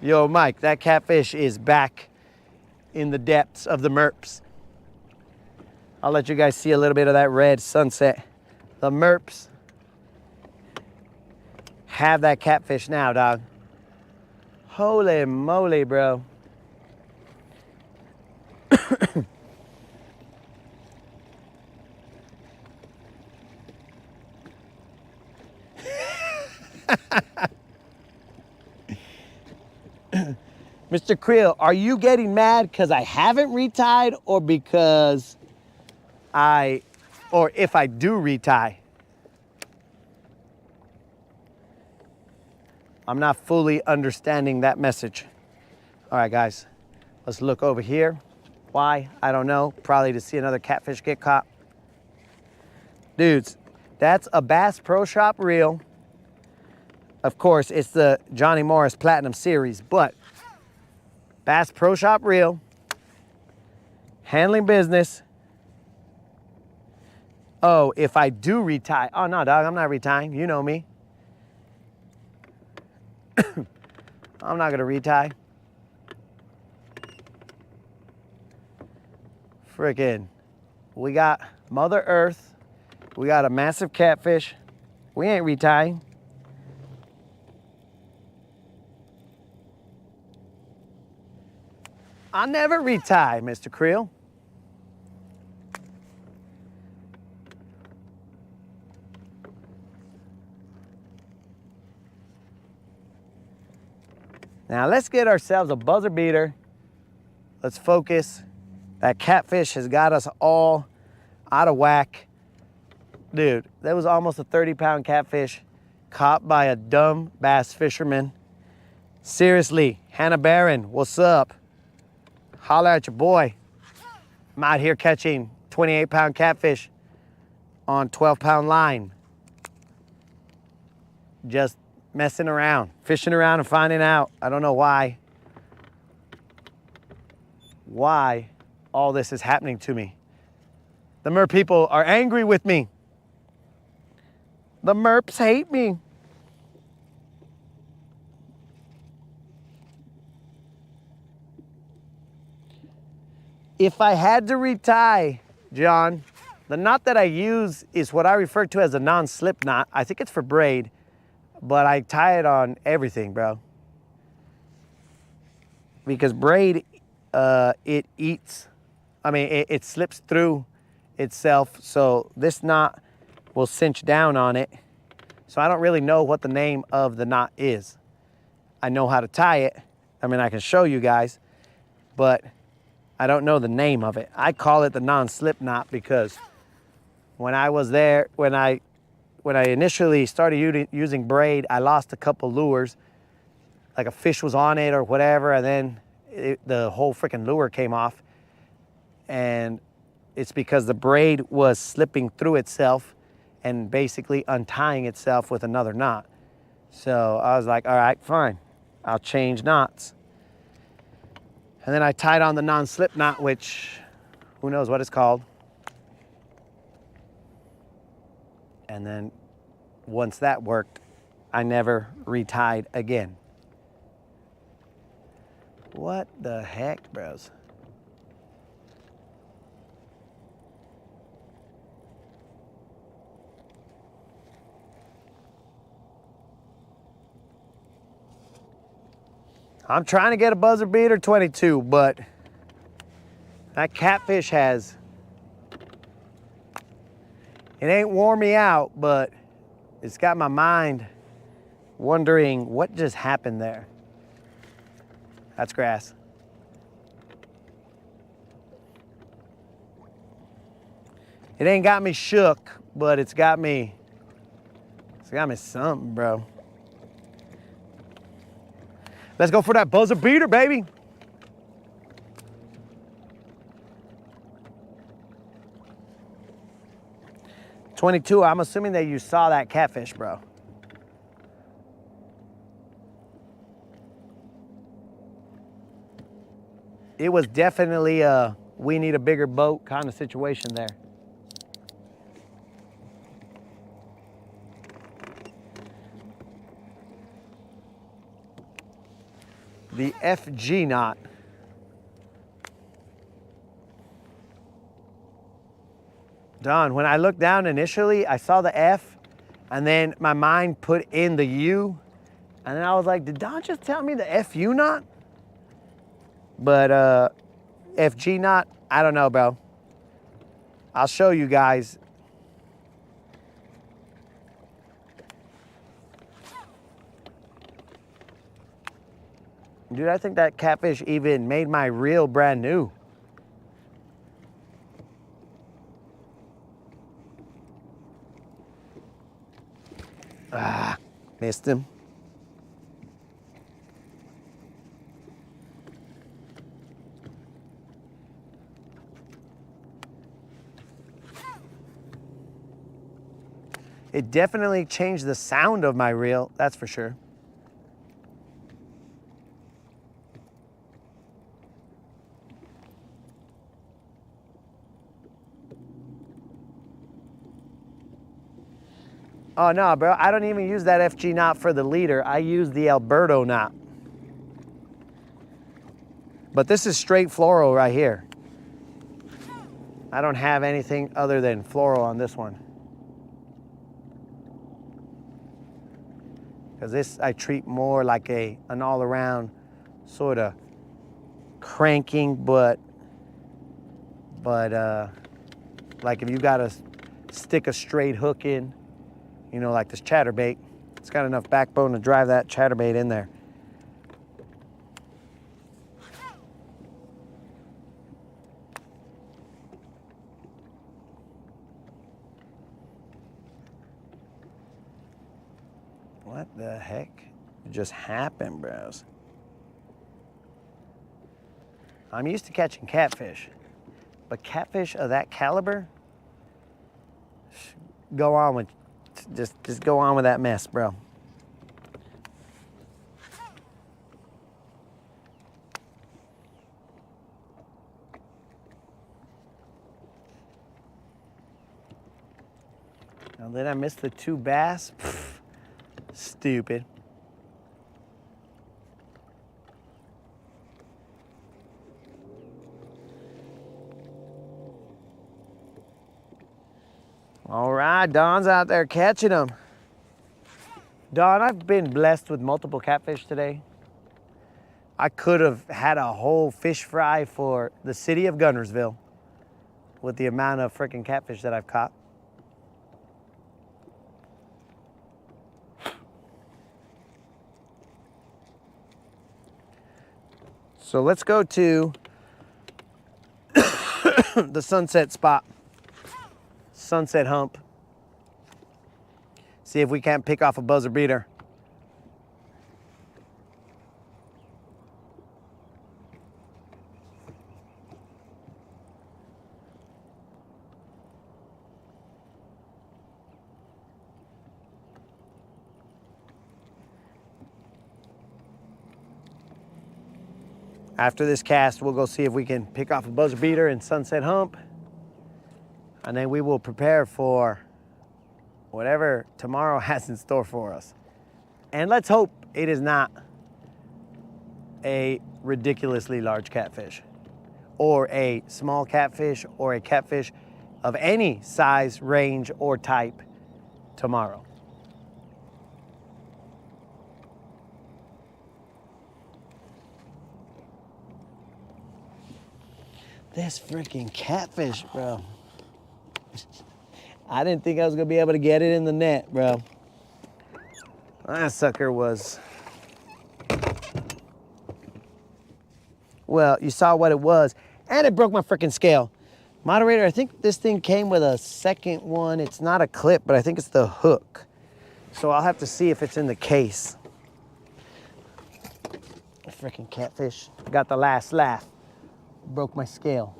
Yo, Mike, that catfish is back in the depths of the merps. I'll let you guys see a little bit of that red sunset. The merps have that catfish now, dog. Holy moly, bro. Mr. Creel, are you getting mad because I haven't retied, or because or if I do retie? I'm not fully understanding that message. All right, guys, let's look over here. Why? I don't know. Probably to see another catfish get caught. Dudes, that's a Bass Pro Shop reel. Of course, it's the Johnny Morris Platinum Series, but Bass Pro Shop reel, handling business. Oh, if I do retie. Oh, no, dog, I'm not retiring. You know me. I'm not going to retie. Freaking, we got Mother Earth. We got a massive catfish. We ain't retying. I never retie, Mr. Creel. Now let's get ourselves a buzzer beater. Let's focus. That catfish has got us all out of whack. Dude, that was almost a 30-pound catfish caught by a dumb bass fisherman. Seriously, Hannah Barron, what's up? Holler at your boy. I'm out here catching 28-pound catfish on 12-pound line. Just messing around, fishing around and finding out. I don't know why all this is happening to me. The mer people are angry with me. The merps hate me. If I had to retie, John, the knot that I use is what I refer to as a non-slip knot. I think it's for braid, but I tie it on everything, bro. Because braid, it eats I mean, it slips through itself, so this knot will cinch down on it. So I don't really know what the name of the knot is. I know how to tie it. I mean, I can show you guys, but I don't know the name of it. I call it the non-slip knot because when I was there, when I initially started using braid, I lost a couple lures, like a fish was on it or whatever, and then the whole freaking lure came off. And it's because the braid was slipping through itself and basically untying itself with another knot. So I was like, all right, fine, I'll change knots. And then I tied on the non-slip knot, which who knows what it's called. And then once that worked, I never retied again. What the heck, bros? I'm trying to get a buzzer beater 22, but that catfish has, it ain't worn me out, but it's got my mind wondering what just happened there. That's grass. It ain't got me shook, but it's got me something, bro. Let's go for that buzzer beater, baby. .22, I'm assuming that you saw that catfish, bro. It was definitely a we need a bigger boat kind of situation there. The FG knot. Don, when I looked down initially, I saw the F, and then my mind put in the U, and then I was like, did Don just tell me the FU knot? But FG knot, I don't know, bro. I'll show you guys. Dude, I think that catfish even made my reel brand new. Ah, missed him. It definitely changed the sound of my reel, that's for sure. Oh no, bro, I don't even use that FG knot for the leader. I use the Alberto knot. But this is straight fluoro right here. I don't have anything other than fluoro on this one. Because this I treat more like an all-around sort of cranking, but like if you gotta stick a straight hook in, you know, like this chatterbait, it's got enough backbone to drive that chatterbait in there. What the heck just happened, bros? I'm used to catching catfish, but catfish of that caliber, go on with, just go on with that mess, bro. Now then I missed the 2 bass. Pfft, stupid. All right, Don's out there catching them. Don, I've been blessed with multiple catfish today. I could have had a whole fish fry for the city of Guntersville. with the amount of freaking catfish that I've caught. So let's go to the sunset spot, sunset hump. See if we can't pick off a buzzer beater. After this cast, we'll go see if we can pick off a buzzer beater in sunset hump. And then we will prepare for whatever tomorrow has in store for us. And let's hope it is not a ridiculously large catfish, or a small catfish, or a catfish of any size, range, or type tomorrow. This freaking catfish, bro. I didn't think I was gonna be able to get it in the net, bro. That sucker was, well, you saw what it was, and it broke my freaking scale. Moderator, I think this thing came with a second one. It's not a clip, but I think it's the hook. So I'll have to see if it's in the case. Freaking catfish. Got the last laugh. Broke my scale.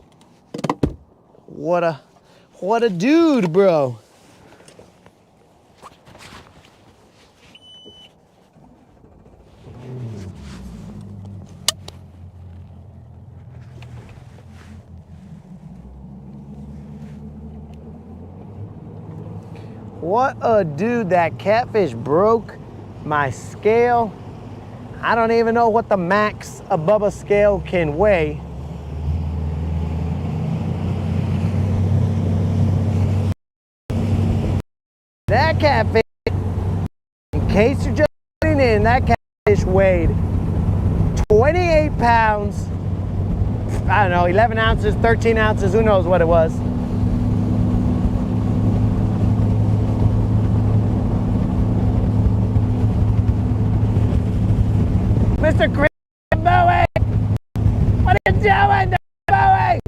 What a dude, bro. What a dude. That catfish broke my scale. I don't even know what the max above a scale can weigh. That catfish, in case you're just tuning in, that catfish weighed 28 pounds. I don't know, 11 ounces, 13 ounces, who knows what it was. Mr. Chris Bowie, what are you doing, Bowie?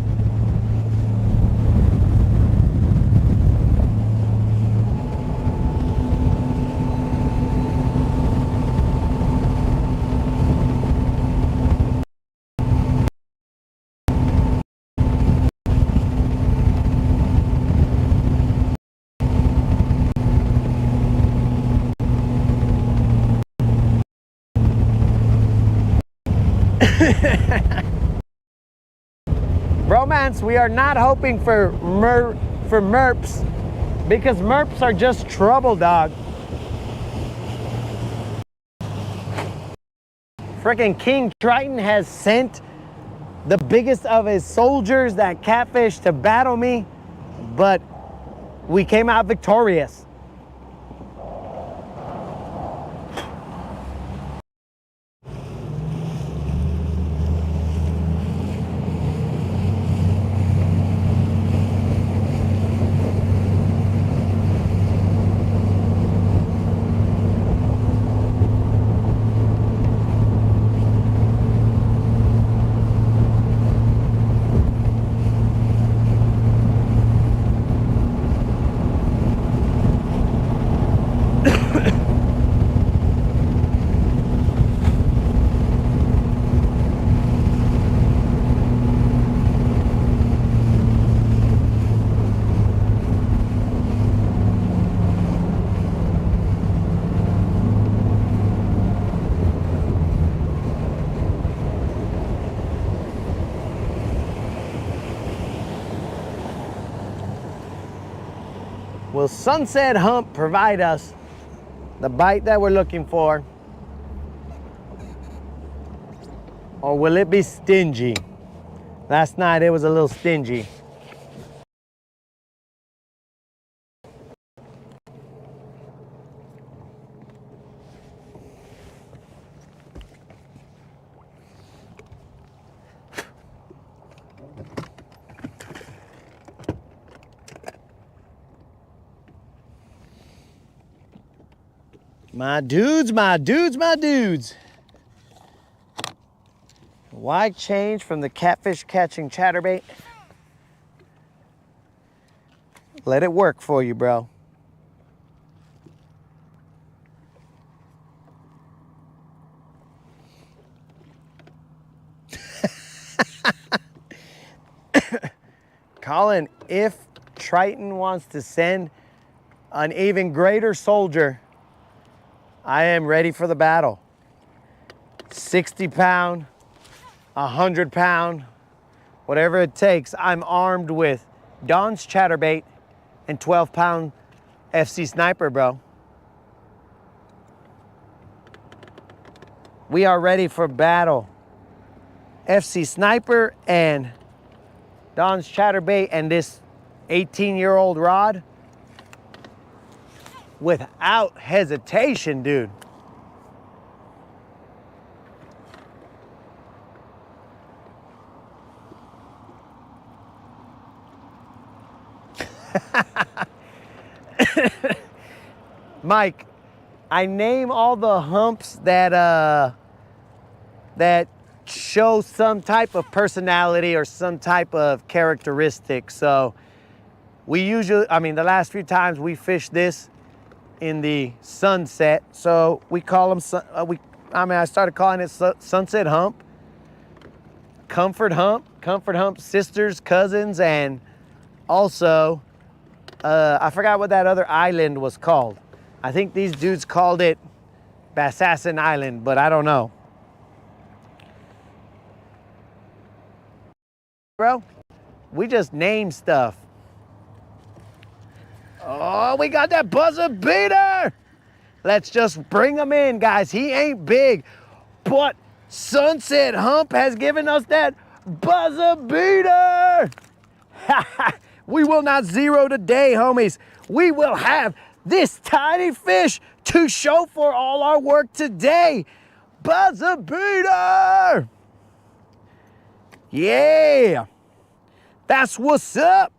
Bromance, we are not hoping for merps, because merps are just trouble, dog. Frickin' King Triton has sent the biggest of his soldiers, that catfish, to battle me, but we came out victorious. Will Sunset Hump provide us the bite that we're looking for? Or will it be stingy? Last night it was a little stingy. My dudes, my dudes, my dudes. Why change from the catfish catching chatterbait? Let it work for you, bro. Colin, if Triton wants to send an even greater soldier, I am ready for the battle. 60 pound, 100 pound, whatever it takes. I'm armed with Don's chatterbait and 12-pound FC sniper, bro. We are ready for battle. FC sniper and Don's chatterbait and this 18-year-old rod without hesitation, dude. Mike, I name all the humps that show some type of personality or some type of characteristic. So we usually, the last few times we fished this in the sunset, so we call them, I started calling it sunset hump, comfort hump, sisters, cousins, and also, I forgot what that other island was called. I think these dudes called it Bassassin Island, but I don't know. Bro, we just name stuff. Oh, we got that buzzer beater. Let's just bring him in, guys. He ain't big, but Sunset Hump has given us that buzzer beater. We will not zero today, homies. We will have this tiny fish to show for all our work today. Buzzer beater. Yeah, that's what's up.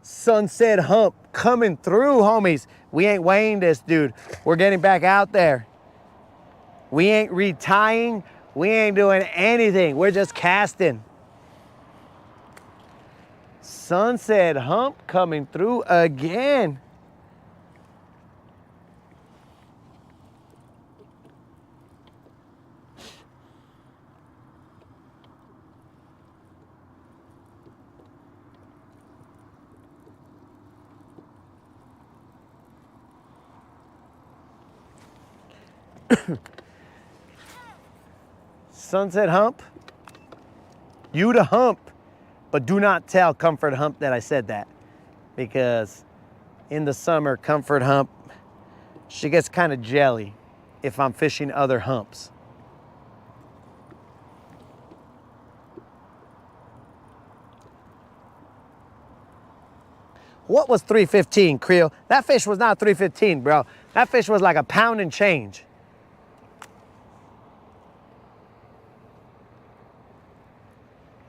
Sunset Hump coming through, homies. We ain't weighing this, dude. We're getting back out there. We ain't retying. We ain't doing anything. We're just casting. Sunset Hump coming through again. Sunset Hump, you to hump, but do not tell Comfort Hump that I said that, because in the summer, Comfort Hump, she gets kind of jelly if I'm fishing other humps. What was 315, Creel? That fish was not 315, bro. That fish was like a pound and change.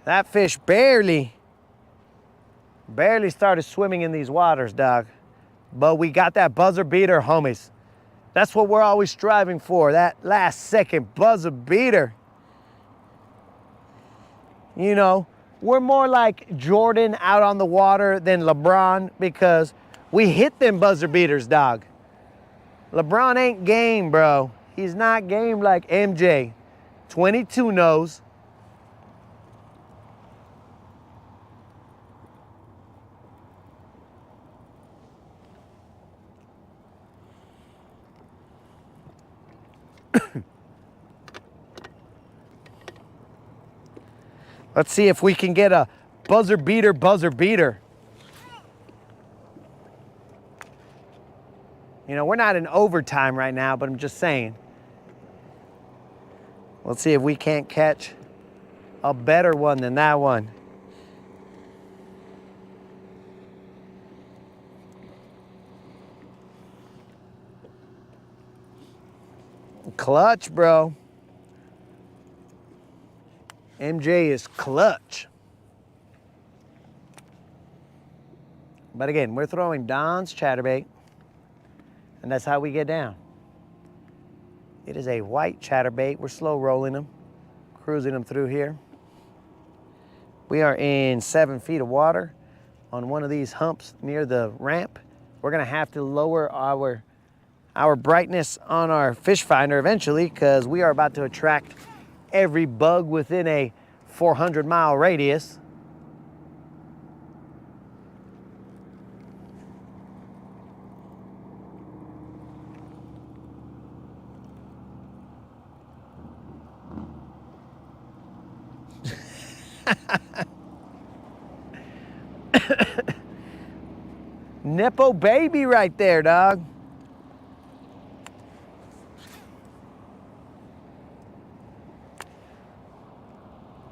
That fish barely started swimming in these waters, dog. But we got that buzzer beater, homies. That's what we're always striving for, that last second buzzer beater. You know, we're more like Jordan out on the water than LeBron because we hit them buzzer beaters, dog. LeBron ain't game, bro. He's not game like MJ. 22 knows. Let's see if we can get a buzzer beater. You know, we're not in overtime right now, but I'm just saying. Let's see if we can't catch a better one than that one. Clutch, bro. MJ is clutch. But again, we're throwing Don's chatterbait, and that's how we get down. It is a white chatterbait. We're slow rolling them, cruising them through here. We are in 7 feet of water on one of these humps near the ramp. We're gonna have to lower our brightness on our fish finder eventually because we are about to attract every bug within a 400-mile radius. Nepo baby right there, dog.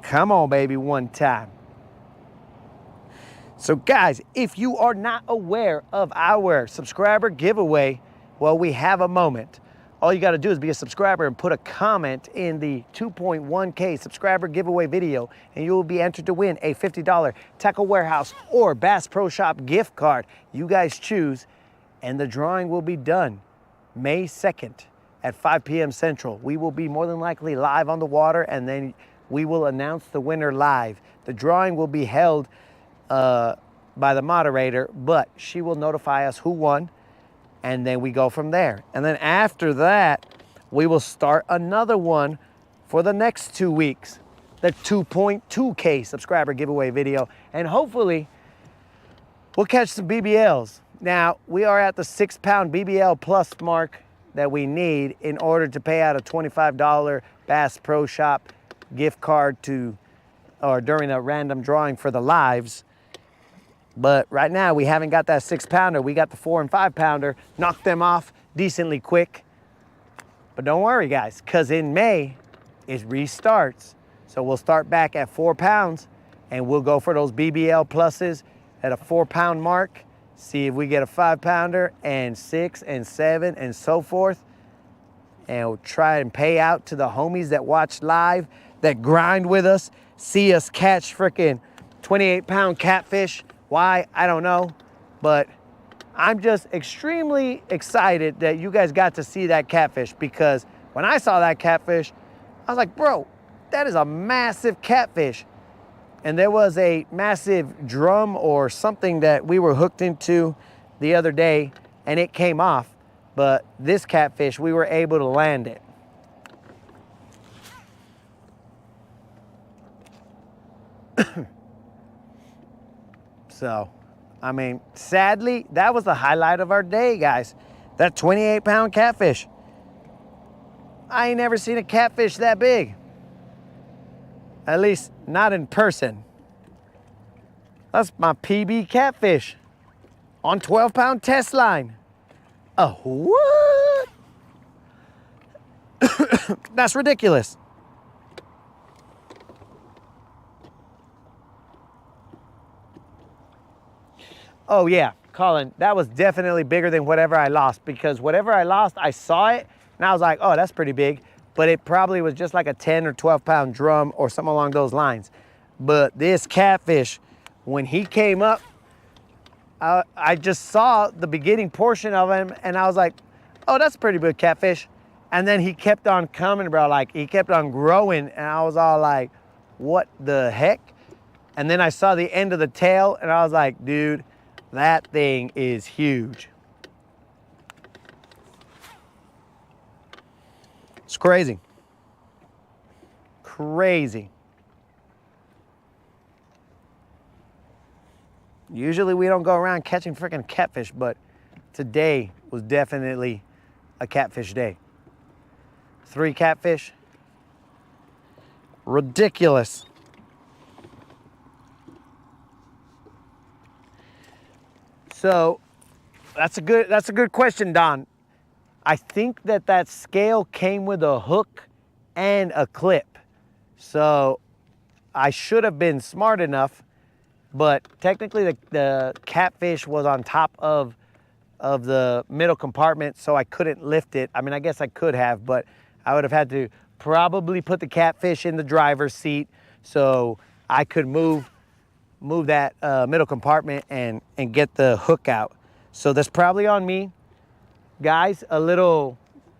Come on, baby, one time. So guys, if you are not aware of our subscriber giveaway, well, we have a moment. All you gotta do is be a subscriber and put a comment in the 2.1K subscriber giveaway video, and you will be entered to win a $50 Tackle Warehouse or Bass Pro Shop gift card. You guys choose, and the drawing will be done May 2nd at 5 p.m. Central. We will be more than likely live on the water, and then we will announce the winner live. The drawing will be held by the moderator, but she will notify us who won, and then we go from there. And then after that, we will start another one for the next 2 weeks, the 2.2K subscriber giveaway video, and hopefully we'll catch some BBLs. Now, we are at the 6-pound BBL plus mark that we need in order to pay out a $25 Bass Pro Shop gift card or during a random drawing for the lives. But right now we haven't got that 6-pounder. We got the 4 and 5-pounder, knocked them off decently quick. But don't worry guys, because in May it restarts. So we'll start back at 4 pounds and we'll go for those BBL pluses at a 4-pound mark, see if we get a 5-pounder and 6 and 7 and so forth. And we'll try and pay out to the homies that watch live, that grind with us, see us catch freaking 28-pound catfish. Why? I don't know, but I'm just extremely excited that you guys got to see that catfish, because when I saw that catfish, I was like, bro, that is a massive catfish. And there was a massive drum or something that we were hooked into the other day and it came off, but this catfish, we were able to land it. So, I mean, sadly, that was the highlight of our day, guys. That 28-pound catfish. I ain't never seen a catfish that big. At least not in person. That's my PB catfish on 12-pound test line. Oh, what? That's ridiculous. Oh yeah, Colin, that was definitely bigger than whatever I lost, because whatever I lost, I saw it and I was like, oh, that's pretty big. But it probably was just like a 10 or 12-pound drum or something along those lines. But this catfish, when he came up, I just saw the beginning portion of him and I was like, oh, that's a pretty big catfish. And then he kept on coming, bro. Like, he kept on growing and I was all like, what the heck? And then I saw the end of the tail and I was like, dude, that thing is huge. It's crazy. Crazy. Usually we don't go around catching freaking catfish, but today was definitely a catfish day. 3 catfish. Ridiculous. So that's a good question, Don. I think that scale came with a hook and a clip. So I should have been smart enough, but technically the catfish was on top of the middle compartment, so I couldn't lift it. I mean, I guess I could have, but I would have had to probably put the catfish in the driver's seat so I could move that middle compartment and get the hook out. So that's probably on me. Guys, a little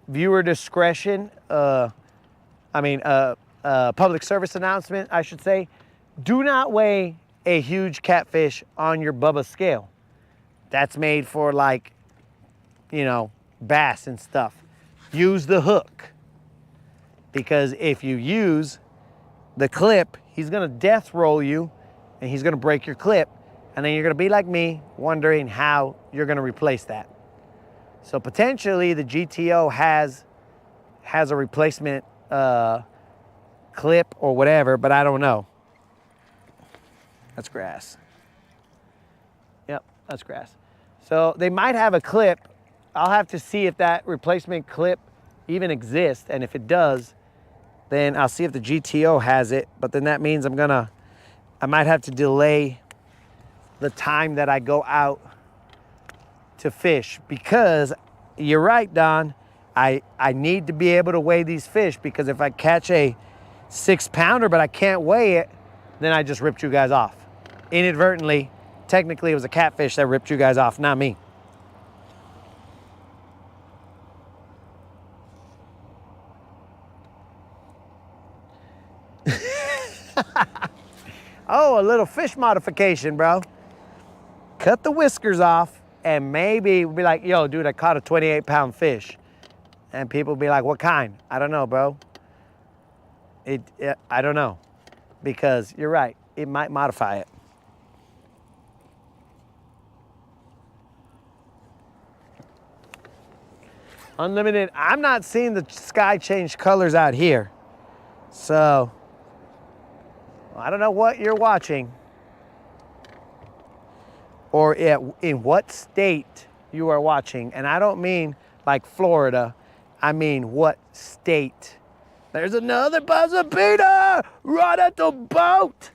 viewer discretion, public service announcement, I should say. Do not weigh a huge catfish on your Bubba scale. That's made for like, you know, bass and stuff. Use the hook. Because if you use the clip, he's gonna death roll you and he's gonna break your clip. And then you're gonna be like me, wondering how you're gonna replace that. So potentially the GTO has a replacement clip or whatever, but I don't know. That's grass. Yep, that's grass. So they might have a clip. I'll have to see if that replacement clip even exists, and if it does, then I'll see if the GTO has it, but then that means I might have to delay the time that I go out to fish, because you're right, Don, I need to be able to weigh these fish, because if I catch a 6-pounder but I can't weigh it, then I just ripped you guys off. Inadvertently, technically it was a catfish that ripped you guys off, not me. Oh, a little fish modification, bro. Cut the whiskers off and maybe be like, yo, dude, I caught a 28-pound fish. And people be like, what kind? I don't know, bro. I don't know. Because you're right, it might modify it. Unlimited, I'm not seeing the sky change colors out here. So, I don't know what you're watching or in what state you are watching. And I don't mean like Florida, I mean what state. There's another buzzer beater right at the boat.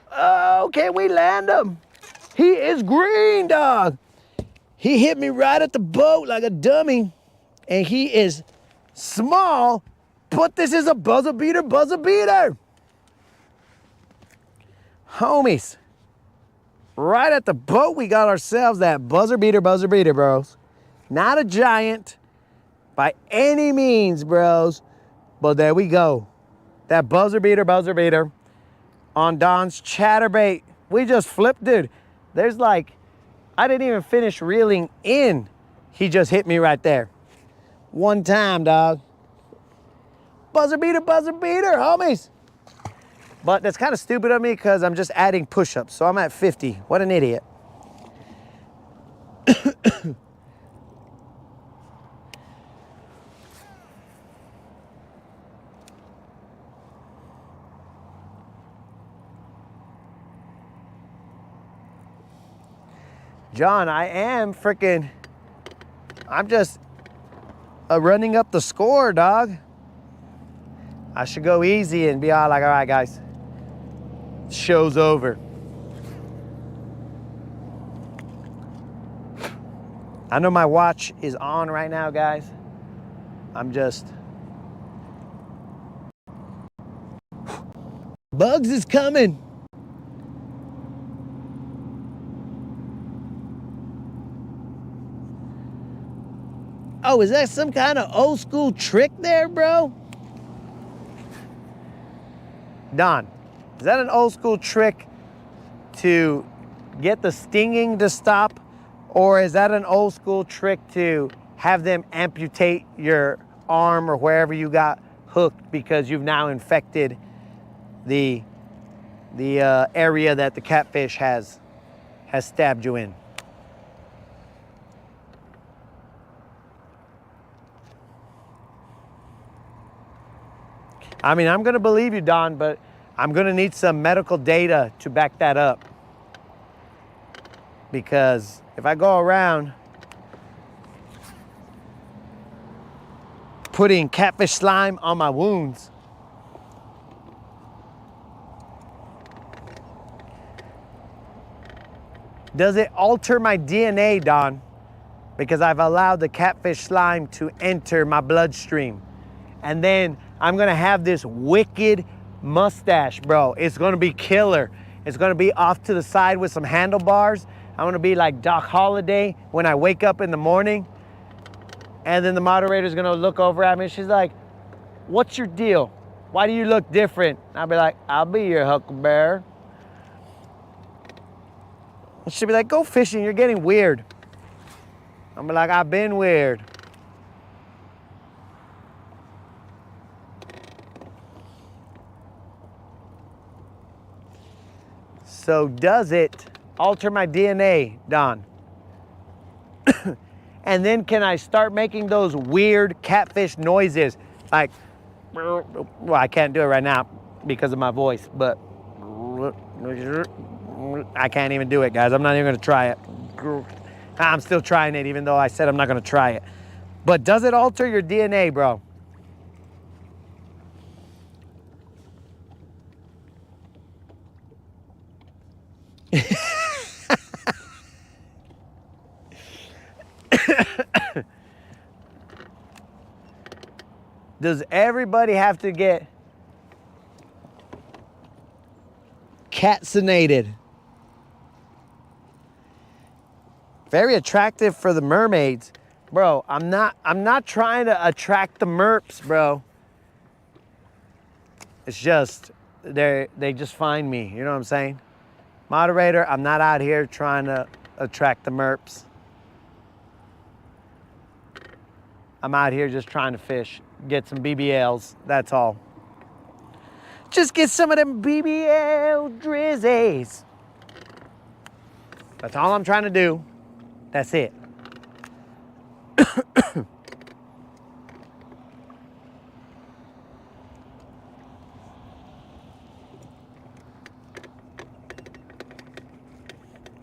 Oh, can we land him? He is green, dog. He hit me right at the boat like a dummy. And he is small, but this is a buzzer beater, buzzer beater. Homies, right at the boat, we got ourselves that buzzer beater, bros. Not a giant by any means, bros, but there we go. That buzzer beater on Don's chatterbait. We just flipped, dude. There's like, I didn't even finish reeling in. He just hit me right there. One time, dog. Buzzer beater, homies. But that's kind of stupid of me because I'm just adding push-ups. So I'm at 50. What an idiot. John, I'm just running up the score, dog. I should go easy and be all like, all right, guys, show's over. I know my watch is on right now, guys. Bugs is coming. Oh, is that some kind of old school trick there, bro? Don, is that an old school trick to get the stinging to stop? Or is that an old school trick to have them amputate your arm or wherever you got hooked because you've now infected the area that the catfish has stabbed you in? I mean, I'm gonna believe you, Don, but I'm gonna need some medical data to back that up. Because if I go around putting catfish slime on my wounds, does it alter my DNA, Don? Because I've allowed the catfish slime to enter my bloodstream. And then I'm gonna have this wicked mustache, bro. It's gonna be killer. It's gonna be off to the side with some handlebars. I'm gonna be like Doc Holliday when I wake up in the morning. And then the moderator's gonna look over at me. She's like, what's your deal? Why do you look different? I'll be like, I'll be your huckleberry. She'll be like, go fishing, you're getting weird. I'll be like, I've been weird. So does it alter my DNA, Don? And then can I start making those weird catfish noises? Like, well, I can't do it right now because of my voice, but I can't even do it, guys. I'm not even gonna try it. I'm still trying it, even though I said I'm not gonna try it. But does it alter your DNA, bro? Does everybody have to get catsinated? Very attractive for the mermaids. Bro, I'm not trying to attract the merps, bro. It's just they just find me, you know what I'm saying? Moderator, I'm not out here trying to attract the merps. I'm out here just trying to fish, get some BBLs, that's all. Just get some of them BBL drizzies. That's all I'm trying to do. That's it.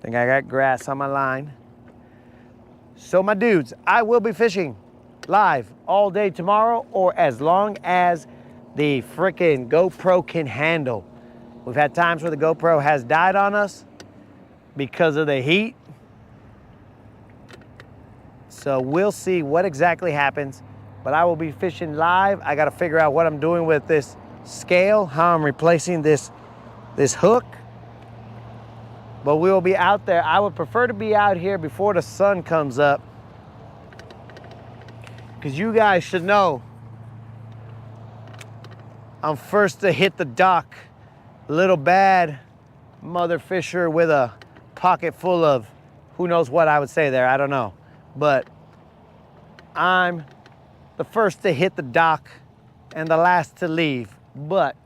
Think I got grass on my line. So my dudes, I will be fishing live all day tomorrow, or as long as the frickin' GoPro can handle. We've had times where the GoPro has died on us because of the heat. So we'll see what exactly happens, but I will be fishing live. I gotta figure out what I'm doing with this scale, how I'm replacing this hook. But we will be out there. I would prefer to be out here before the sun comes up, because you guys should know I'm first to hit the dock. Little bad mother fisher with a pocket full of who knows what I would say there, I don't know. But I'm the first to hit the dock and the last to leave. But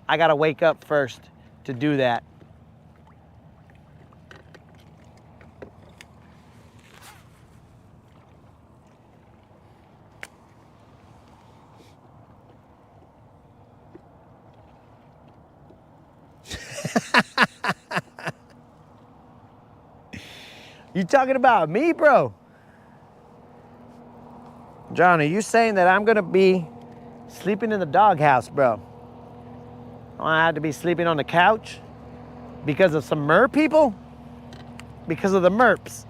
I gotta wake up first to do that. You talking about me, bro? John, are you saying that I'm gonna be sleeping in the doghouse, bro? I had to be sleeping on the couch because of some mer people? Because of the merps.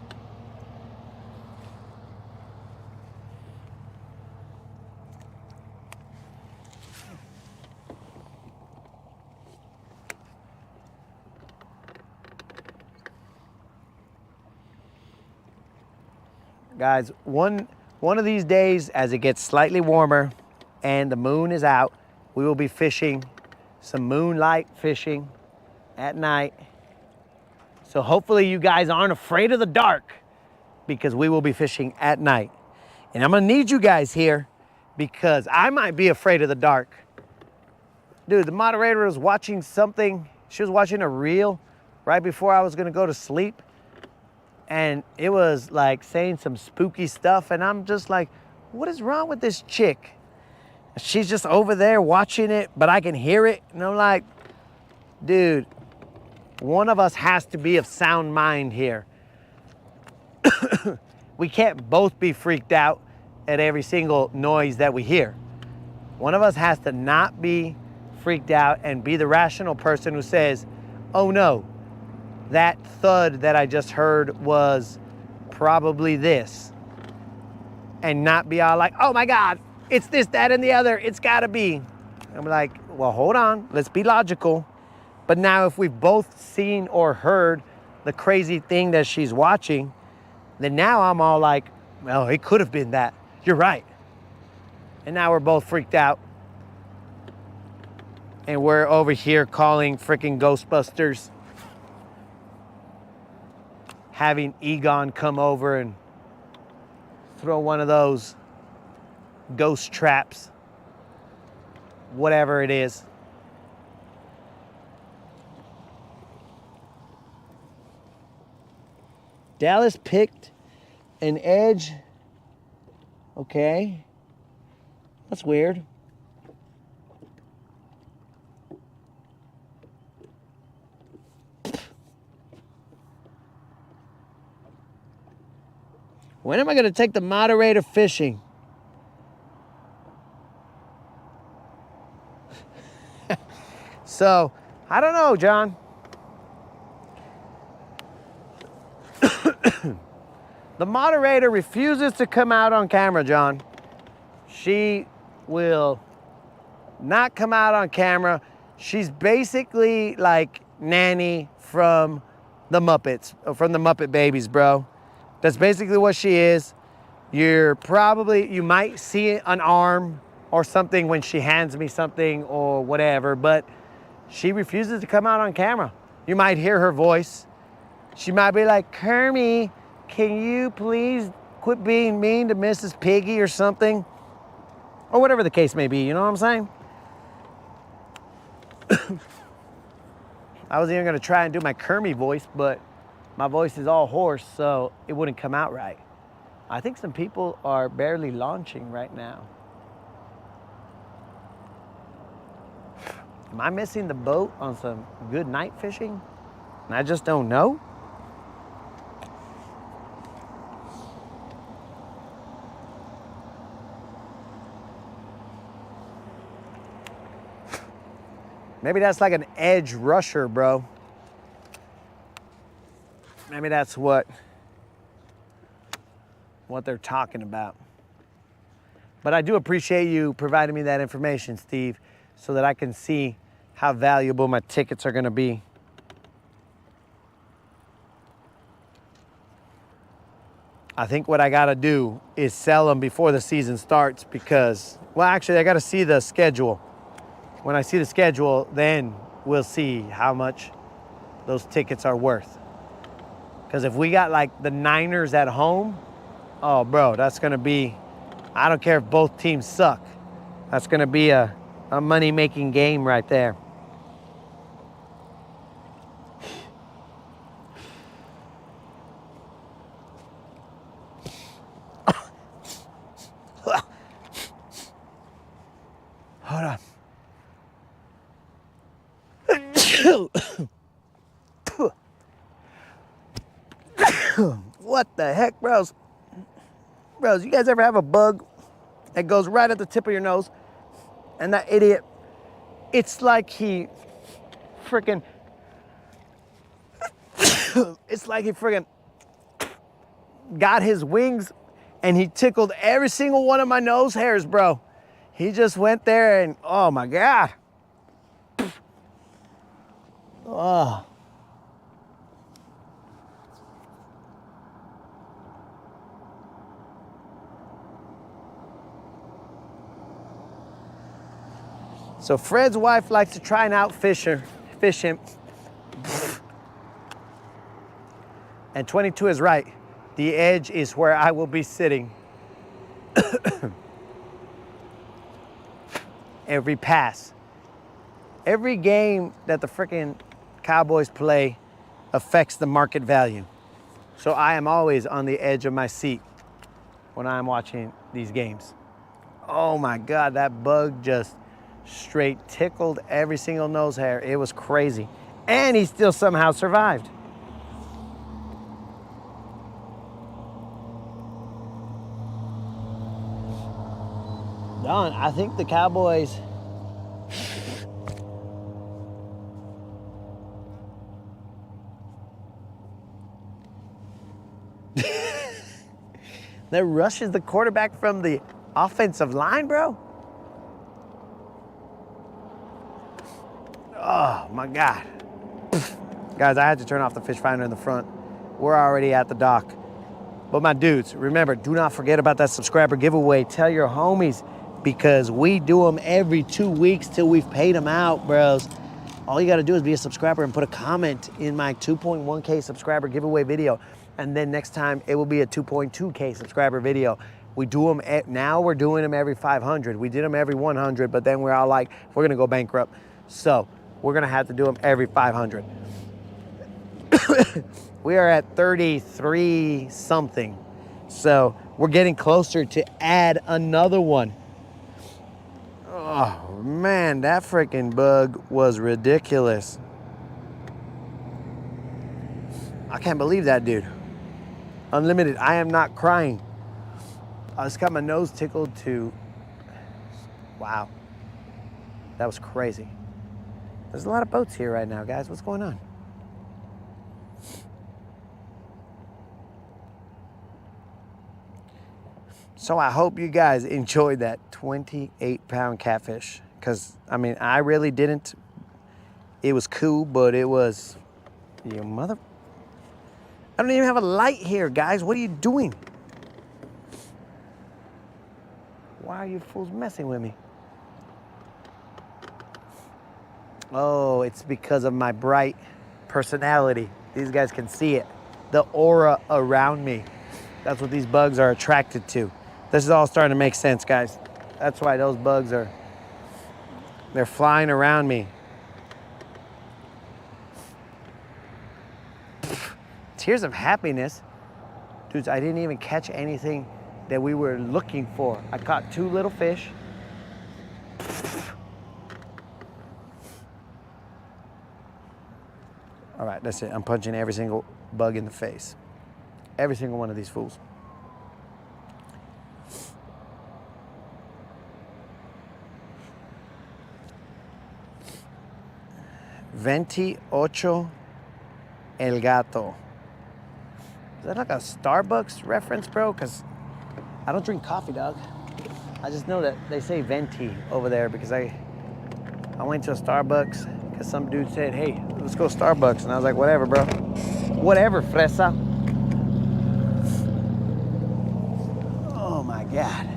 Guys, one of these days, as it gets slightly warmer and the moon is out, we will be fishing some moonlight fishing at night. So hopefully you guys aren't afraid of the dark, because we will be fishing at night. And I'm gonna need you guys here because I might be afraid of the dark. Dude, the moderator was watching something. She was watching a reel right before I was gonna go to sleep. And it was like saying some spooky stuff. And I'm just like, what is wrong with this chick? She's just over there watching it, but I can hear it. And I'm like, dude, one of us has to be of sound mind here. We can't both be freaked out at every single noise that we hear. One of us has to not be freaked out and be the rational person who says, oh no, that thud that I just heard was probably this. And not be all like, oh my God, it's this, that, and the other, it's gotta be. I'm like, well, hold on, let's be logical. But now if we've both seen or heard the crazy thing that she's watching, then now I'm all like, well, it could have been that. You're right. And now we're both freaked out. And we're over here calling freaking Ghostbusters. Having Egon come over and throw one of those ghost traps. Whatever it is. Dallas picked an edge. Okay. That's weird. When am I going to take the moderator fishing? So, I don't know, John. The moderator refuses to come out on camera, John. She will not come out on camera. She's basically like Nanny from the Muppets, or from the Muppet Babies, bro. That's basically what she is. You might see an arm or something when she hands me something or whatever, but she refuses to come out on camera. You might hear her voice. She might be like, Kermie, can you please quit being mean to Mrs. Piggy or something? Or whatever the case may be, you know what I'm saying? I was even gonna try and do my Kermie voice, but my voice is all hoarse, so it wouldn't come out right. I think some people are barely launching right now. Am I missing the boat on some good night fishing? And I just don't know? Maybe that's like an edge rusher, bro. Maybe that's what they're talking about. But I do appreciate you providing me that information, Steve, so that I can see how valuable my tickets are gonna be. I think what I gotta do is sell them before the season starts because, well, actually I gotta see the schedule. When I see the schedule, then we'll see how much those tickets are worth. Because if we got like the Niners at home, oh, bro, that's going to be, I don't care if both teams suck. That's going to be a money-making game right there. Hold on. What the heck, bros? Bros, you guys ever have a bug that goes right at the tip of your nose? And that idiot, it's like he freaking, got his wings and he tickled every single one of my nose hairs, bro. He just went there and, oh my God. Oh. So Fred's wife likes to try and outfish him. And 22 is right. The edge is where I will be sitting. Every pass. Every game that the freaking Cowboys play affects the market value. So I am always on the edge of my seat when I'm watching these games. Oh my God, that bug just straight tickled every single nose hair. It was crazy. And he still somehow survived. Don, I think the Cowboys that rushes the quarterback from the offensive line, bro. Oh my God. Guys, I had to turn off the fish finder in the front. We're already at the dock. But my dudes, remember, do not forget about that subscriber giveaway. Tell your homies because we do them every 2 weeks till we've paid them out, bros. All you gotta do is be a subscriber and put a comment in my 2.1K subscriber giveaway video. And then next time it will be a 2.2K subscriber video. We do them, now we're doing them every 500. We did them every 100, but then we're all like, we're gonna go bankrupt. So we're gonna have to do them every 500. We are at 33 something. So we're getting closer to add another one. Oh man, that freaking bug was ridiculous. I can't believe that, dude. Unlimited, I am not crying. I just got my nose tickled to, wow. That was crazy. There's a lot of boats here right now, guys. What's going on? So I hope you guys enjoyed that 28-pound catfish. Because, I mean, I really didn't. It was cool, but it was, you mother... I don't even have a light here, guys. What are you doing? Why are you fools messing with me? Oh, it's because of my bright personality. These guys can see it. The aura around me. That's what these bugs are attracted to. This is all starting to make sense, guys. That's why those bugs they're flying around me. Tears of happiness. Dudes, I didn't even catch anything that we were looking for. I caught 2 little fish. All right, that's it. I'm punching every single bug in the face. Every single one of these fools. $28 el gato. Is that like a Starbucks reference, bro? Because I don't drink coffee, dog. I just know that they say venti over there because I went to a Starbucks because some dude said, hey, let's go Starbucks. And I was like, whatever, bro. Whatever, fresa. Oh my God.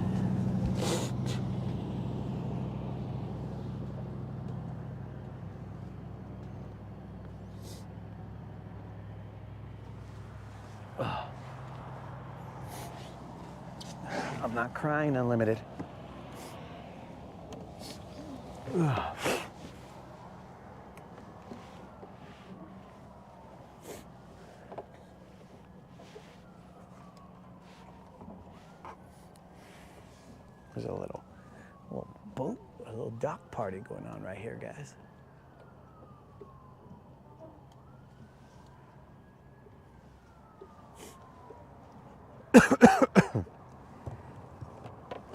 I'm not crying, Unlimited. There's a little boat, a little dock party going on right here, guys.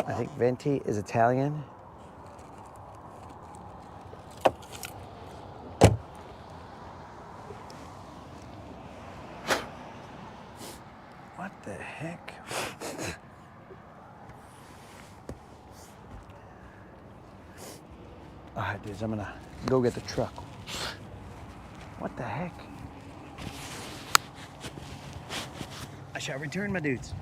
I think venti is Italian. What the heck? All right, dudes, I'm gonna go get the truck. What the heck? I shall return, my dudes.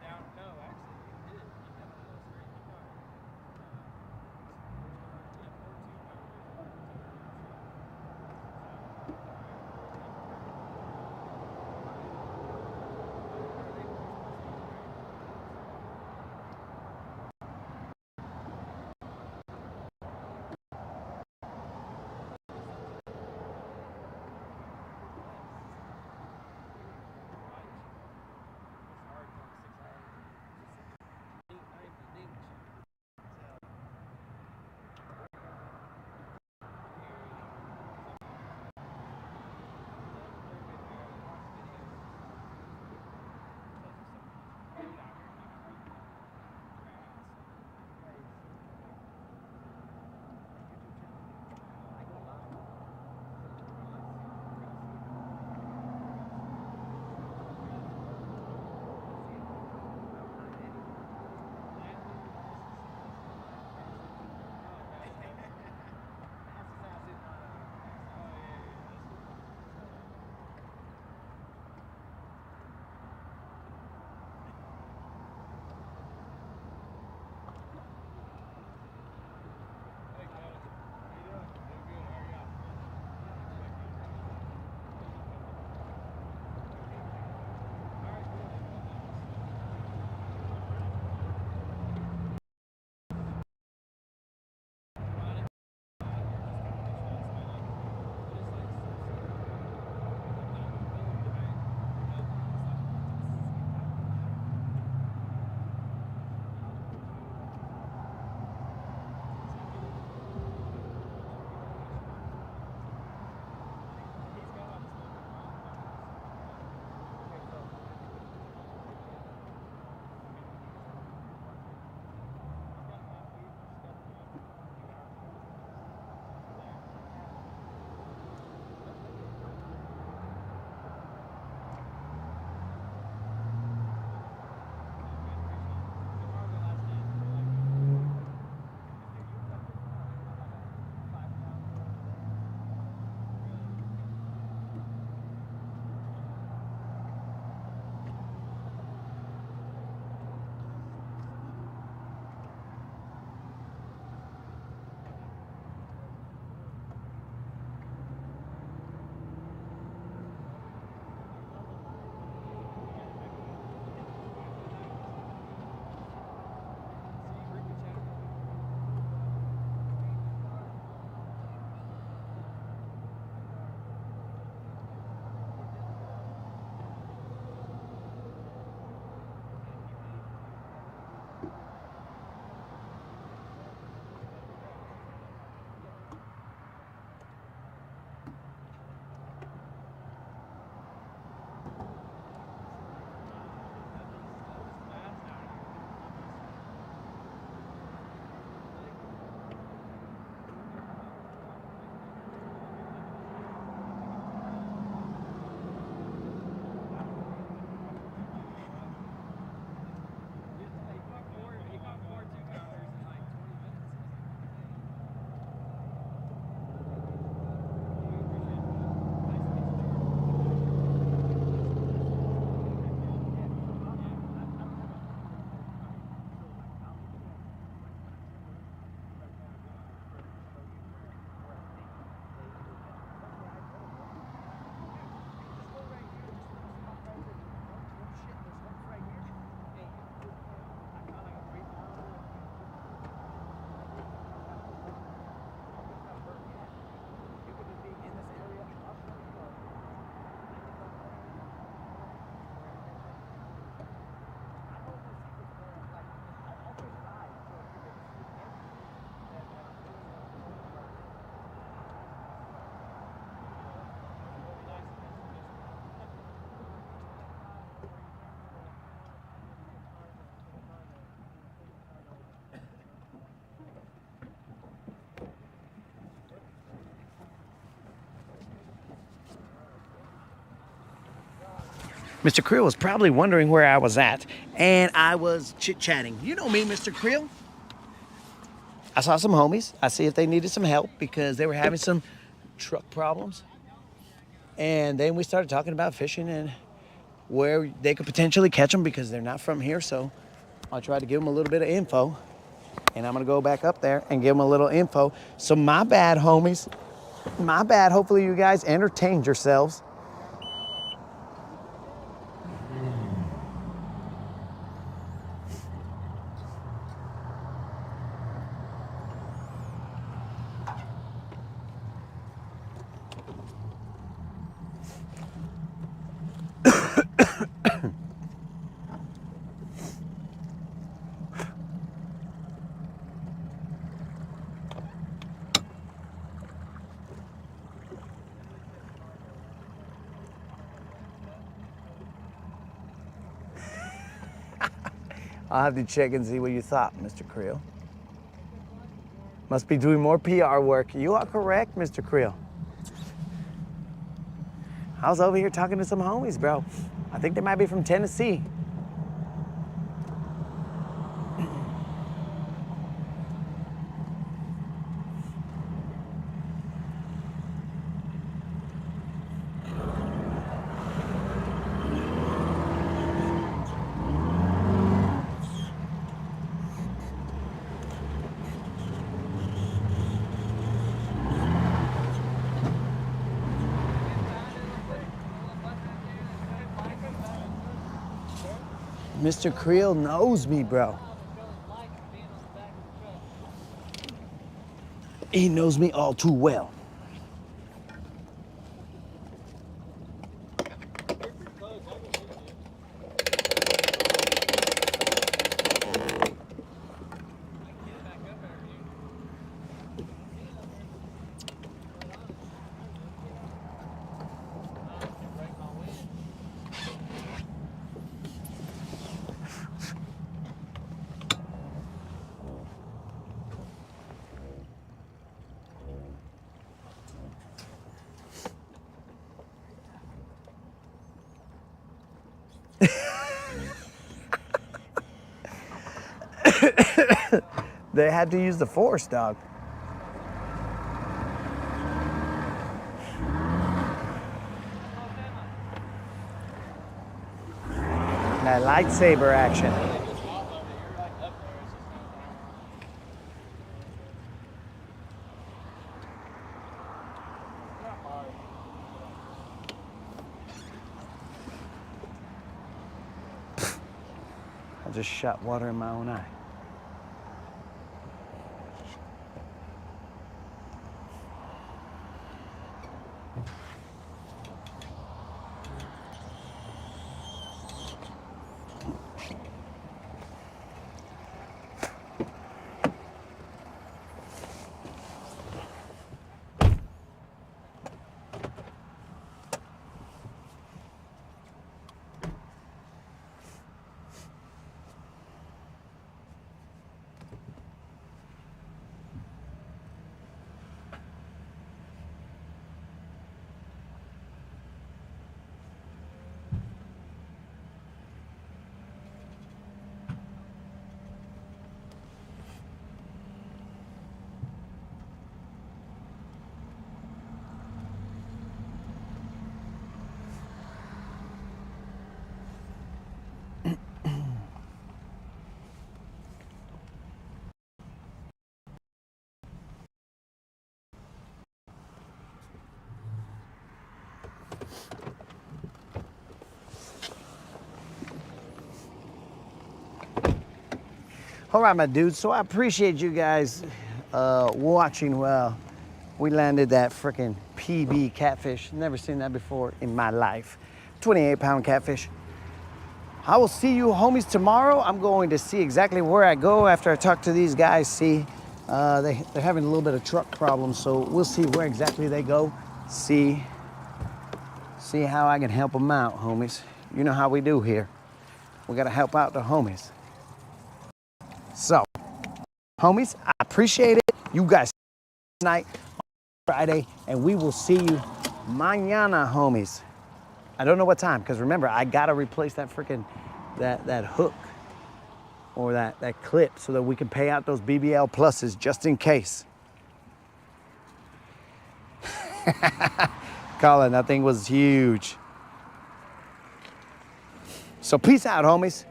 down. No, actually, he did. He got a little straight. He got, Mr. Creel was probably wondering where I was at, and I was chit-chatting. You know me, Mr. Creel. I saw some homies. I see if they needed some help because they were having some truck problems. And then we started talking about fishing, and where they could potentially catch them because they're not from here. So I'll try to give them a little bit of info. And I'm gonna go back up there and give them a little info. So my bad, homies. My bad. Hopefully you guys entertained yourselves. I'll have to check and see what you thought, Mr. Creel. Must be doing more PR work. You are correct, Mr. Creel. I was over here talking to some homies, bro. I think they might be from Tennessee. Mr. Creel knows me, bro. He knows me all too well. They had to use the force, dog. That lightsaber action. I just shot water in my own eye. All right, my dudes, so I appreciate you guys watching while we landed that freaking PB catfish. Never seen that before in my life. 28-pound catfish. I will see you homies tomorrow. I'm going to see exactly where I go after I talk to these guys. See, they're having a little bit of truck problems, so we'll see where exactly they go. See how I can help them out, homies. You know how we do here. We gotta help out the homies. So, homies, I appreciate it. You guys tonight, Friday, and we will see you mañana, homies. I don't know what time, because remember, I gotta replace that freaking, that hook or that clip so that we can pay out those BBL pluses just in case. Colin, that thing was huge. So peace out, homies.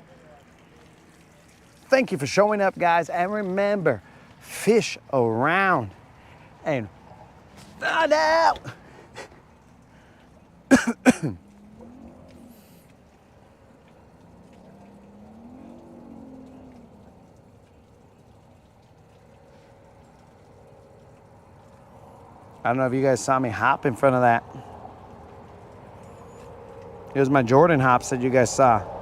Thank you for showing up, guys. And remember, fish around and find out. I don't know if you guys saw me hop in front of that. Here's my Jordan hops that you guys saw.